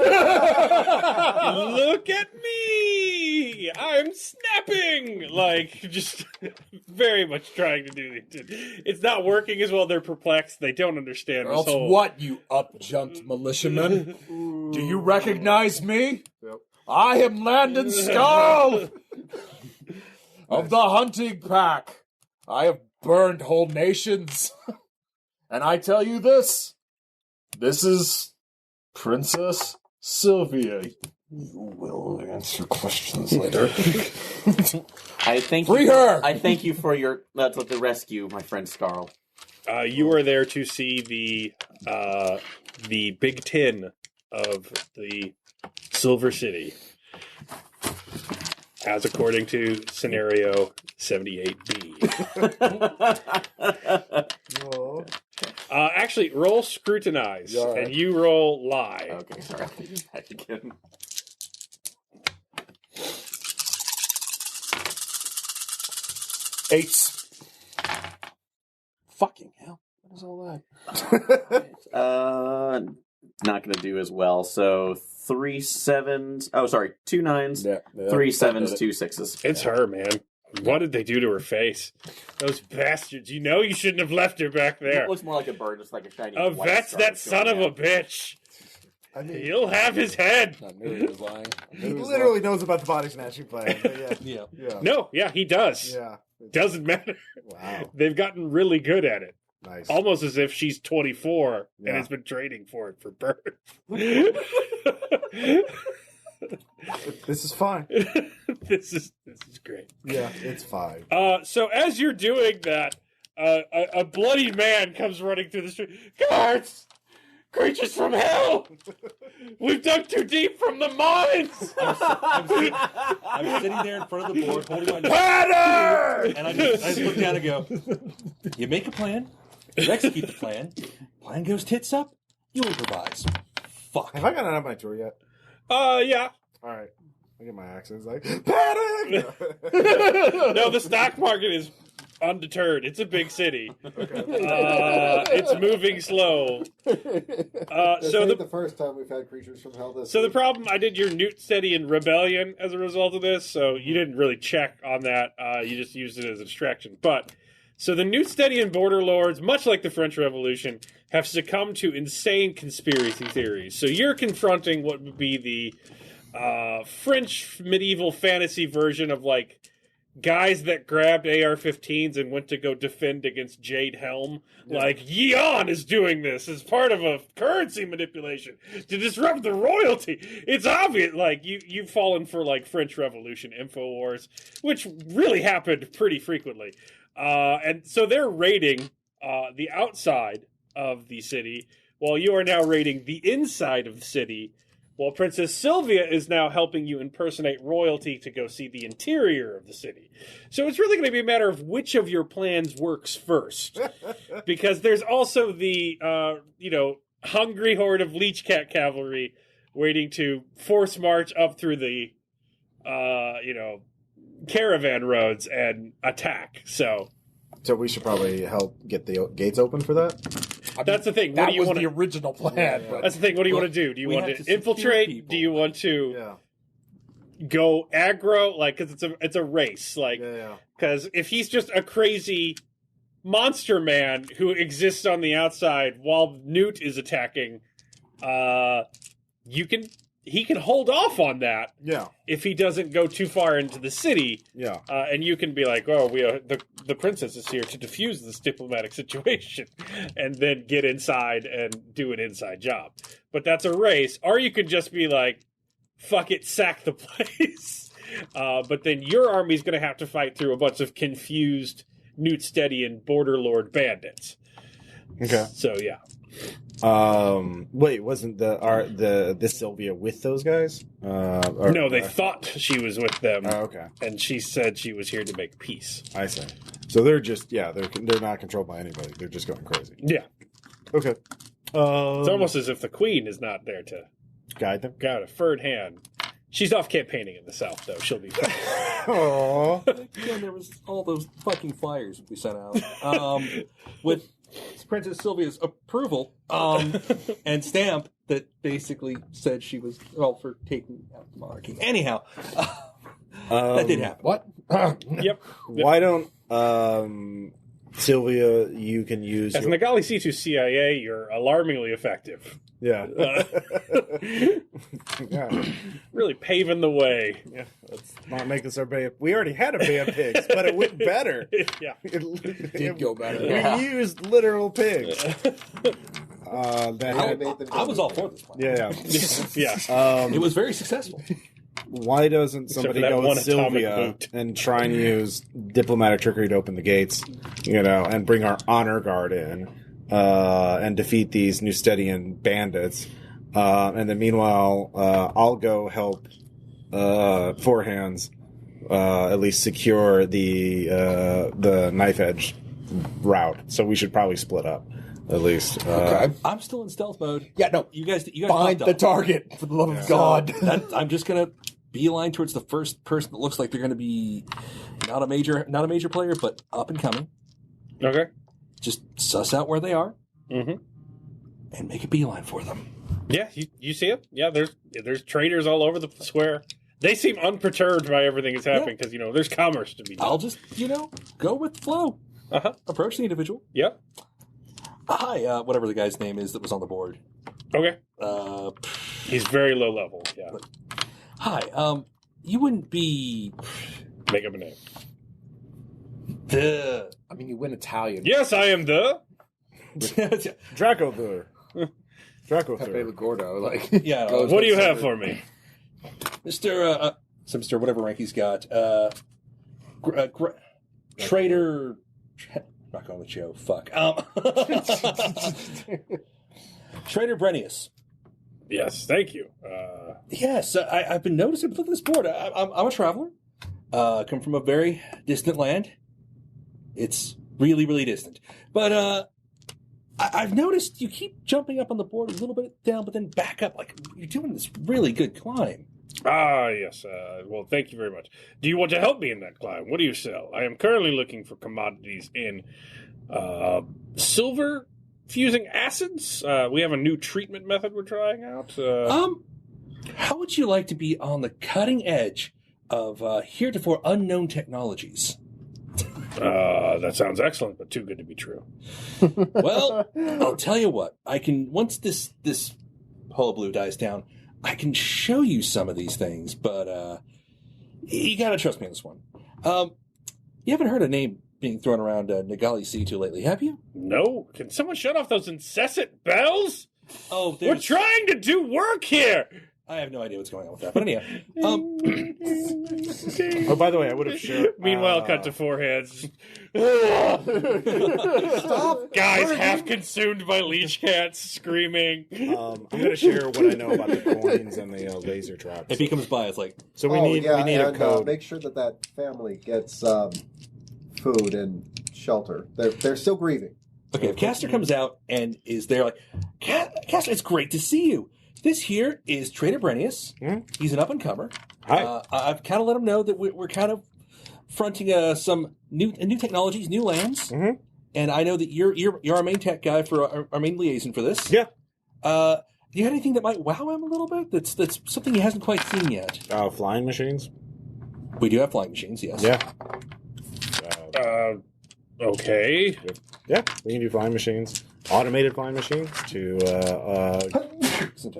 at me! I'm snapping! Like, just very much trying to do it. It's not working as well. They're perplexed. They don't understand Or this else whole... what, you up-jumped militiaman? Do you recognize me? Yep. I am Landon Skull of the hunting pack. I have burned whole nations. And I tell you this is Princess Sylvia. You will answer questions later. I thank Free you. her! I thank you for the rescue, my friend Scarl. You are there to see the big tin of the Silver City, as according to scenario 78B. Whoa. Actually, roll scrutinize, Yeah, all right. and you roll lie. Okay, sorry. I'll take it back again. Eights. Fucking hell. What is all that? Not gonna do as well. So 3 7s. Oh, sorry, 2 9s, Yeah, 3 7s, 2 6s. It's her, man. What did they do to her face? Those bastards. You know you shouldn't have left her back there. It looks more like a bird, just like a shiny. Oh, white that's star that that's son going of a out. bitch. I mean, He'll have his head. I knew he was lying. he literally knows about the body snatching plan. But yeah. Yeah. No, yeah, he does. Yeah. Doesn't matter. Wow. They've gotten really good at it. Nice. Almost as if she's 24 and Yeah. has been training for it for birth. This is fine. This is great. Yeah, it's fine. So as you're doing that, a bloody man comes running through the street. Guards! Creatures from hell! We've dug too deep from the mines! I'm sitting there in front of the board holding my Pattern! and I just look down and go, you make a plan, you execute the plan, plan goes tits up, you improvise. Fuck. Have I gotten out of my tour yet? Yeah. All right. I get my accents like panic. No, the stock market is undeterred. It's a big city. It's moving slow. This So ain't the first time we've had creatures from hell this So the week. problem, I did your Newt Steady in Rebellion as a result of this, so you didn't really check on that. You just used it as a distraction. But, so the Newt Steady and Border Lords, much like the French Revolution, have succumbed to insane conspiracy theories. So you're confronting what would be the French medieval fantasy version of, like, guys that grabbed AR-15s and went to go defend against Jade Helm. Yeah. Like, Yeon is doing this as part of a currency manipulation to disrupt the royalty. It's obvious. Like, you've fallen for, like, French Revolution InfoWars, which really happened pretty frequently. And so they're raiding the outside of the city, while you are now raiding the inside of the city, while Princess Sylvia is now helping you impersonate royalty to go see the interior of the city. So it's really going to be a matter of which of your plans works first. Because there's also the, hungry horde of Leech Cat cavalry waiting to force march up through the, caravan roads and attack. So we should probably help get the gates open for that. That's the thing. What That do you was want the original plan. Yeah. But That's the thing. What do you want to do? Do you we want have to to secure infiltrate? people. Do you want to Yeah. go aggro? Like, because it's a race. Like, Yeah. because if he's just a crazy monster man who exists on the outside while Newt is attacking, you can he can hold off on that Yeah. if he doesn't go too far into the city. Yeah. And you can be like, "Oh, the princess is here to defuse this diplomatic situation," and then get inside and do an inside job. But that's a race. Or you could just be like, "Fuck it, sack the place." But then your army's going to have to fight through a bunch of confused Newt Steadian border lord bandits. Okay. So yeah. Wait, wasn't the Sylvia with those guys? No, they thought she was with them. Oh, okay. And she said she was here to make peace. I see. So they're just they're not controlled by anybody. They're just going crazy. Yeah. Okay. It's almost as if the queen is not there to guide them. got a furred hand. She's off campaigning in the south, though. She'll be fine. Aww. Again, there was all those fucking flyers we sent out with Princess Sylvia's approval and stamp that basically said she was for taking out the monarchy. Anyhow, that did happen. What? Yep. Why don't Sylvia? You can use As Nagalisitu CIA, you're alarmingly effective. yeah. Yeah. Really paving the way. Yeah. Let's not make this our Bay. We already had a Bay of Pigs, but it went better. Yeah. It Did go better. We used literal pigs. I was all for this one. Yeah. Yeah. It was very successful. Why doesn't somebody for that go one with atomic Sylvia boot. and try and use diplomatic trickery to open the gates, and bring our honor guard in, and defeat these Newstedian bandits, and then meanwhile, I'll go help Four Hands at least secure the knife edge route. So we should probably split up at least. Okay. I'm still in stealth mode. Yeah, no. You guys Find popped the up. target, for the love of God. I'm just gonna beeline towards the first person that looks like they're gonna be not a major player, but up and coming. Okay. Just suss out where they are Mm-hmm. and make a beeline for them. Yeah, you see it? Yeah, there's traders all over the square. They seem unperturbed by everything that's happening because, there's commerce to be done. I'll just go with the flow. Uh-huh. Approach the individual. Yep. Hi, whatever the guy's name is that was on the board. Okay. He's very low level. Yeah. Hi, you wouldn't be Make up a name. the I mean, you win Italian. Yes, I am the... Draco Thur. Draco Pepe Thur. Gordo, like. Yeah, goes What do you with have somebody. for me? Mr. Whatever rank he's got. Trader. Not going with Joe. Fuck. Trader Brenius. Yes, thank you. Yes, I've been noticing. Look at this board. I'm a traveler. Come from a very distant land. It's really, really distant. But I've noticed you keep jumping up on the board a little bit down, but then back up. Like you're doing this really good climb. Yes. Well, thank you very much. Do you want to help me in that climb? What do you sell? I am currently looking for commodities in silver fusing acids. We have a new treatment method we're trying out. How would you like to be on the cutting edge of heretofore unknown technologies? That sounds excellent, but too good to be true. Well, I'll tell you what. I can once this hullabaloo dies down, I can show you some of these things, but you gotta trust me on this one. You haven't heard a name being thrown around Nagalisitu lately, have you? No? Can someone shut off those incessant bells? Oh, We're trying to do work here! I have no idea what's going on with that. But anyhow, Oh, by the way, I would have shared. Meanwhile, cut to Four Hands. Stop! Guys half consumed by leech cats screaming. I'm going to share what I know about the coins and the laser traps. if he comes by, it's like, So we need a code. Make sure that family gets food and shelter. They're still grieving. okay, if Castor comes out and is there like, Castor, it's great to see you. This here is Trader Brenius. He's an up-and-comer. Hi. I've kind of let him know that we're kind of fronting some new technologies, new lands. Mhm. And I know that you're our main tech guy for our main liaison for this. Yeah. Do you have anything that might wow him a little bit? That's something he hasn't quite seen yet. Flying machines? We do have flying machines, yes. Yeah. Okay. Yeah, we can do flying machines. Automated flying machines to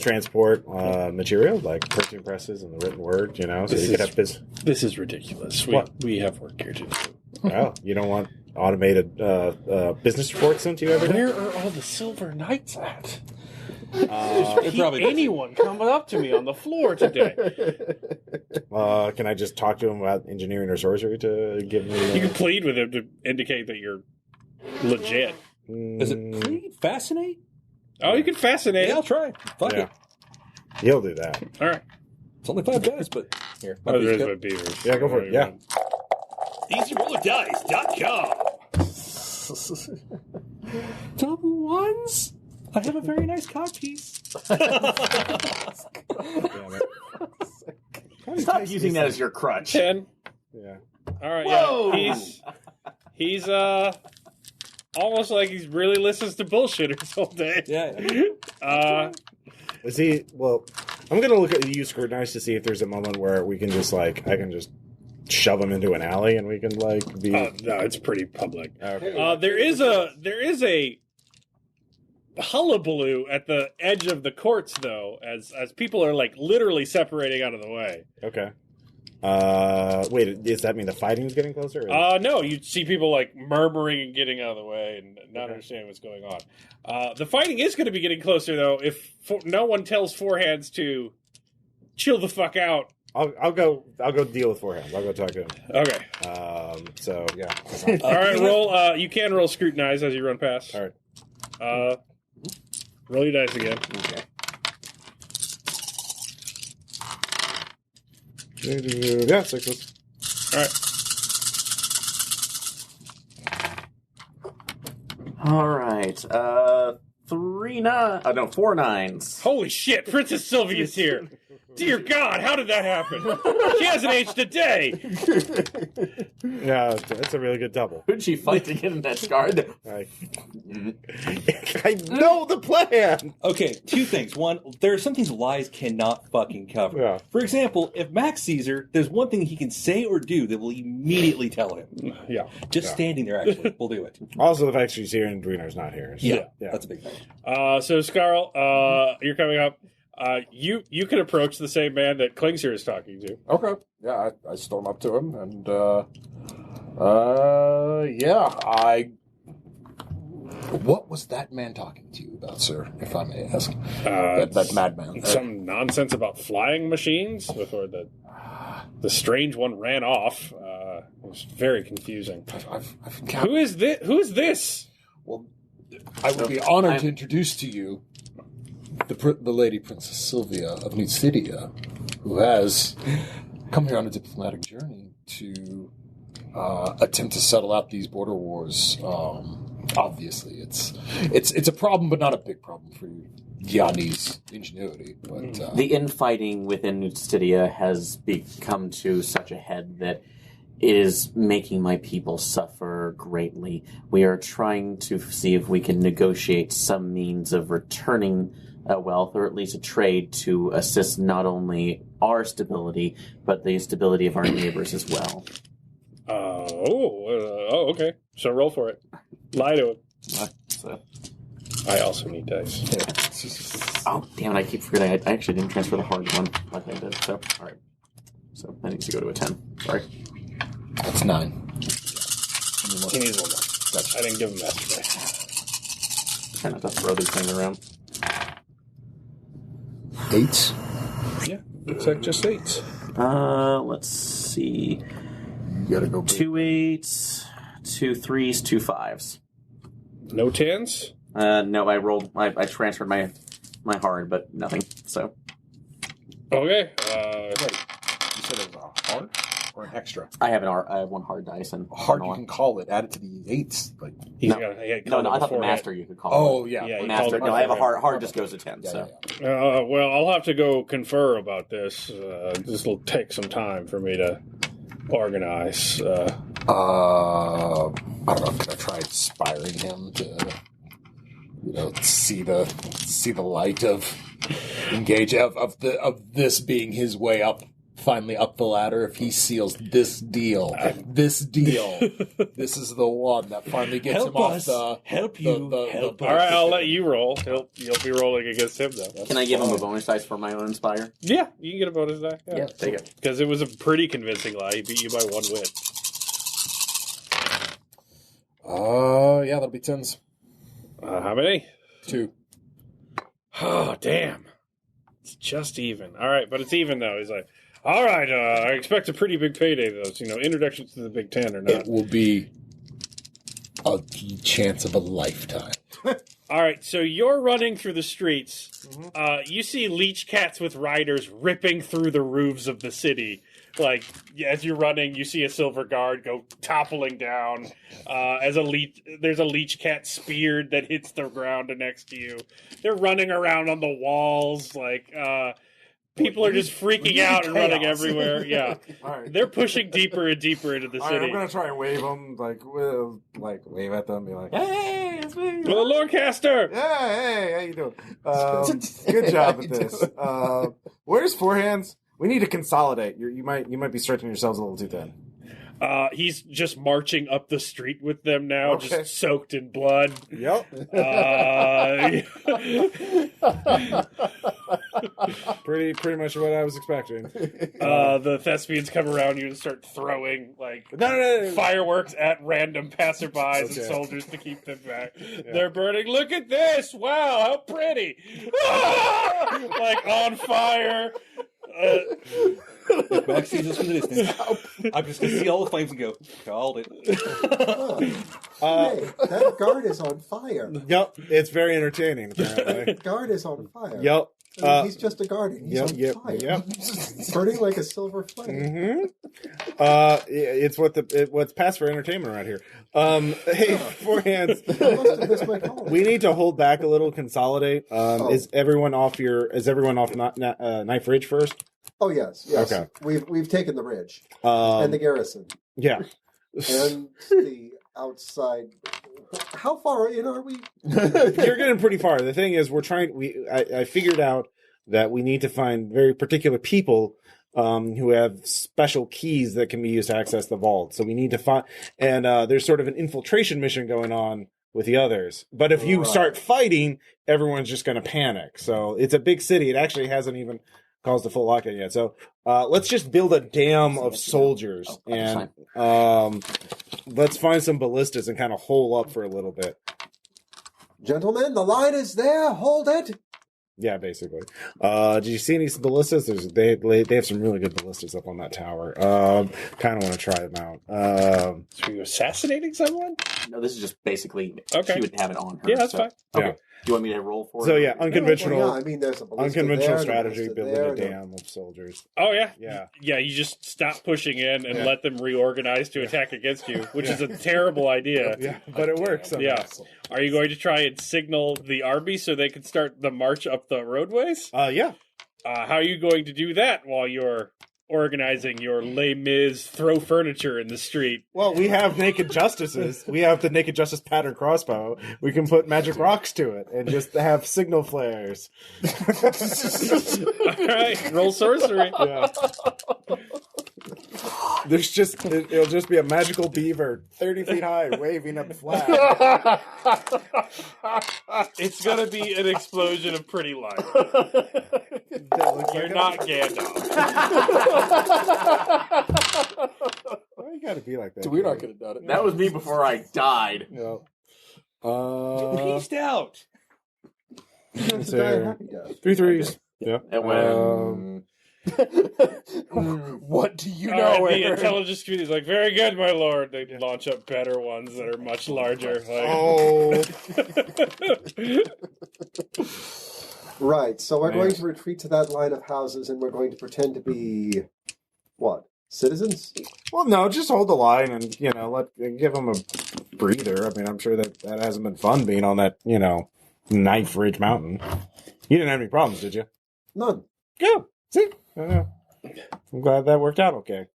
transport material like printing presses and the written word. So you could have This is ridiculous. We have work here to do. Well, you don't want automated business reports sent to you every day? Where are all the silver knights at? Probably anyone coming up to me on the floor today? Can I just talk to him about engineering or sorcery to give me? You can plead with him to indicate that you're legit. Is it plead? Fascinate? Oh, you can fascinate. Yeah, I'll try. Fuck it. He'll do that. All right. It's only 5 guys, but here. Oh, there is my beavers. Yeah, go for it. Yeah. EasyRollerDice.com. Double ones? I have a very nice codpiece. Stop using that as your crutch. 10. Yeah. All right. Whoa! Yeah. He's almost like he really listens to bullshitters all day. Yeah. Is he? Well, I'm gonna look at you scrutinize to see if there's a moment where we can just I can just shove him into an alley and we can be. No, it's pretty public. Okay. There is a hullabaloo at the edge of the courts, though, as people are literally separating out of the way. Okay. Wait, does that mean the fighting's getting closer? No, you see people murmuring and getting out of the way and not understanding what's going on. The fighting is going to be getting closer, though, if no one tells Forehands to chill the fuck out. I'll go deal with Forehands. I'll go talk to him. Okay. So yeah. All right, roll. You can roll scrutinize as you run past. All right. Roll your dice again. Okay. Yeah, 6. All right. All right. 3 9. Oh no, 4 9s. Holy shit, Princess Sylvia's here. Dear God, how did that happen? She hasn't aged a day. Yeah, that's a really good double. Who'd she fight to get in that guard? I know the plan. Okay, 2 things. One, there are some things lies cannot fucking cover. Yeah. For example, if Max sees her, there's one thing he can say or do that will immediately tell him. Yeah. Just standing there, actually, will do it. Also, the fact she's here and Dweener's not here. So, Yeah, that's a big thing. So, Scarl, you're coming up. You can approach the same man that Klingsir is talking to. Okay. Yeah, I storm up to him, and what was that man talking to you about, sir, if I may ask? That madman. Some nonsense about flying machines before the strange one ran off. It was very confusing. I've Who is this? Who is this? Well, I would be honored to introduce to you the Lady Princess Sylvia of Nucidia, who has come here on a diplomatic journey to attempt to settle out these border wars. Obviously, it's a problem, but not a big problem for Yanni's ingenuity. But The infighting within Nucidia has become to such a head that it is making my people suffer greatly. We are trying to see if we can negotiate some means of returning wealth, or at least a trade to assist not only our stability, but the stability of our neighbors as well. Okay. So roll for it. Lie to him. So, I also need dice. oh, damn it, I keep forgetting. I actually didn't transfer the hard one like I did. So, all right. So that needs to go to a 10. Sorry. that's 9. He needs one more. I didn't give him master dice. Try not to throw these things around. 8. Yeah, looks like just 8. Let's see. You gotta go big. 2 8s, 2 3s, 2 5s. No 10s? No, I rolled. I transferred my hard, but nothing. So Okay. You said it was a hard or an extra? I have I have 1 hard dice and Hard, one you can call it. Add it to the 8s. Like, He's No. got, he had No, called no, it I thought the beforehand. master you could call. oh it. yeah, Yeah, he Master. called it No, I have a beforehand. hard just goes to 10. yeah, So yeah. Well, I'll have to go confer about this. This will take some time for me to organize. I don't know. Can I try inspiring him to, see the light of engage of this being his way up finally up the ladder, if he seals this deal, this is the one that finally gets Help him off us. the... Help you. Help All right, us. I'll let you roll. You'll be rolling against him, though. Can I give him a bonus dice for my own inspire? Yeah, you can get a bonus die. Yeah, take it. Because it was a pretty convincing lie. He beat you by 1 win. Yeah, that'll be 10s. How many? 2. Oh, damn. It's just even. All right, but it's even, though. He's like, all right, I expect a pretty big payday, though. So, introductions to the Big Ten or not. It will be a chance of a lifetime. All right, so you're running through the streets. You see leech cats with riders ripping through the roofs of the city. Like, as you're running, you see a silver guard go toppling down. There's a leech cat speared that hits the ground next to you. They're running around on the walls. Like, people are just freaking out and running everywhere. Yeah. All right. They're pushing deeper and deeper into the All city. right, I'm gonna try and wave them, wave at them, be like, "Hey, it's me." Well, Lorecaster! Yeah, hey, how you doing? Good job at this. Where's Forehands? We need to consolidate. You might be stretching yourselves a little too thin. He's just marching up the street with them now, Okay. just soaked in blood. Yep. Pretty much what I was expecting. The thespians come around you and start throwing No. fireworks at random passerbys and Okay. soldiers to keep them back. They're burning. Look at this! Wow, how pretty! Like on fire. If Max sees us from the distance, I'm just going to see all the flames and go, called it. Hey, that guard is on fire. Yep, it's very entertaining. Apparently. The guard is on fire. Yep. I mean, he's just a guard. And he's on fire. Yep. Burning like a silver flame. It's what's passed for entertainment around here. Hey, Forehands. I must have missed my call. We need to hold back a little, consolidate. Is everyone off Knife Ridge first? Oh yes. Okay. We've taken the ridge And and the garrison yeah. and the outside. How far in are we? You're getting pretty far. The thing is, I figured out that we need to find very particular people who have special keys that can be used to access the vault. So we need to find, and there's sort of an infiltration mission going on with the others. But if you start fighting, everyone's just going to panic. So it's a big city. It actually hasn't even caused a full lockdown yet. So let's just build a dam of soldiers and let's find some ballistas and kind of hole up for a little bit. Gentlemen, the line is there. Hold it. Yeah, basically. Did you see any ballistas? They have some really good ballistas up on that tower. Kind of want to try them out. So are you assassinating someone? No, this is just basically Okay. she would have it on her. Yeah, that's fine. Okay. Yeah. Do you want me to roll for it? So yeah, unconventional. Well, yeah, I mean, there's a ballista Unconventional there, and a strategy, ballista building there, a and a- dam of soldiers. Oh, yeah? Yeah. Yeah, you just stop pushing in and Yeah. let them reorganize to attack against you, which is a terrible idea. Yeah, but it works. Yeah. Are you going to try and signal the army so they can start the march up the roadways? Yeah. How are you going to do that while you're organizing your Les Mis throw furniture in the street? Well, we have naked justices. We have the naked justice pattern crossbow. We can put magic rocks to it and just have signal flares. All right, roll sorcery. Yeah. It'll just be a magical beaver 30 feet high waving up flag. It's going to be an explosion of pretty light. You're not Gandalf. Why you gotta be like that? We're not going to do it. That was me before I died. Yeah. Peaced out. Let's Die a see. happy death. 3 threes. Yeah. It went. What do you All know, right, the Aaron? intelligence community is like, very good, my lord. They launch up better ones that are much larger. Like, Oh. Right, so we're Man. going to retreat to that line of houses, and we're going to pretend to be what? Citizens? Well, no, just hold the line and, give them a breather. I mean, I'm sure that hasn't been fun being on that, Knife Ridge Mountain. You didn't have any problems, did you? None. Go. See? I'm glad that worked out okay.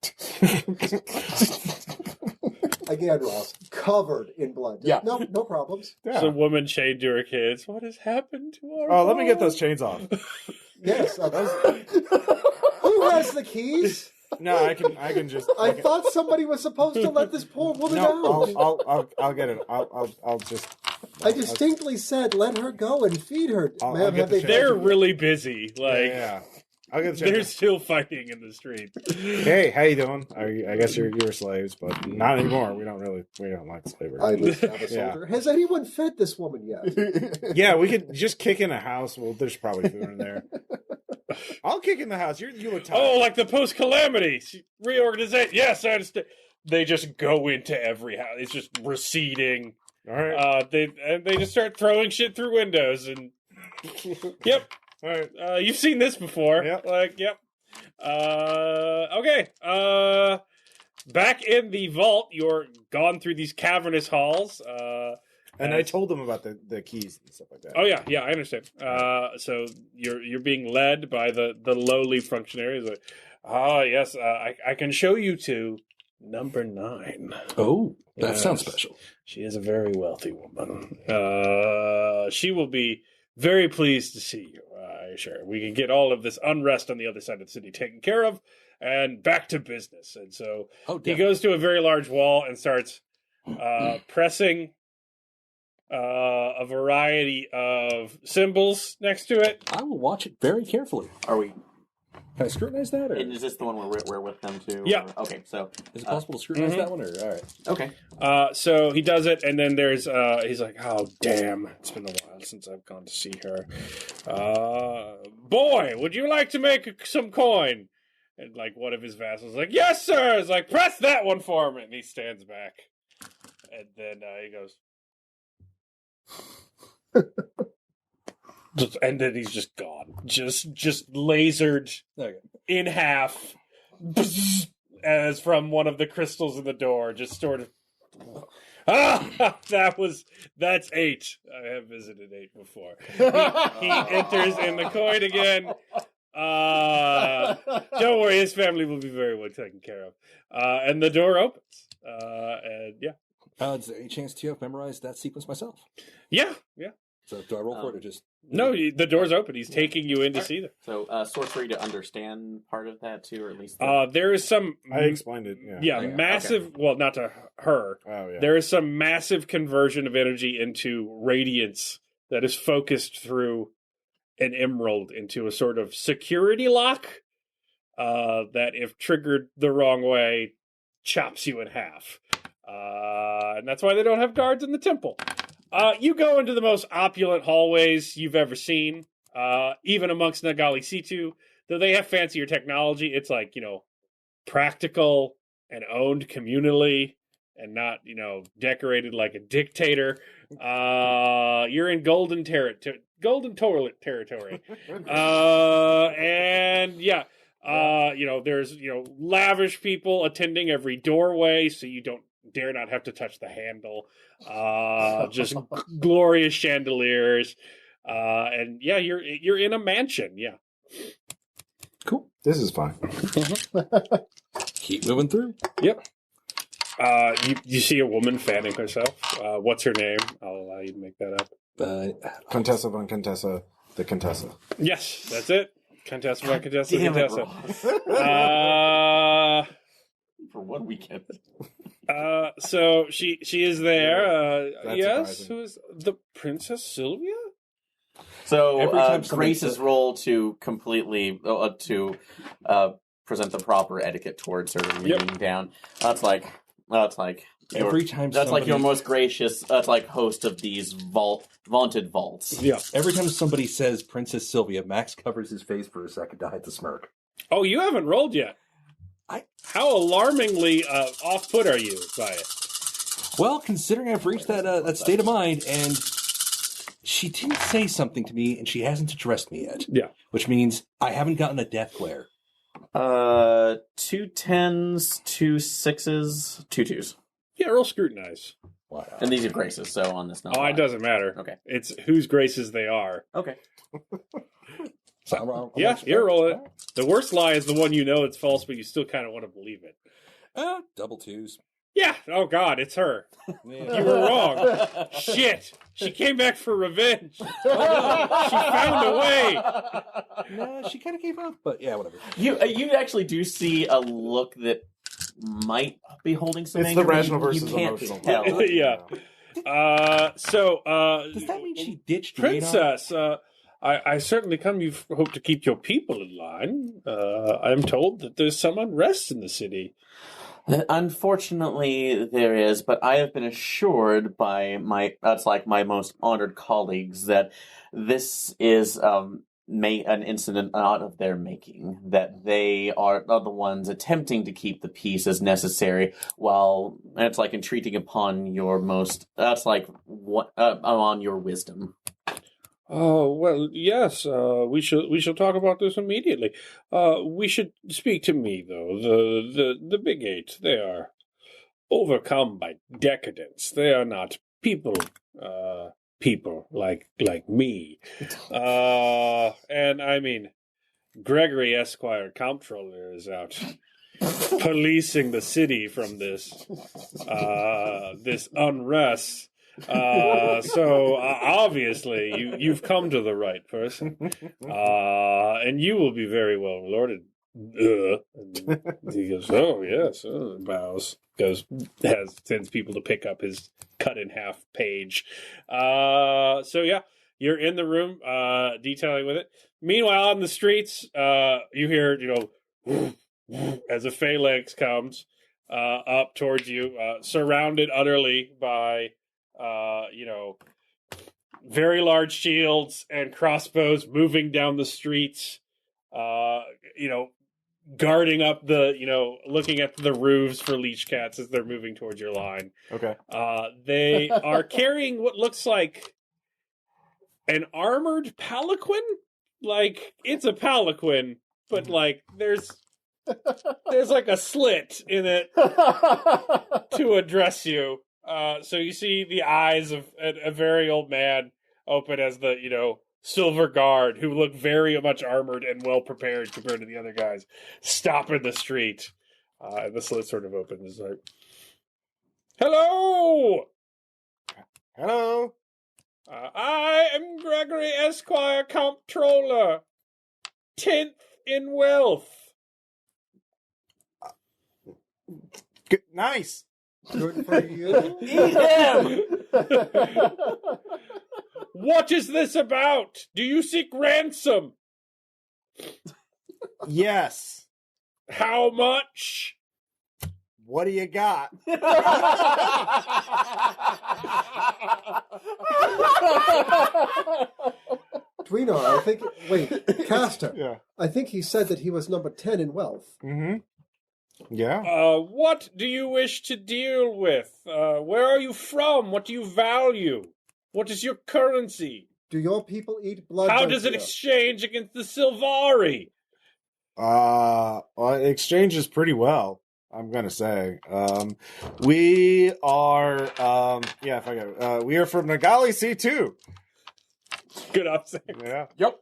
Again, Ross, covered in blood. Yeah. No problems. Yeah. the woman chained to her kids. What has happened to our Oh, let me get home? those chains off. Yes. Who has the keys? No, I can just. I thought somebody was supposed to let this poor woman No, out. I'll get it. I'll just. I distinctly said, let her go and feed her. I'll Ma'am, get have the they check. They're really busy. Like, Yeah. I'll get the check. they're still fighting in the street. Hey, how you doing? I guess you're slaves, but not anymore. We don't like slavery. I was not a Yeah. soldier. Has anyone fed this woman yet? Yeah, we could just kick in a house. Well, there's probably food in there. I'll kick in the house. You look tired. Oh, like the post-calamity reorganization. Yes, I understand. They just go into every house. It's just receding. All right. They just start throwing shit through windows and. Yep. All right. You've seen this before. Yep. Yep. Okay. Back in the vault, you're gone through these cavernous halls. And I told them about the keys and stuff like that. Oh yeah, I understand. So you're being led by the lowly functionaries. Like, yes, I can show you to number 9. Oh, that Yes. sounds special. She is a very wealthy woman. She will be very pleased to see you. Sure, we can get all of this unrest on the other side of the city taken care of, and back to business. And so he goes to a very large wall and starts pressing a variety of symbols next to it. I will watch it very carefully. Are we? Can I scrutinize that? Or And is this the one where we're with them too? Yeah. Or- okay. So is it possible to scrutinize that one? Or all right. okay. So he does it, and then there's he's like, "Oh damn, it's been a while since I've gone to see her. Boy, would you like to make some coin?" And like one of his vassals is like, "Yes, sir." It's like, "Press that one for me," and he stands back, and then he goes. And then he's just gone, just lasered in half, as from one of the crystals in the door, just sort of. That's 8. I have visited 8 before. He enters in the coin again. Don't worry, his family will be very well taken care of. And the door opens. And yeah. Is there any chance to have memorized that sequence myself? Yeah. So do I roll for it or just... No, the door's open. He's taking you in to see them. So sorcery to understand part of that too, or at least. There is some. I explained it. Yeah. Massive. Okay. Well, not to her. Oh, yeah. There is some massive conversion of energy into radiance that is focused through an emerald into a sort of security lock that, if triggered the wrong way, chops you in half. And that's why they don't have guards in the temple. You go into the most opulent hallways you've ever seen, even amongst Nagalisitu. Though they have fancier technology, it's like, practical and owned communally and not, decorated like a dictator. You're in golden toilet territory. And yeah, there's, lavish people attending every doorway, so you don't dare not have to touch the handle. Just glorious chandeliers. And yeah, you're in a mansion. Yeah. Cool. This is fine. Keep moving through. Yep. You see a woman fanning herself. What's her name? I'll allow you to make that up. Contessa von Contessa, the Contessa. Yes, that's it. Contessa von Contessa, the Damn it, Contessa. For one weekend. So she is there. That's Yes, surprising. who is the Princess Sylvia? So Every time somebody Grace's says- role to completely present the proper etiquette towards her, leaning down. That's like Every time that's like your somebody- most gracious. That's like host of these vaunted vaults. Yeah. Every time somebody says Princess Sylvia, Max covers his face for a second to hide the smirk. Oh, you haven't rolled yet. How alarmingly off-put are you by it? Well, considering I've reached that state of mind, and she didn't say something to me, and she hasn't addressed me yet. Yeah. Which means I haven't gotten a death glare. 2 10s, 2 6s, 2 2s. Yeah, roll scrutinize. Wow. And these are graces, so on this. Oh, it doesn't matter. Okay. It's whose graces they are. Okay. So Yeah, you're rolling it. The worst lie is the one you know it's false, but you still kind of want to believe it. Double 2s. Yeah. Oh God, it's her. You were wrong. Shit. She came back for revenge. She found a way. No, she kind of gave up, but yeah, whatever. You actually do see a look that might be holding some It's anger. the but rational you versus can't emotional. tell. Yeah. Does that mean she ditched radar? Princess, I certainly come. You hope to keep your people in line. I'm told that there's some unrest in the city. Unfortunately, there is, but I have been assured by my most honored colleagues that this is an incident out of their making. That they are the ones attempting to keep the peace as necessary, while entreating upon your most on your wisdom. Oh well, yes. We shall talk about this immediately. We should speak to me though. The big eight. They are overcome by decadence. They are not people. People like me. And I mean, Gregory Esquire Comptroller is out policing the city from this unrest. So obviously you've come to the right person, and you will be very well rewarded. And he goes, oh yes, bows. Sends people to pick up his cut in half page. So yeah, you're in the room, detailing with it. Meanwhile, on the streets, you hear, as a phalanx comes up towards you, surrounded utterly by, very large shields and crossbows moving down the streets, guarding up looking at the roofs for leech cats as they're moving towards your line. Okay. They are carrying what looks like an armored palanquin. Like, it's a palanquin, but like there's like a slit in it to address you. So you see the eyes of a very old man open as the, silver guard, who look very much armored and well prepared compared to the other guys, stop in the street. And the slit sort of opens. It's like, hello! Hello. I am Gregory Esquire Comptroller, 10th in wealth. Good, nice. Good for you. Eat him! What is this about? Do you seek ransom? Yes. How much? What do you got? Dwinar, I think. Wait, Castor. Yeah. I think he said that he was number 10 in wealth. Mm-hmm. Yeah. What do you wish to deal with? Where are you from? What do you value? What is your currency? Do your people eat blood? How does it exchange against the Silvari? Well, it exchanges pretty well, I'm gonna say. We are, if I go, we are from Nagalisitu. Good upset. Yeah. Yep.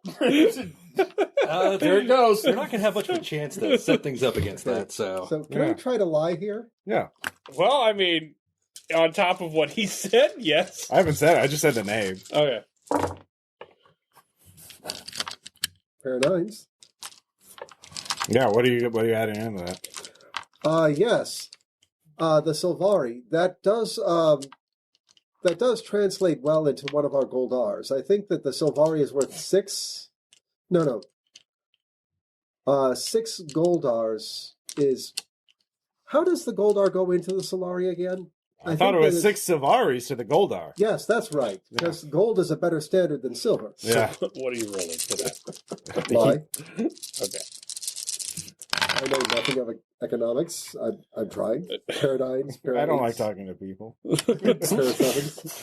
There it goes. They're not going to have much of a chance to set things up against that. So So can I try to lie here? Yeah. Well, I mean, on top of what he said, yes. I haven't said it. I just said the name. Okay. Pair of nines. Yeah. What are you adding into that? Yes. The Silvari. That does translate well into one of our Goldars. I think that the Silvari is worth 6. No. 6 Goldars is. How does the Goldar go into the Silvari again? I thought it was 6 Silvaris to the Goldar. Yes, that's right. Because gold is a better standard than silver. Yeah. What are you rolling for that? Lie. Okay. I know nothing of economics. I'm trying. Paradigms. I don't like talking to people.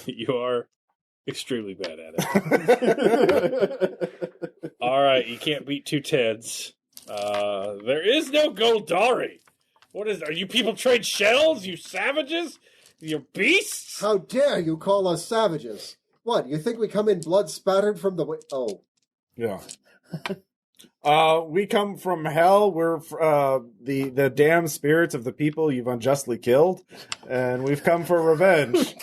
You are extremely bad at it. All right, you can't beat 2 Teds. There is no Goldari. What is? Are you people trade shells? You savages? You beasts? How dare you call us savages? What, you think we come in blood spattered from the... Oh. Yeah. We come from hell. We're the damned spirits of the people you've unjustly killed, and we've come for revenge,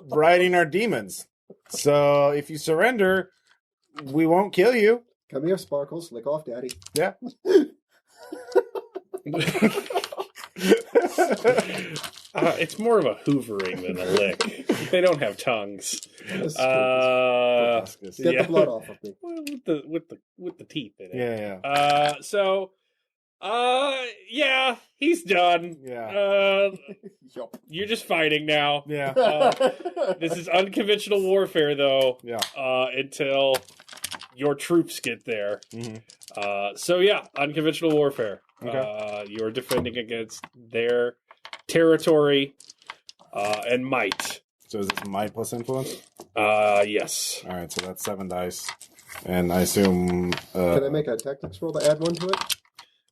riding our demons. So if you surrender, we won't kill you. Come here, Sparkles. Lick off, Daddy. Yeah. It's more of a hoovering than a lick. They don't have tongues. Get Yeah, the blood off of me. with the teeth in it. Yeah. Yeah, he's done. Yeah. You're just fighting now. Yeah. This is unconventional warfare, though. Yeah. Until your troops get there. Mm-hmm. So yeah, unconventional warfare. Okay. You're defending against their territory and might. So is this might plus influence? Yes. All right. So that's 7 dice, and I assume. Can I make a tactics roll to add 1 to it?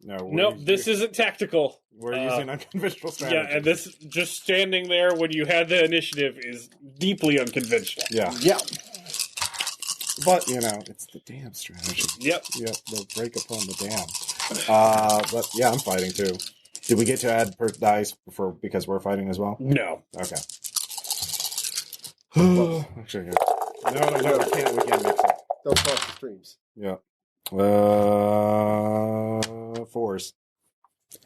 No. Nope, this isn't tactical. We're using unconventional strategy. Yeah, and this just standing there when you had the initiative is deeply unconventional. Yeah. Yeah. But it's the damn strategy. Yep. Yep. They'll break upon the dam. But yeah, I'm fighting too. Did we get to add per dice because we're fighting as well? No. Okay. Actually, no, we can't mix it. Don't cross the streams. Yeah. 4s.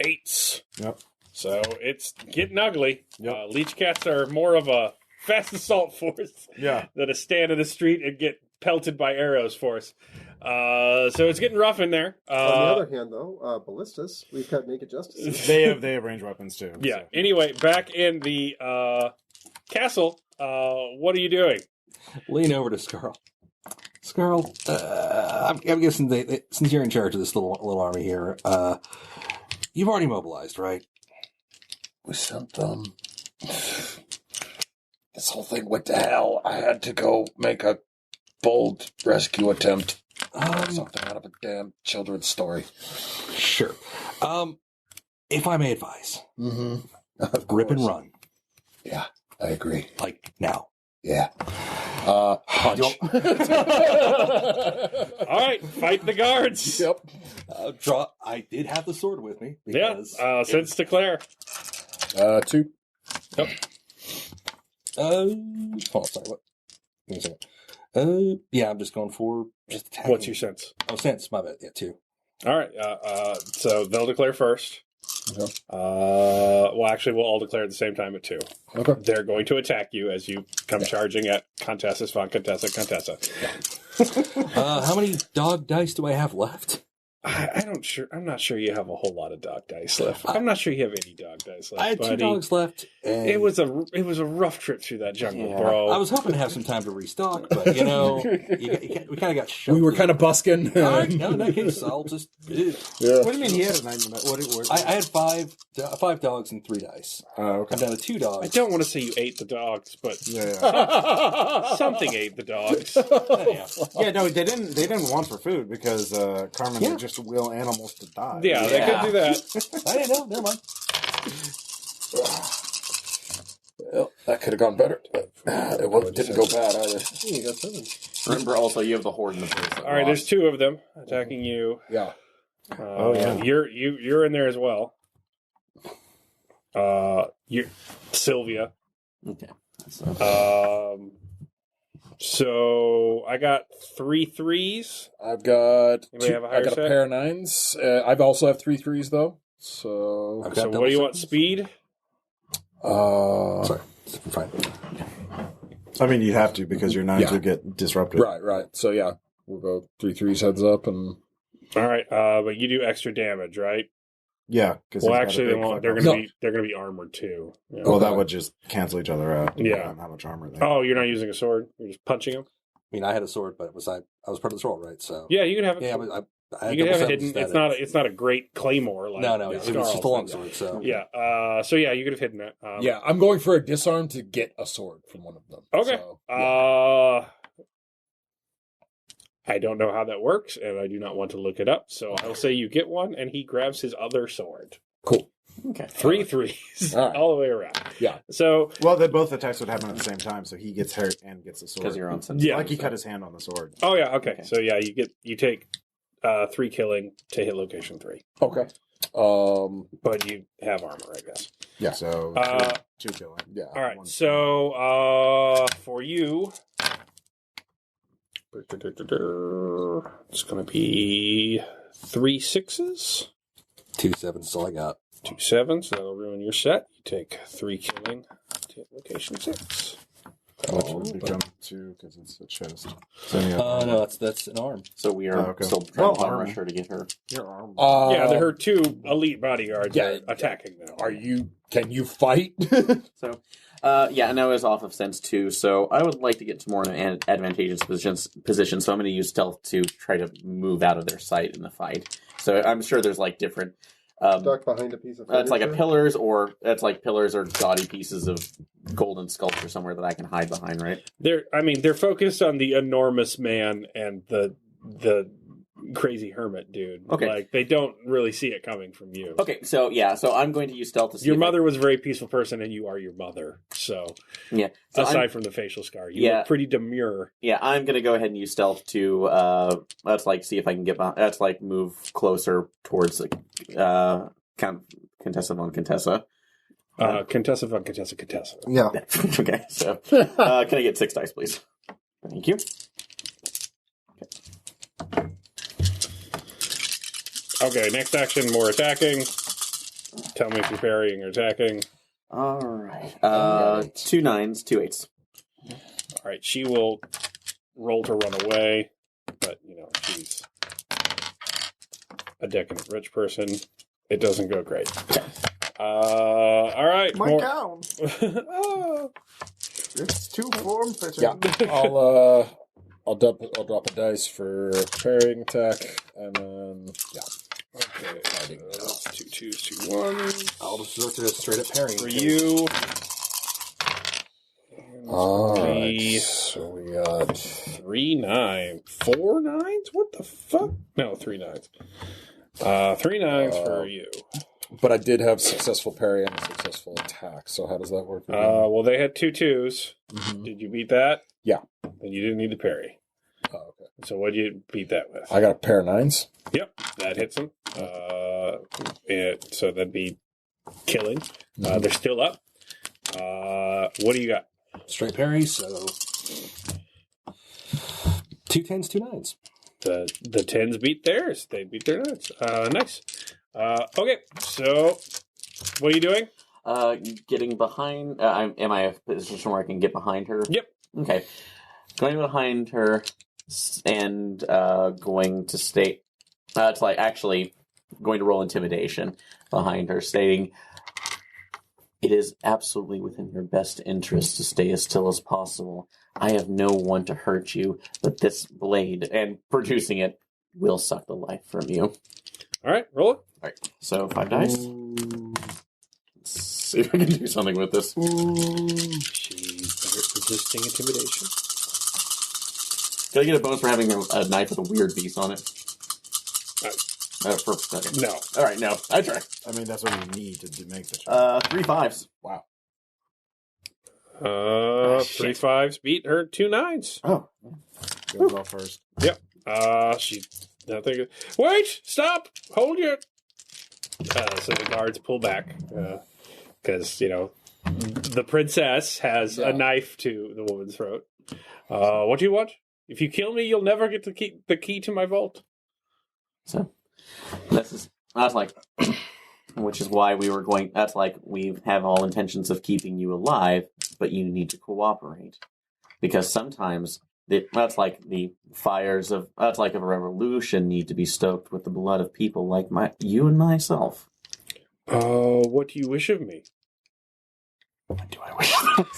8s. Yep. So it's getting ugly. Yep. Leech cats are more of a fast assault force Yeah. than a stand in the street and get pelted by arrows force. So it's getting rough in there. On the other hand, though, ballistas, we've got naked justices. They have ranged weapons too. Yeah. So. Anyway, back in the castle, what are you doing? Lean over to Scarl. Scarl, I'm guessing since you're in charge of this little army here, you've already mobilized, right? We sent them. This whole thing went to hell. I had to go make a bold rescue attempt. Something out of a damn children's story. Sure. If I may advise, rip and run. Yeah, I agree. Like now. Yeah. Punch. All right, fight the guards. Yep. Draw. I did have the sword with me. Yeah, Because since declare. 2. Yep. Hold on, sorry, what? Give me a second. Yeah, I'm just going for just attacking. What's your sense? Oh, sense, my bad. Yeah, 2. All right, so they'll declare first. Okay. Well, actually, we'll all declare at the same time at 2. Okay. They're going to attack you as you come charging at Contessa, Contessa. How many dog dice do I have left? I'm not sure you have a whole lot of dog dice left. I'm not sure you have any dog dice left. I had 2 buddy. dogs left. And It was a rough trip through that jungle, yeah, bro. I was hoping to have some time to restock, but we kind of got shoved. We were kind of busking. All right, no, in that case, I'll just. Yeah. What do you mean he had a 9? I had 5 dogs and 3 dice. Okay. I'm down to 2 dogs. I don't want to say you ate the dogs, but Yeah. something ate the dogs. Yeah. No, they didn't want for food because Carmen would just will animals to die. Yeah, they could do that. I didn't know. Never mind. Well, that could have gone better, but it didn't go bad either. You got 7. Remember, also, you have the horde in the place. All right, there's 2 of them attacking you. Yeah. yeah. You're in there as well. You're Sylvia. Okay. So I got 3 3s. I've got Anybody have a higher I got set? a pair of 9s. I've also have 3 3s though. So Okay. So what do you want? Speed? Sorry. Fine. I mean, you'd have to because your 9s would get disrupted. right. So yeah, we'll go 3 3s heads up and All right, but you do extra damage, right? Yeah. Well, actually, they won't. They're gonna be armored too. Yeah. Well, that would just cancel each other out. Yeah. On how much armor they Oh, you're not using a sword. You're just punching them. I mean, I had a sword, but I was part of this roll, right? So Yeah, you can have it. yeah, I you can have it hidden. hidden. It's not a great claymore. Like No, it was just a long Scarl's. sword. So Yeah. So yeah, you could have hidden that. yeah, I'm going for a disarm to get a sword from one of them. Okay. So, yeah. I don't know how that works, and I do not want to look it up. So I'll say you get one, and he grabs his other sword. Cool. Okay. 3 3s All right. all the way around. Yeah. So Well, then both attacks would happen at the same time, so he gets hurt and gets the sword. Because you're on sense. Yeah. Like he cut his hand on the sword. yeah, okay. So yeah, you take 3 killing to hit location 3. Okay. But you have armor, I guess. Yeah. So 2 killing. Yeah. All right. So for you, it's going to be 3 6s. 2 7s, that's all I got. 2 7s. That'll ruin your set. You take 3 killing to hit location 6. Which would become 2 because it's a chest. So No, that's an arm. So we are okay. still trying to Well, rush her to get her. your arm. Yeah, there are 2 elite bodyguards are attacking now. Can you fight? So, yeah, and I was off of sense too, so I would like to get to more an advantageous position, so I'm going to use stealth to try to move out of their sight in the fight. So I'm sure there's like different... Duck behind a piece of furniture? it's like pillars or gaudy pieces of golden sculpture somewhere that I can hide behind, right? They're focused on the enormous man and the crazy hermit dude. Okay. Like, they don't really see it coming from you. Okay, so I'm going to use stealth to see Your if mother was a very peaceful person, and you are your mother. So, Yeah. So aside from the facial scar, you Yeah. look pretty demure. Yeah, I'm going to go ahead and use stealth to, see if I can get behind, move closer towards, Contessa von Contessa. Contessa von Contessa. Yeah. Okay, so, can I get 6 dice, please? Thank you. Okay, next action, more attacking. Tell me if you're parrying or attacking. All right. 2 9s, 2 8s. All right, she will roll to run away, but, she's a decadent rich person. It doesn't go great. All right. My gown. It's too form fitting. Yeah. I'll drop a dice for parrying attack, and then Okay. Fighting. 2 2s, 2 1s. I'll just look at it straight up parrying. For you. Alright. So we got 3 9. 4 9s? What the fuck? No, 3 9s. 3 9s for you. But I did have successful parry and a successful attack. So how does that work? Well, they had 2 2s. Mhm. Did you beat that? Yeah. Then you didn't need the parry. Oh, okay. So what did you beat that with? I got a pair of 9s. Yep, that hits them. So that'd be killing. They're still up. What do you got? Straight parry, so 2 10s, 2 9s. The 10s beat theirs. They beat their 9s. Nice. Okay, so what are you doing? Getting behind. Am I in a position where I can get behind her? Yep. Okay. Going behind her and going to state. It's actually going to roll intimidation behind her, stating, "It is absolutely within your best interest to stay as still as possible. I have no one to hurt you, but this blade," and producing it, "will suck the life from you." All right, roll it. All right, so 5 dice. Let's see if I can do something with this. She's better at resisting intimidation. Can I get a bonus for having a knife with a weird piece on it? Okay. No. All right, no. I try. I mean, that's what you need to make the check. 3 5s. Wow. 3 5s beat her 2 9s. Oh. Goes off first. Yep. She nothing. Wait! Stop! Hold your. So the guards pull back because the princess has a knife to the woman's throat. What do you want? If you kill me, you'll never get the key to my vault. So that's which is why we were going. That's we have all intentions of keeping you alive, but you need to cooperate because sometimes that's the fires of a revolution need to be stoked with the blood of people like you and myself. What do you wish of me? What do I wish?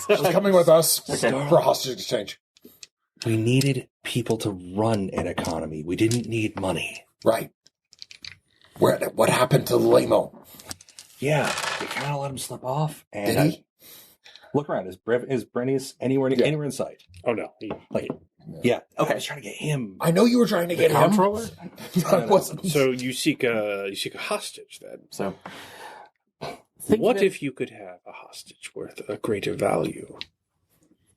She's coming with us Okay. for hostage exchange. We needed people to run an economy. We didn't need money. Right. What happened to Lamo? Yeah, we kind of let him slip off. And Did he? Look around. Is Brenius anywhere in sight? Oh no. Yeah. Okay. I was trying to get him. I know you were trying to get him. Controller? I wasn't. So you seek a hostage then. So What if you could have a hostage worth a greater value?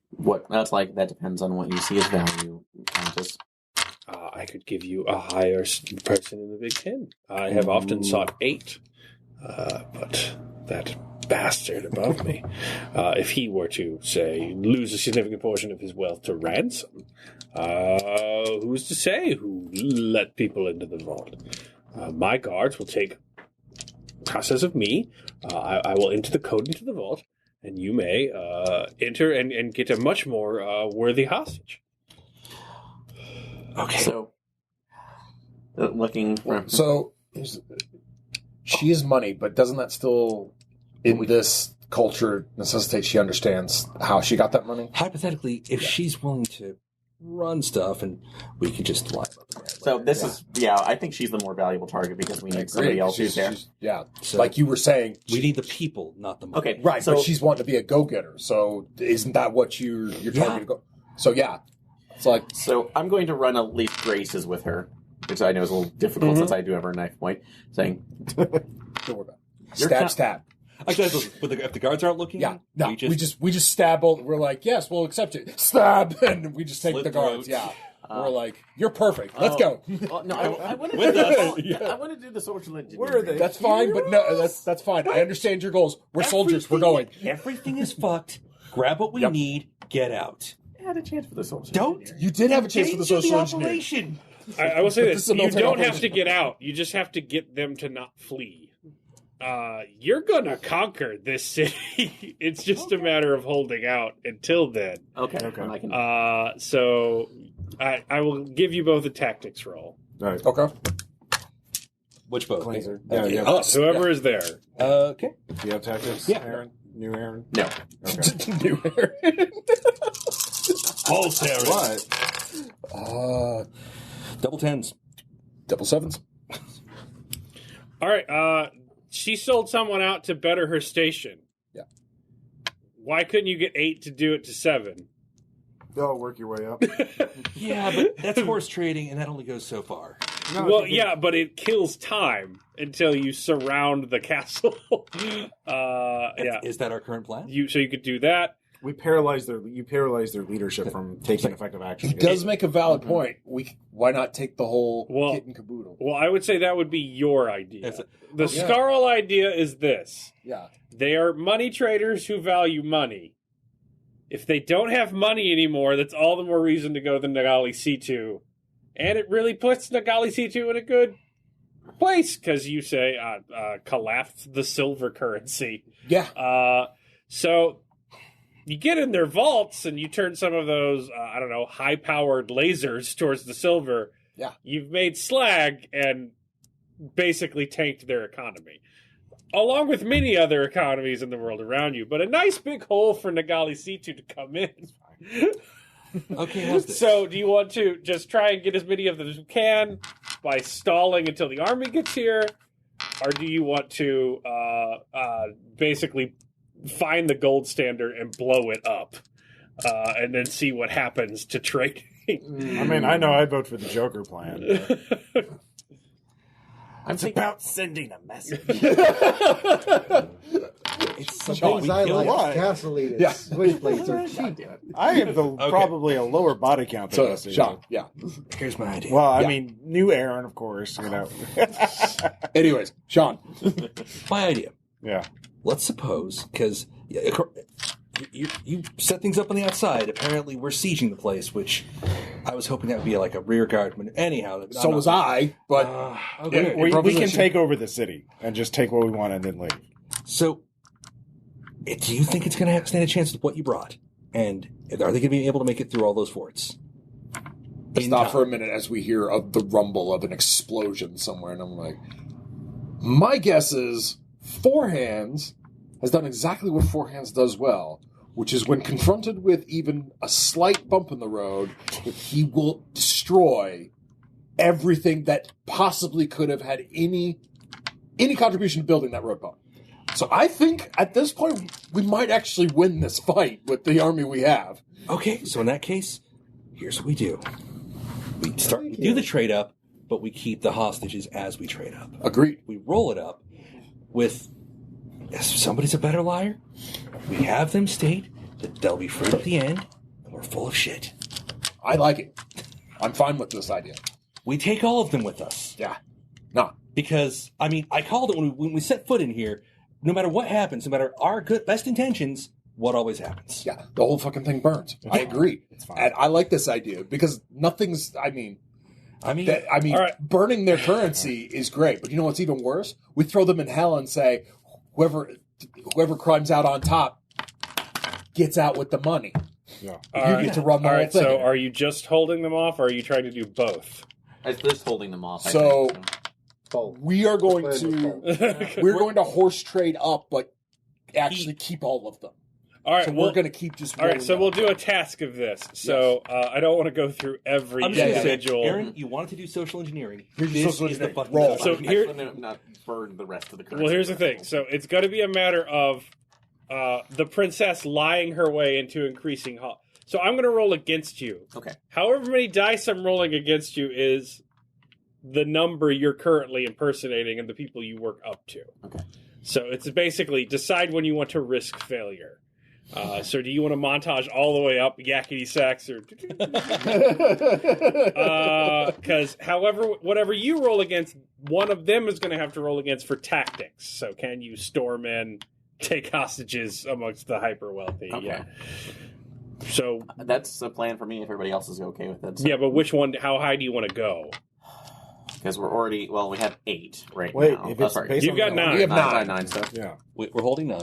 what? That depends on what you see as value, Countess. I I could give you a higher person in the Big Ten. I have often sought 8, but that bastard above me, if he were to, say, lose a significant portion of his wealth to ransom, who's to say who let people into the vault? My guards will take process of me. I will enter the code into the vault, and you may enter and get a much more worthy hostage. Okay. So, looking for... So, she is money, but doesn't that still, in this culture, necessitate she understands how she got that money? Hypothetically, if she's willing to run stuff, and we can just lie about the brand. So this is, I think she's the more valuable target because we need somebody else who's there. So, like you were saying, we need the people, not the money. Okay, right? so, but she's wanting to be a go-getter. So isn't that what you're targeting to go? So it's like. So I'm going to run a leaf graces with her, which I know is a little difficult since I do have her knife point. Saying, don't worry about it. Stab. Actually, if the guards aren't looking, we just stab both. We're like, yes, we'll accept it. Stab, and we just take Slit the guards. throats. We're like, you're perfect. Let's go. No, I want to do I want to do the social engineering. Where are they? That's fine, but no, that's fine. I understand your goals. We're soldiers. We're going. Everything is fucked. Grab what we need. Get out. I had a chance for the social Don't. engineering. You did have a chance for the social engineering. operation. I will say This this: is a you military don't have operation. to get out. You just have to get them to not flee. You're gonna conquer this city. It's just a matter of holding out until then. Okay. And I can... So I will give you both a tactics roll. All right. Okay. Which boat? Blazer. Yeah. Us. Whoever is there. Okay. Do you have tactics, Yeah. Aaron? New Aaron? No. Okay. New Aaron. False Aaron. What? Double tens. Double sevens. All right. She sold someone out to better her station. Yeah. Why couldn't you get 8 to do it to 7? Oh, work your way up. Yeah, but that's horse trading, and that only goes so far. No, Well, you yeah, but it kills time until you surround the castle. Yeah. Is that our current plan? So you could do that. You paralyze their leadership from taking effective action. He does make a valid point. Why not take the whole kit and caboodle? Well, I would say that would be your idea. The Yeah. Scarl idea is this. Yeah. They are money traders who value money. If they don't have money anymore, that's all the more reason to go to Nagalisitu. And it really puts Nagalisitu in a good place, because you say, collapse the silver currency. Yeah. So you get in their vaults and you turn some of those, high-powered lasers towards the silver. Yeah. You've made slag and basically tanked their economy, along with many other economies in the world around you. But a nice big hole for Nagalisitu to come in. Okay, how's this? So do you want to just try and get as many of them as you can by stalling until the army gets here? Or do you want to basically find the gold standard and blow it up and then see what happens to trading? I mean, I know I'd vote for the Joker plan. But... It's about sending a message. It's The something things I we like, What? gasoline Yeah. switchblades are cheap. I have probably a lower body count than So, most Sean, of yeah. Here's my idea. you. Well, I Yeah. mean, new Aaron, of course. You know. Anyways, Sean. My idea. Yeah. Let's suppose, because you set things up on the outside. Apparently, we're sieging the place, which I was hoping that would be like a rear guard. Anyhow, So was I, but Okay. We can Proposition. take over the city and just take what we want and then leave. So, do you think it's going to stand a chance with what you brought? And are they going to be able to make it through all those forts? stop for a minute as we hear of the rumble of an explosion somewhere, and I'm like, my guess is Four Hands has done exactly what Four Hands does well, which is when confronted with even a slight bump in the road, he will destroy everything that possibly could have had any contribution to building that road bump. So I think at this point we might actually win this fight with the army we have. Okay, so in that case, here's what we do. We do the trade up, but we keep the hostages as we trade up. Agreed. We roll it up with, if somebody's a better liar, we have them state that they'll be free at the end, and we're full of shit. I like it. I'm fine with this idea. we take all of them with us. Yeah. No. Because, I mean, I called it when we set foot in here, no matter what happens, no matter our best intentions, what always happens? Yeah, the whole fucking thing burns. I agree. It's fine. And I like this idea because nothing's, all right. Burning their currency is great, but you know what's even worse? We throw them in hell and say, whoever climbs out on top gets out with the money. Yeah. You get to run the whole thing. So are you just holding them off, or are you trying to do both? I'm just holding them off. So- I think, Both. We are going The plan was to we're going to horse trade up, but actually keep all of them. All right, So well, we're going to keep just. all right. rolling So up. we'll do a task of this. So I don't want to go through every I'm just going to say, individual. Aaron, you wanted to do social engineering. Here's your This social is the engineering. fucking Roll. social So engineering. here- not burn the rest of the currency. Well, here's the thing. So it's going to be a matter of the princess lying her way into increasing. So I'm going to roll against you. Okay. However many dice I'm rolling against you is the number you're currently impersonating and the people you work up to. Okay. So it's basically decide when you want to risk failure. So do you want to montage all the way up yakety sacks or because whatever you roll against, one of them is going to have to roll against for tactics. So can you storm in, take hostages amongst the hyper wealthy? Okay. Yeah. So That's a plan for me if everybody else is okay with it. So. yeah, but which one? How high do you want to go? Because we're already, we have 8 right Wait, now. if it's sorry. based You've got on 9. We have 9. 9. So. Yeah. We're holding 9.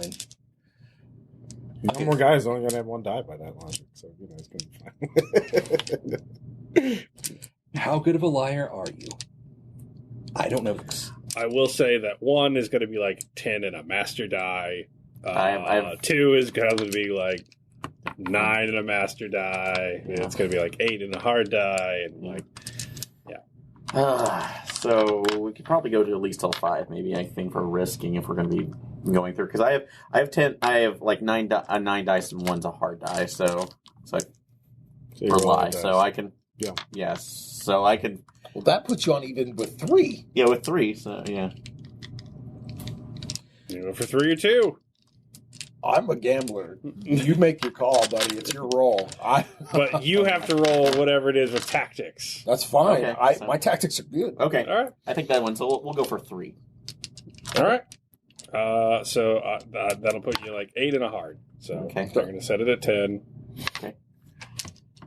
No more guys only going to have one die by that logic, so you know it's going to be fine. How good of a liar are you? I don't know this. I will say that 1 is going to be like 10 and a master die. I've- 2 is going to be like 9 and a master die. Yeah. It's going to be like 8 and a hard die, and like So we could probably go to at least till 5, maybe. I think for risking if we're going to be going through because I have 10. I have like 9 dice and 1's a hard die. So I you're rolling rely. dice. So I can. Yeah. Yes. So I can. Well, that puts you on even with 3. Yeah, with 3. So yeah. you go for 3 or 2. I'm a gambler. You make your call, buddy. It's your roll. But you have to roll whatever it is with tactics. That's fine. Okay, so- My tactics are good. Okay. All right. I think that one. So we'll go for 3. All right. So that'll put you like 8 and a hard. So Okay. we're going to set it at 10. All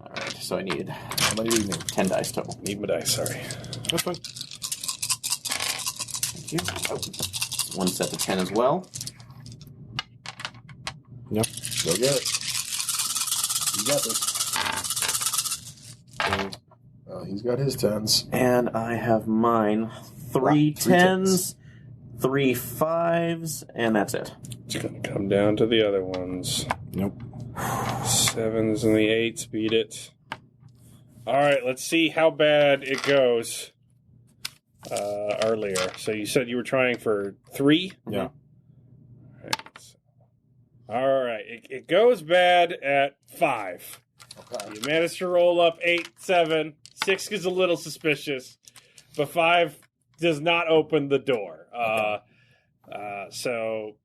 right. So I need How many do you need? 10 dice total. Need my dice. Sorry. That's fine. Thank you. Oh, 1 set to 10 as well. Yep. Go get it. You got this. He's got his 10s. And I have mine. 3 10s, 3 5s, and that's it. It's going to come down to the other ones. Nope. 7s and the 8s beat it. All right, let's see how bad it goes earlier. So you said you were trying for 3? Yeah. All right, it goes bad at 5. Okay. You managed to roll up 8, 7. 6 is a little suspicious, but 5 does not open the door. So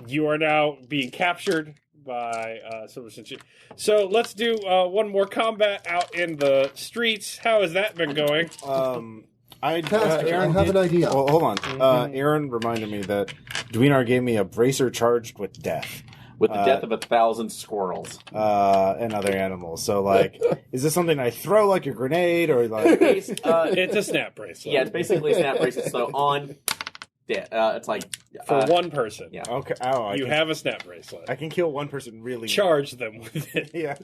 you are now being captured by So let's do one more combat out in the streets. How has that been going? Aaron, I have an idea. Well, hold on. Aaron reminded me that Dweenar gave me a bracer charged with death. With the death of 1,000 squirrels. And other animals. So, like, is this something I throw like a grenade or like? It's a snap bracelet. Yeah, it's basically a snap bracelet. So on dead. It's like For one person. Yeah. Okay. Oh, You have a snap bracelet. I can kill one person really. Charge them with it. Yeah.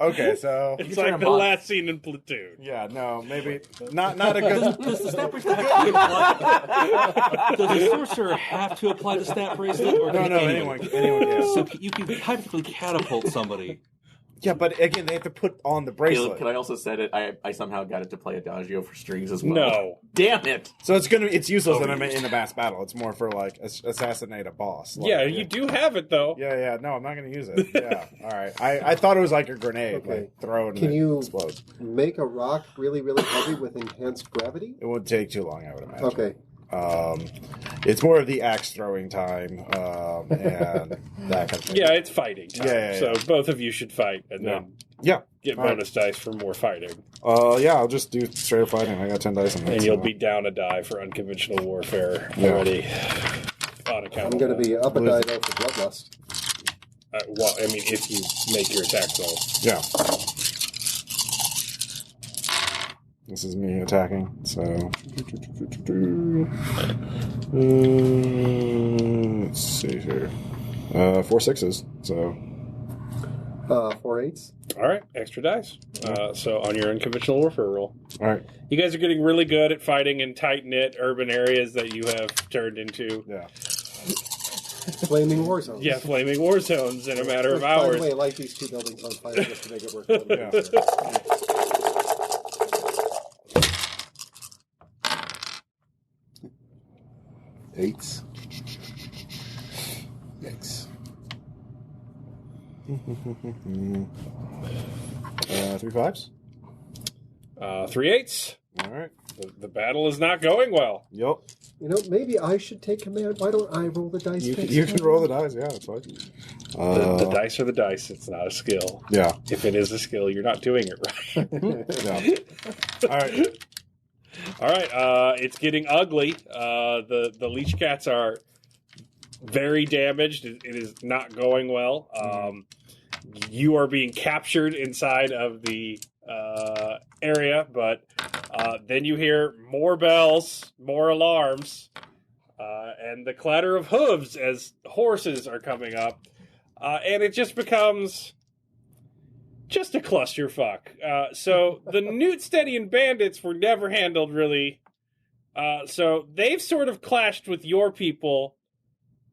Okay, so It's like the last scene in Platoon. yeah, no, maybe not a good. Does the snap bracelet does the sorcerer have to apply the snap bracelet, or No, can no, anyone can. So you can hypothetically catapult somebody. Yeah, but again, they have to put on the Caleb, bracelet. can I also set it? I somehow got it to play Adagio for strings as well. No. Damn it! So it's useless in a mass battle. It's more for like assassinate a boss. Like, Yeah, you do have it, though. Yeah, no, I'm not going to use it. Yeah, all right. I thought it was like a grenade, Okay. like throw it Can and you explode. make a rock really, really heavy with enhanced gravity? It wouldn't take too long, I would imagine. Okay. It's more of the axe throwing time and that kind of thing. Yeah, it's fighting time. Yeah. So both of you should fight, and Yeah. then Yeah. get All right. bonus dice for more fighting. Yeah, I'll just do straight up fighting. I got 10 dice in it. And you'll so- be down a die for unconventional warfare Yeah. already. On account I'm going to be up a die though for bloodlust. well, I mean, if you make your attack roll. Yeah. This is me attacking, so. Let's see here. 4 6s, so. 4 8s. All right, extra dice. So on your unconventional warfare roll. All right. You guys are getting really good at fighting in tight-knit urban areas that you have turned into, Yeah. Flaming war zones. yeah, flaming war zones in a matter of By hours. the way, I light these 2 buildings on fire just to make it work. Yeah. Eights. Yikes. 3 5s. 3 8s. All right. The battle is not going well. Yep. You know, maybe I should take command. Why don't I roll the dice? You next can time? roll the dice, yeah, that's fine. The dice are the dice. It's not a skill. Yeah. If it is a skill, you're not doing it right. Yeah. All right. All right, it's getting ugly. The leech cats are very damaged. It is not going well. You are being captured inside of the area, but then you hear more bells, more alarms, and the clatter of hooves as horses are coming up, and it just becomes just a clusterfuck. So the Newtsteadian bandits were never handled really. So they've sort of clashed with your people,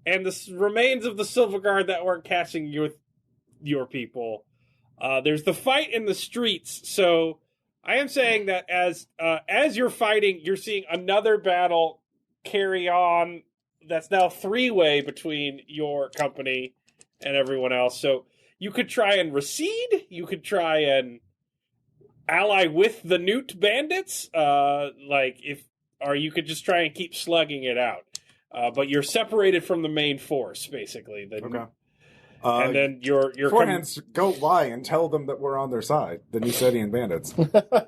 and the remains of the Silver Guard that weren't catching with your people. There's the fight in the streets. So I am saying that as you're fighting, you're seeing another battle carry on. That's now 3-way between your company and everyone else. So you could try and recede. You could try and ally with the Newt bandits. Or you could just try and keep slugging it out. But you're separated from the main force, basically. Okay. And then your Forehands, go lie and tell them that we're on their side, the Newtsteadian bandits.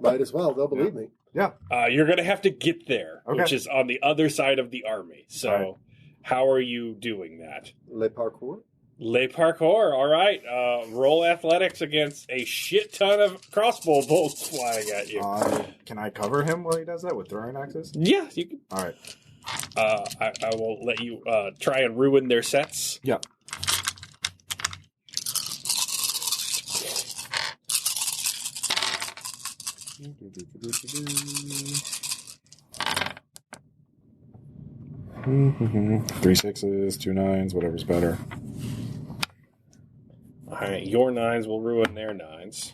Might as well. They'll believe me. Yeah. you're going to have to get there, Okay. which is on the other side of the army. So Right. how are you doing that? Le parcours. Le parkour, all right. Roll athletics against a shit ton of crossbow bolts flying at you. Can I cover him while he does that with throwing axes? Yeah, you can. All right. I will let you try and ruin their sets. Yeah. Three 6s, 2 9s, whatever's better. All right, your 9s will ruin their 9s.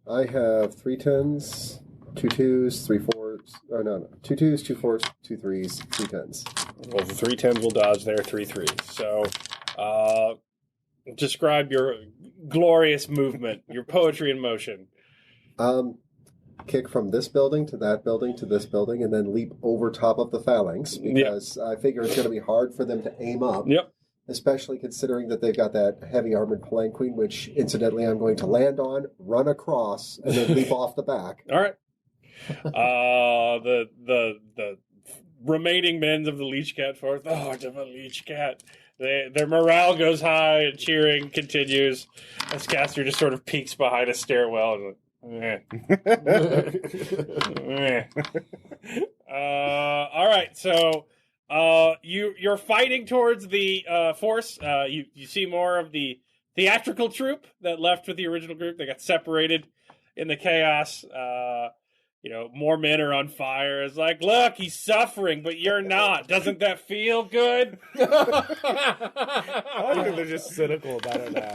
I have 3 10s, 2 2s, 3 4s. Oh, no. 2 2s, 2 4s, 2 3s, 3 10s. Well, the 3 10s will dodge their 3 3s. So, describe your glorious movement, your poetry in motion. Kick from this building to that building to this building, and then leap over top of the phalanx, because I figure it's going to be hard for them to aim up. Yep. Especially considering that they've got that heavy armored palanquin, which incidentally I'm going to land on, run across, and then leap off the back. All right. The remaining men of the Leech Cat force. Oh, the Leech Cat. Their morale goes high and cheering continues as Caster just sort of peeks behind a stairwell and all right, so you're fighting towards the force. You see more of the theatrical troupe that left with the original group. They got separated in the chaos. More men are on fire. It's like, look, he's suffering, but you're not. Doesn't that feel good? I think they're just cynical about it now.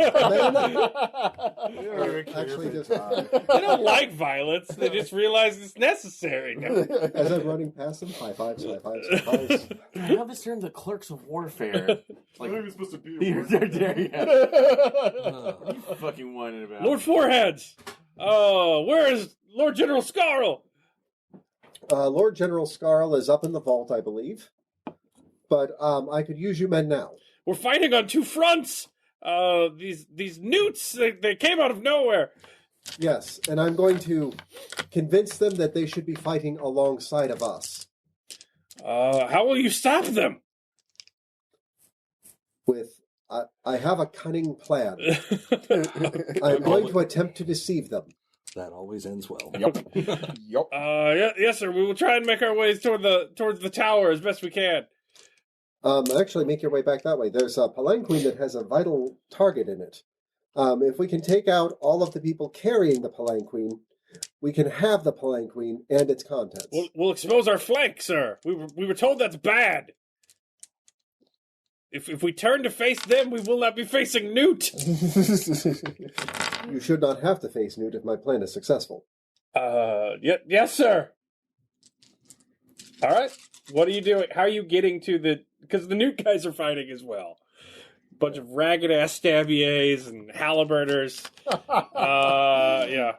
Actually, just They don't like violence. They just realize it's necessary now. as I'm running past them, high fives, high fives, high fives. I have this term, the clerks of warfare. Like, Not even supposed to be. you're there, yeah. What are you fucking whining about? Lord Foreheads. Where is Lord General Scarl? Lord General Scarl is up in the vault, I believe. But I could use you men now. We're fighting on 2 fronts. these newts, they came out of nowhere. Yes, and I'm going to convince them that they should be fighting alongside of us. How will you stop them? I have a cunning plan. I'm going to attempt to deceive them. That always ends well. Yup. Yes, sir. We will try and make our ways towards the tower as best we can. Actually, make your way back that way. There's a palanquin that has a vital target in it. If we can take out all of the people carrying the palanquin, we can have the palanquin and its contents. We'll expose our flank, sir. We were told that's bad. If we turn to face them, we will not be facing Newt. You should not have to face Newt if my plan is successful. Yes, sir. All right. What are you doing? How are you getting to the... Because the Newt guys are fighting as well. Bunch of ragged-ass stabiers and halberders. Yeah.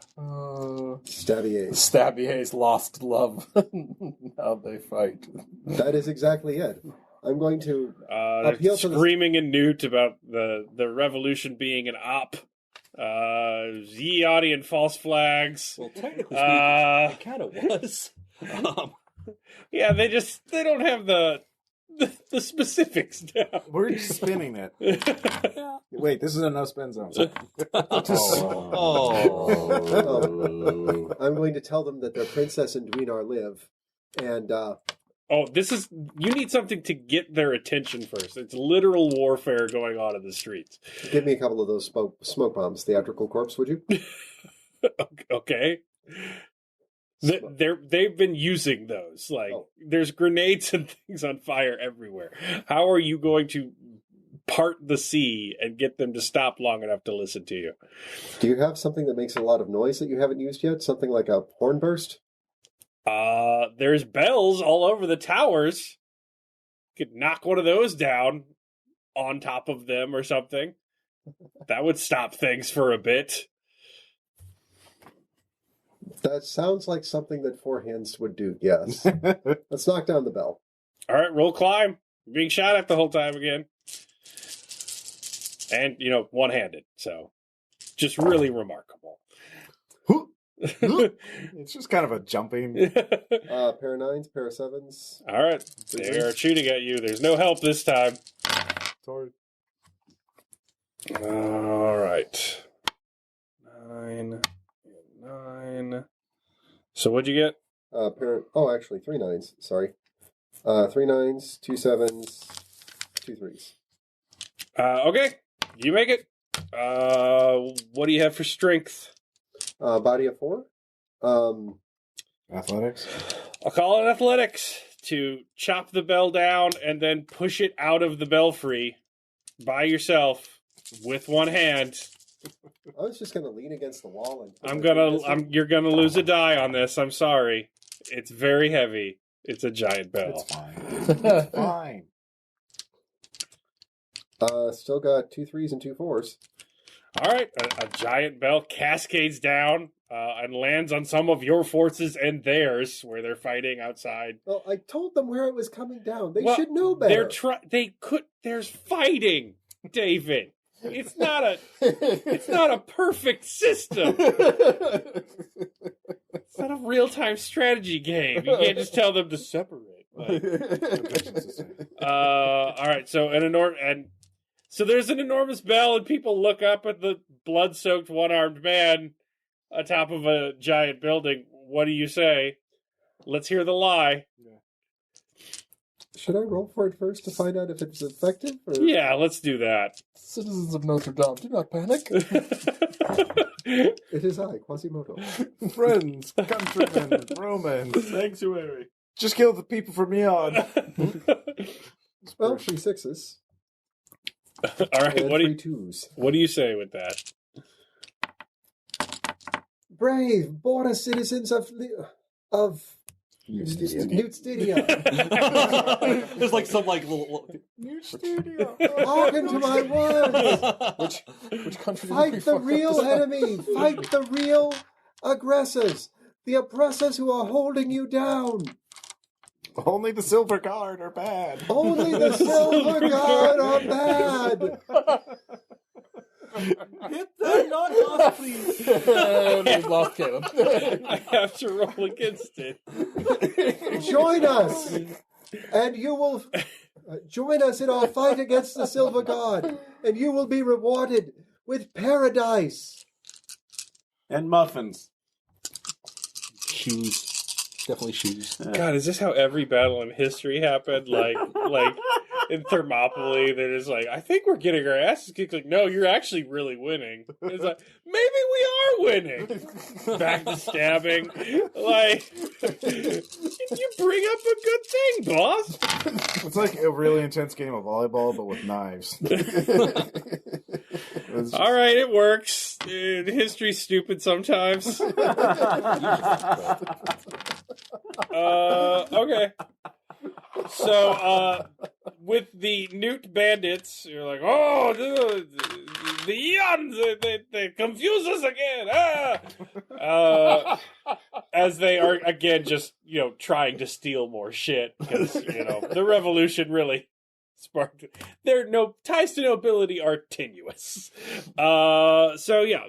Stabiers. Lost love. How they fight. That is exactly it. I'm going to appeal to screaming in Newt about the revolution being an op. Ye audience false flags. Well, technically speaking, it kind of was. Yeah, they don't have the specifics down. We're just spinning it. Yeah. Wait, this is a no spin zone. I'm going to tell them that their princess and Dweenar live, and you need something to get their attention first. It's literal warfare going on in the streets. Give me a couple of those smoke bombs, theatrical corpse, would you? Okay. They've been using those. There's grenades and things on fire everywhere. How are you going to part the sea and get them to stop long enough to listen to you? Do you have something that makes a lot of noise that you haven't used yet? Something like a horn burst? There's bells all over the towers. You could knock one of those down on top of them or something. That would stop things for a bit. That sounds like something that Four Hands would do, yes. Let's knock down the bell. All right, roll climb. You're being shot at the whole time again. And, one-handed, so just really remarkable. It's just kind of a jumping. Pair of nines, pair of sevens. All right, they are shooting at you. There's no help this time. Sorry. All right. 9. So what'd you get? Actually, 3 nines. Sorry. 3 nines, 2 sevens, 2 threes. Okay, you make it. What do you have for strength? Body of 4. Athletics. I'll call it athletics to chop the bell down and then push it out of the belfry by yourself with one hand. I was just going to lean against the wall and... You're gonna lose a die on this. I'm sorry. It's very heavy. It's a giant bell. It's fine. It's fine. Still got 2 threes and 2 fours. All right, a giant bell cascades down and lands on some of your forces and theirs, where they're fighting outside. Well, I told them where it was coming down. They should know better. There's fighting, David. It's not a perfect system. It's not a real-time strategy game. You can't just tell them to separate. All right, so So there's an enormous bell, and people look up at the blood-soaked one-armed man atop of a giant building. What do you say? Let's hear the lie. Should I roll for it first to find out if it's effective? Or... Yeah, let's do that. Citizens of Notre Dame, do not panic. It is I, Quasimodo. Friends, countrymen, Romans, Sanctuary. just kill the people from Eon. Well, 3 sixes. All right, And what do 3 you twos. what do you say with that? Brave, born citizens of Newt Studio. There's some little Newt Studio. Hearken to my words. Which country? Fight the real enemy. Fight the real aggressors. The oppressors who are holding you down. Only the silver guard are bad. Only the silver guard are bad. Hit the not off, please. We've lost Caleb. I have to roll against it. Join us, and you will join us in our fight against the Silver God, and you will be rewarded with paradise. And muffins. Shoes. Definitely shoes. God, is this how every battle in history happened? Like in Thermopylae, they're just like, I think we're getting our asses kicked. Like, no, you're actually really winning. It's like, maybe we are winning. Back to stabbing. Like, you bring up a good thing, boss. It's like a really intense game of volleyball, but with knives. All right, it works. Dude, history's stupid sometimes. Okay. So, with the Newt bandits, you're like, oh, the Eons, they confuse us again. As they are, again, just, trying to steal more shit. Because, the revolution really sparked. Their ties to nobility are tenuous. So, yeah,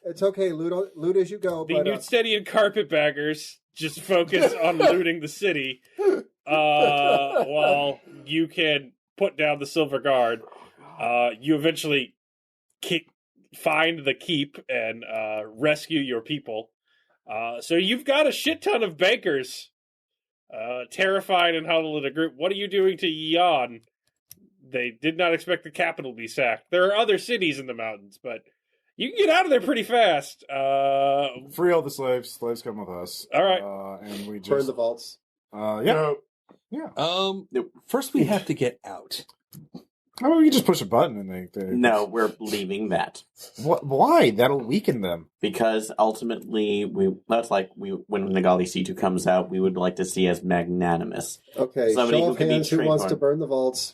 It's okay, loot as you go. the Newtsteadian carpetbaggers just focus on looting the city, while you can put down the Silver Guard. You eventually find the keep and rescue your people. So you've got a shit ton of bankers terrified and huddled in a group. What are you doing to Yon? They did not expect the capital to be sacked. There are other cities in the mountains, but you can get out of there pretty fast. Free all the slaves. Slaves come with us. All right. And we just Burn the vaults. yeah. First we have to get out. How about we just push a button and they No, we're leaving that. Why? That'll weaken them. Because ultimately, when Nagalisitu comes out, we would like to see as magnanimous. Okay, Somebody show who of can be hands who wants to trademarked. burn the vaults.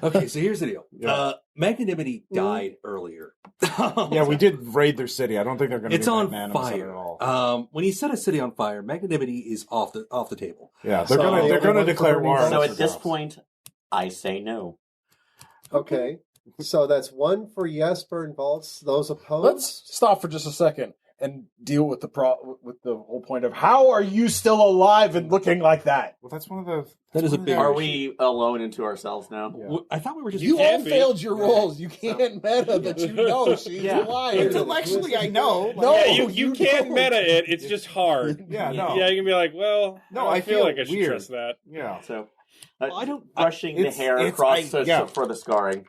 Okay, so here's the deal. Yeah. Magnanimity died earlier. Yeah, we did raid their city. I don't think they're going to It's be on magnanimous fire. at all. When you set a city on fire, magnanimity is off the table. Yeah, they're So- going to declare war. on So us at this ourselves. point, I say no. Okay, so that's one for yes, burn vaults. Those opposed? Let's stop for just a second and deal with the whole point of how are you still alive and looking like that? Well, that's one of the. That is a big- Are we alone into ourselves now? Yeah. I thought we were just. You all can be. failed your roles. You can't meta that you know she's Yeah. alive. Intellectually, I know. No, Yeah, you can don't. meta it. It's just hard. Yeah, no. Yeah, you can be like, well, No, I I feel feel like I should weird. trust that. Yeah. So, I don't- brushing the it's- hair it's- across yeah. for the scarring.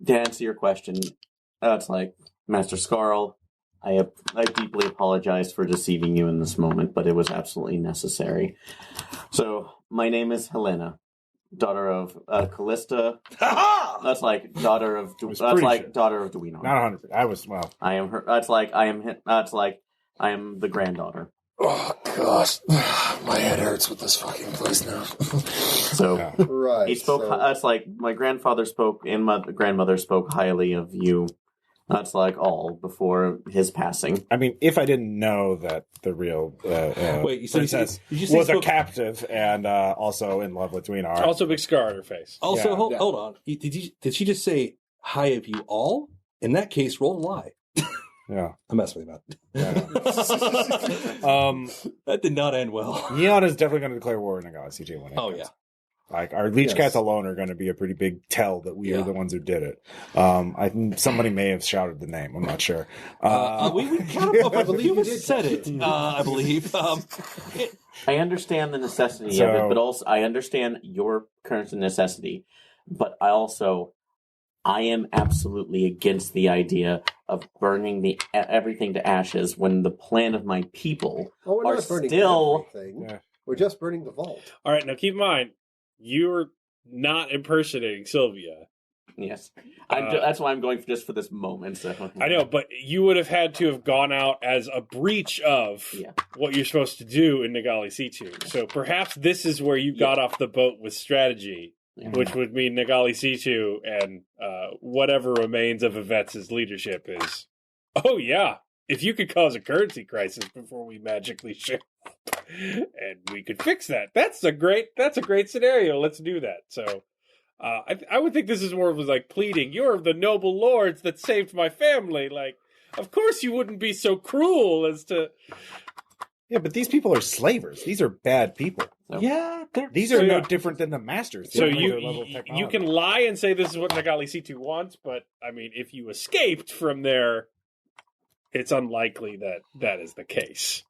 To answer your question, it's like, Master Scarl, I deeply apologize for deceiving you in this moment, but it was absolutely necessary. So, my name is Helena, daughter of Callista. That's like daughter of. was That's pretty like sure. daughter of Duino. Not 100. I was I am her. That's like I am. That's like I am the granddaughter. Oh gosh, my head hurts with this fucking place now. So. Yeah. Right. He spoke. so- That's like my grandfather spoke, and my grandmother spoke highly of you. That's like all before his passing. I mean, if I didn't know that the real Wait, you said princess did you say was a spoke- captive and also in love with Duinar. Also, a big scar on her face. Also, Yeah. hold on. Did she just say hi of you all? In that case, roll a lie. Yeah. I'm messing with you, Yeah. man. That did not end well. Neon is definitely going to declare war in Nagalisitu when it Oh comes. yeah. Like our leech Yes. cats alone are going to be a pretty big tell that we Yeah. are the ones who did it. I think somebody may have shouted the name. I'm not sure. We kind of I believe you you did. said it. I believe. I understand the necessity of So- it, but also I understand your current necessity. But I am absolutely against the idea of burning everything to ashes when the plan of my people Oh, we're are not burning still. everything. Yeah. We're just burning the vault. All right, now keep in mind, you're not impersonating Sylvia. Yes, Uh, that's why I'm going for this moment. So. I know, but you would have had to have gone out as a breach of Yeah. what you're supposed to do in Nagalisitu. So perhaps this is where you got off the boat with strategy, Yeah. which would mean Nagalisitu and whatever remains of Yvette's leadership is. Oh yeah, if you could cause a currency crisis before we magically show up, and we could fix that. That's a great scenario. Let's do that. So I would think this is more of like pleading. You're the noble lords that saved my family. Like, of course you wouldn't be so cruel as to. Yeah, but these people are slavers. These are bad people. Yeah, These are no different than the masters. So They don't know their level of you technology. can lie and say this is what Nagalisitu wants, but I mean, if you escaped from there, it's unlikely that that is the case.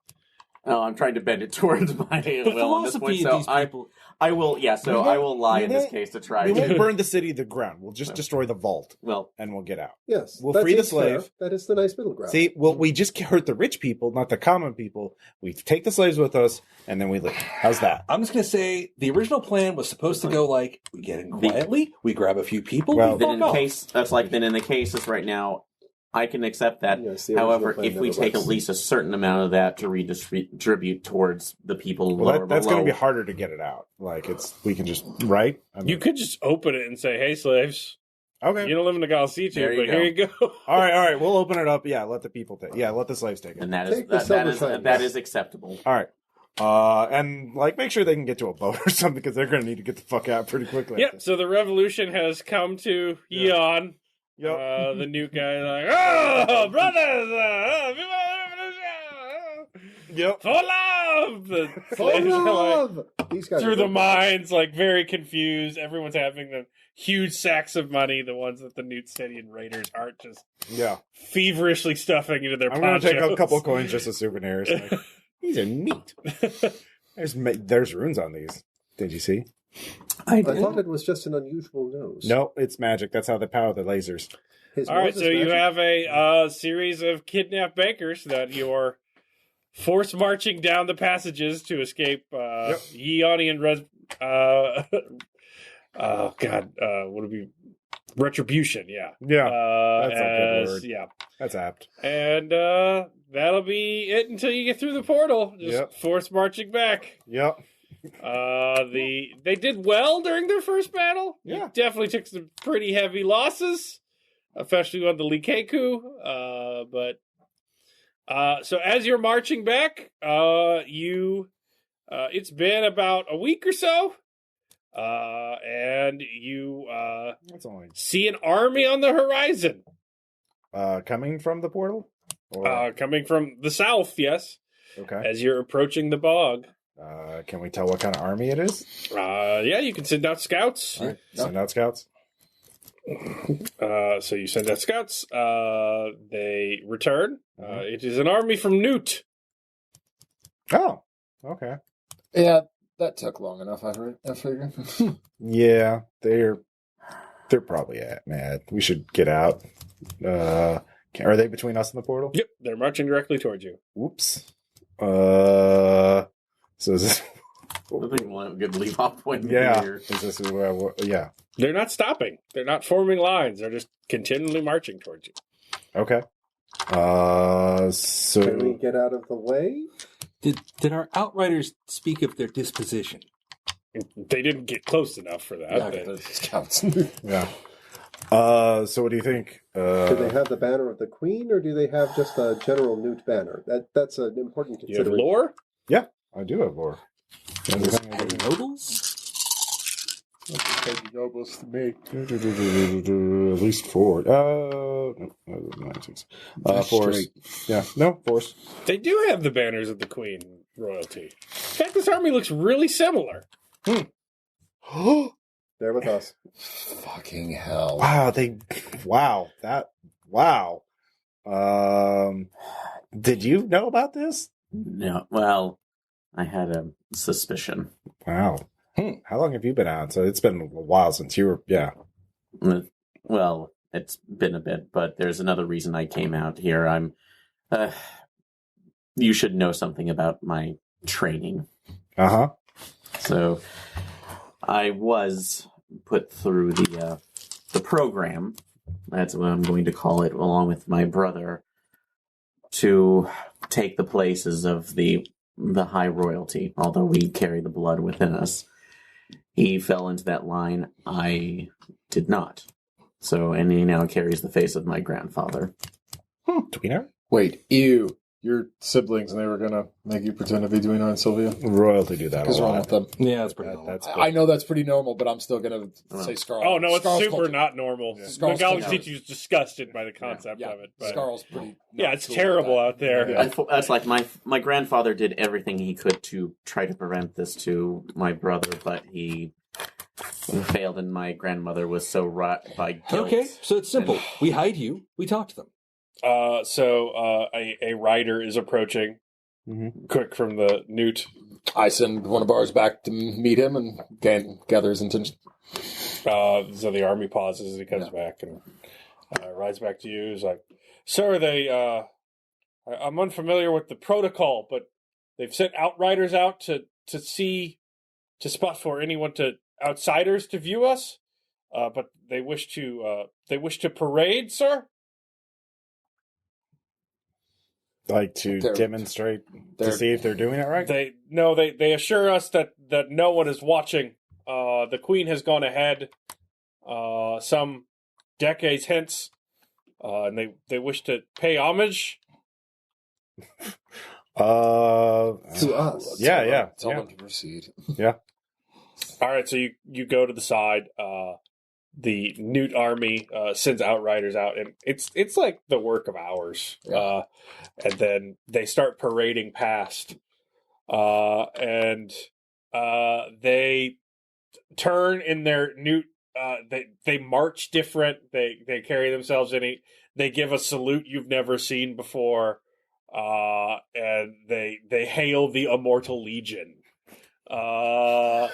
Oh, I'm trying to bend it towards my will on this point. philosophy of these people. I will lie in this case to try We won't to. burn the city to the ground. We'll just destroy the vault, Well, and we'll get out. Yes. We'll that free the seems fair. slave. That is the nice middle ground. See, well, we just hurt the rich people, not the common people. We take the slaves with us, and then we leave. How's that? I'm just going to say the original plan was supposed to go like, we get in quietly, we grab a few people, Well, we then fuck in the off. case then in the cases right now, I can accept that. Yes, the However, original plan if we never take works. at least a certain amount of that to redistribute towards the people Well, lower that's below, going to be harder to get it out. Like we can just right. I mean, You could just open it and say, "Hey, slaves, okay. you don't live in Nagalisitu, There you but here you go." All right. We'll open it up. Yeah, let the people take. Yeah, let the slaves take it. and that is Take the that silver is triangles. that is acceptable. All right. And like make sure they can get to a boat or something because they're going to need to get the fuck out pretty quickly. Yep. So the revolution has come to Eon. Yep. The new guy like, "Oh, brothers, viva la revolution! Yep. For love!" The For slaves are like, love! These guys through are the good. mines, like very confused. Everyone's having the huge sacks of money, the ones that the Newt Stadium Raiders aren't just Yeah. feverishly stuffing into their I'm going to take a ponchos. couple coins just as souvenirs. Like, these are neat. There's runes on these. Did you see? I thought it was just an unusual nose. No, it's magic. That's how they power the lasers. His All right, nose is so you magic. have a series of kidnapped bankers that you're force marching down the passages to escape Eonian oh God, what would be retribution? Yeah, Yeah, that's a good word. Yeah, that's apt. and that'll be it until you get through the portal. Just Yep. force marching back. Yep. They did well during their first battle. Yeah. You definitely took some pretty heavy losses, especially on the Likeku. So as you're marching back, it's been about a week or so, and you That's only see an army on the horizon, coming from the portal. Or, coming from the south. Yes, okay. as you're approaching the bog. Can we tell what kind of army it is? Yeah, you can send out scouts. All right. Send out scouts. So you send out scouts. They return. It is an army from Newt. Oh, okay. Yeah, that took long enough. I figure. Yeah, they're probably mad. We should get out. Are they between us and the portal? Yep, they're marching directly towards you. Whoops. So is this? I think we'll have a good leave off point. Yeah. Here. Is this? Yeah. They're not stopping. They're not forming lines. They're just continually marching towards you. Okay. Can we So get out of the way? Did our outriders speak of their disposition? They didn't get close enough for that. Yeah, They- the scouts. yeah. So what do you think? Do they have the banner of the queen, or do they have just a general Newt banner? That's an important you have consideration. lore? Yeah, I do have lore. And nobles? Nobles to me. At least 4. No, 9, 6. Force. Yeah, no, force. They do have the banners of the Queen royalty. In fact, this army looks really similar. They're with us. Fucking hell. Wow. Did you know about this? No, well, I had a suspicion. Wow. How long have you been out? So it's been a while since you were. Yeah. Well, it's been a bit, but there's another reason I came out here. You should know something about my training. Uh-huh. So, I was put through the program. That's what I'm going to call it, along with my brother, to take the places of the high royalty. Although we carry the blood within us, he fell into that line. I did not. So, and he now carries the face of my grandfather. Do we know? Wait, you your siblings and they were gonna make you pretend to be doing Aunt Sylvia? Royalty do that a What's wrong lot. with them? Yeah, that's pretty normal. That's I know that's pretty normal, but I'm still gonna say Scarl. Oh no, it's Scarl's super culture. not normal. Scarl's Nagalisitu is disgusted by the concept Yeah, of it. But Scarl's pretty. yeah, not it's cool terrible with out there. Yeah. That's like my grandfather did everything he could to try to prevent this to my brother, but he failed, and my grandmother was so wrought by guilt. Okay, so it's simple. We hide you. We talk to them. So a rider is approaching, quick from the Newt. that. I send one of ours back to meet him and gather his intention. So the army pauses as he comes back and rides back to you. He's like, "Sir, I'm unfamiliar with the protocol, but they've sent outriders out to spot for anyone outsiders to view us. But they wish to parade, sir." Like to demonstrate to see if they're doing it right. They assure us that no one is watching. The Queen has gone ahead some decades hence, and they wish to pay homage. To us. Yeah. Tell them to proceed. Yeah. All right, so you go to the side. The Newt army sends outriders out, and it's like the work of hours. Yeah. And then they start parading past, and they turn in their Newt. They march different. They carry themselves they give a salute you've never seen before, and they hail the Immortal Legion. The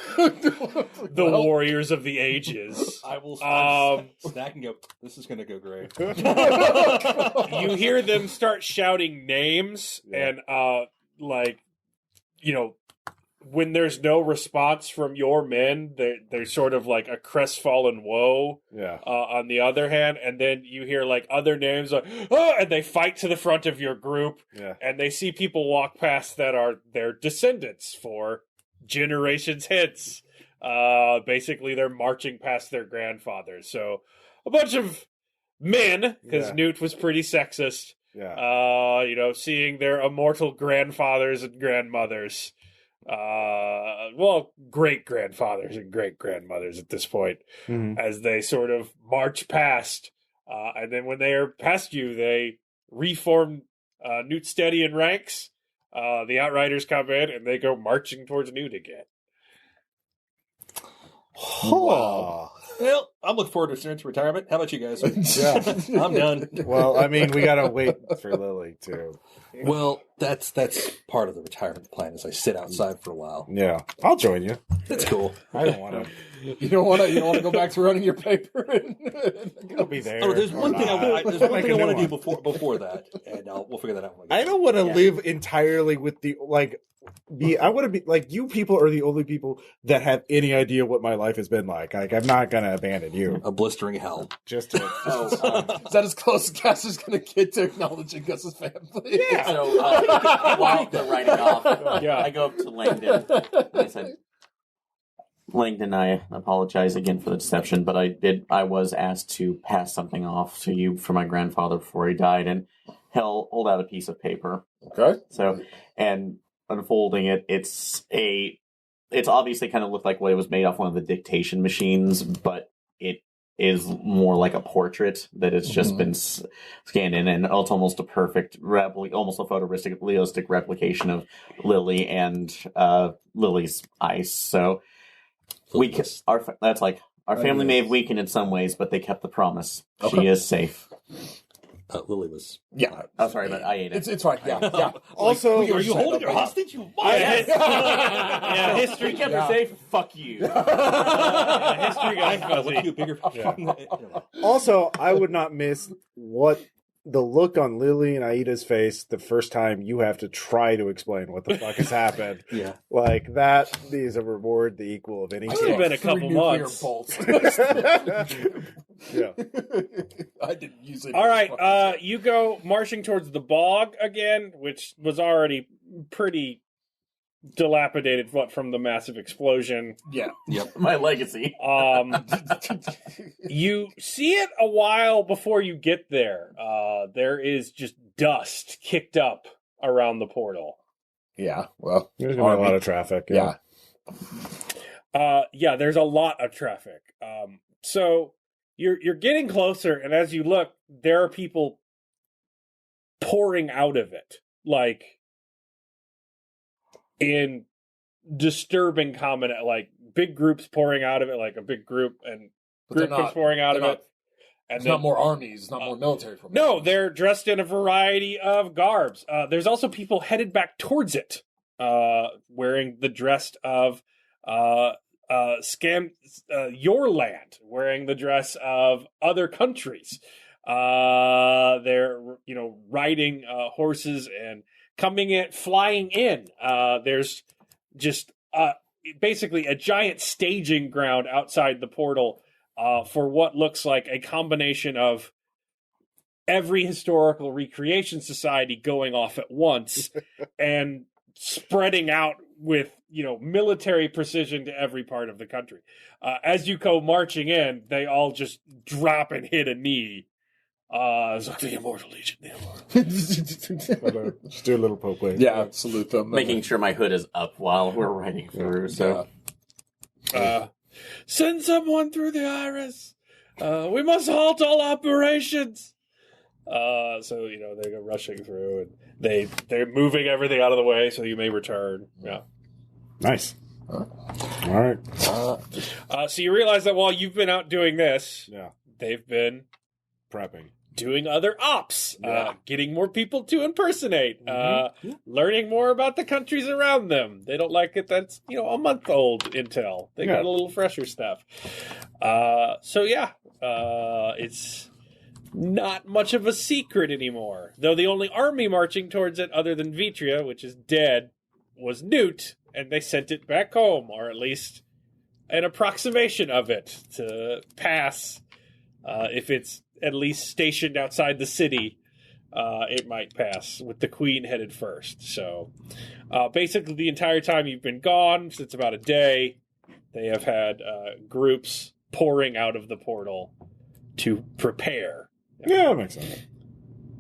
warriors of the ages. I will snack and go, this is going to go great. You hear them start shouting names, and when there's no response from your men, they're sort of like a crestfallen woe. Yeah. On the other hand, and then you hear like other names, like, oh, and they fight to the front of your group. Yeah. And they see people walk past that are their descendants for generations hence. Basically, they're marching past their grandfathers. So a bunch of men, because Newt was pretty sexist. Yeah. Seeing their immortal grandfathers and grandmothers. Great grandfathers and great grandmothers at this point, as they sort of march past, and then when they are past you, they reform Newt steady in ranks. The outriders come in and they go marching towards Newt again. Wow. Well, I'm looking forward to Stern's retirement. How about you guys? Yeah. I'm done. Well, I mean, we gotta wait for Lily too. Well, that's part of the retirement plan. Is I sit outside for a while. Yeah, I'll join you. That's cool. I don't want to. You don't want to go back to running your paper. I'll be there. Oh, there's one thing I want Make a new to do one. before that, and we'll figure that out. I don't want to live entirely with the I want to be like, you people are the only people that have any idea what my life has been like. Like, I'm not gonna abandon you. A blistering hell. Just to, Is that as close as Caster's going to get to acknowledging Gus's family? Yeah. So while they're writing off, I go up to Langdon. And I said, Langdon, I apologize again for the deception, but I was asked to pass something off to you for my grandfather before he died, and he'll hold out a piece of paper. Okay. So, and unfolding it, it's obviously kind of looked like what it was made off one of the dictation machines, but it is more like a portrait that it's just been scanned in, and it's almost a perfect almost a photorealistic replication of Lily and Lily's ice. So our family may have weakened in some ways, but they kept the promise. Okay. She is safe. Lily was. Yeah. Oh, sorry, but I ate it. It's fine. Yeah. also, Are you holding her hostage? You History kept her safe. Fuck you. history got fuzzy. Bigger. also, I would not miss the look on Lily and Aida's face the first time you have to try to explain what the fuck has happened. Yeah. Like, that is a reward the equal of any It's only been a couple months. Yeah. I didn't use it. All right, you go marching towards the bog again, which was already pretty dilapidated from the massive explosion. Yeah. Yep. My legacy. You see it a while before you get there. There is just dust kicked up around the portal. Yeah, well, There's gonna be a lot of traffic. yeah. Yeah, there's a lot of traffic. So you're getting closer, and as you look, there are people pouring out of it, like in disturbing common, like big groups pouring out of it, like a big group and But they're group comes not- pouring out of they're it. And It's then, not more armies, it's not more military formations. no, they're dressed in a variety of garbs. There's also people headed back towards it, wearing the dress of your land, wearing the dress of other countries. They're riding horses and flying in. There's just basically a giant staging ground outside the portal for what looks like a combination of every historical recreation society going off at once and spreading out with military precision to every part of the country. As you go marching in, they all just drop and hit a knee. It's like the Immortal Legion, the Immortal. Just do a little poke wave. Yeah, salute them. Making sure my hood is up while we're riding through. So Send someone through the iris. We must halt all operations. So they go rushing through, and they're moving everything out of the way, so you may return. Yeah. Nice. All right. So you realize that while you've been out doing this, Yeah. they've been Prepping. doing other ops, Yeah. getting more people to impersonate, learning more about the countries around them. They don't like it. That's a month old intel. They got a little fresher stuff. It's not much of a secret anymore. Though the only army marching towards it, other than Vitria, which is dead, was Newt, and they sent it back home, or at least an approximation of it to pass. If it's at least stationed outside the city, it might pass, with the Queen headed first. So basically the entire time you've been gone, since about a day, they have had groups pouring out of the portal to prepare. Yeah, that makes sense.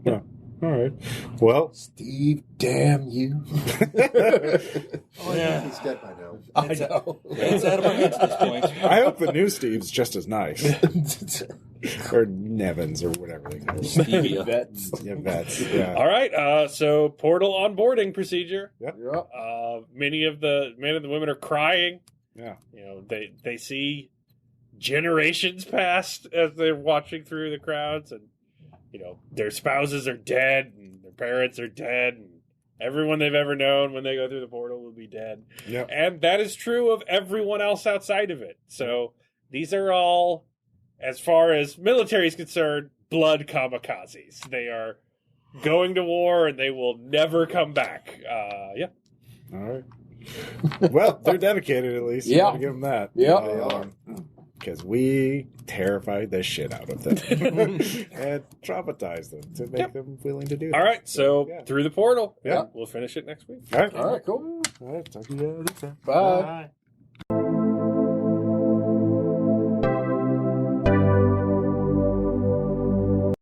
Yeah. All right. Well, Steve, damn you. Oh, yeah. He's dead by now. I know. It's out of our heads at this point. I hope the new Steve's just as nice. Or Nevins or whatever they call them. Stevia. Vets. Yeah, vets. Yeah. All right, so portal onboarding procedure. Yep. Many of the men and the women are crying. Yeah. They see generations past as they're watching through the crowds, and their spouses are dead, and their parents are dead, and everyone they've ever known when they go through the portal will be dead. Yep. And that is true of everyone else outside of it. So these are all, as far as military is concerned, blood kamikazes. They are going to war, and they will never come back. Yeah. All right. Well, they're dedicated at least. You Yeah. gotta give them that. Yeah. Because we terrified the shit out of them and traumatized them to make them willing to do that. All right, so Yeah. through the portal. Yeah. We'll finish it next week. All right. All right, cool. All right. Talk to you later. Bye.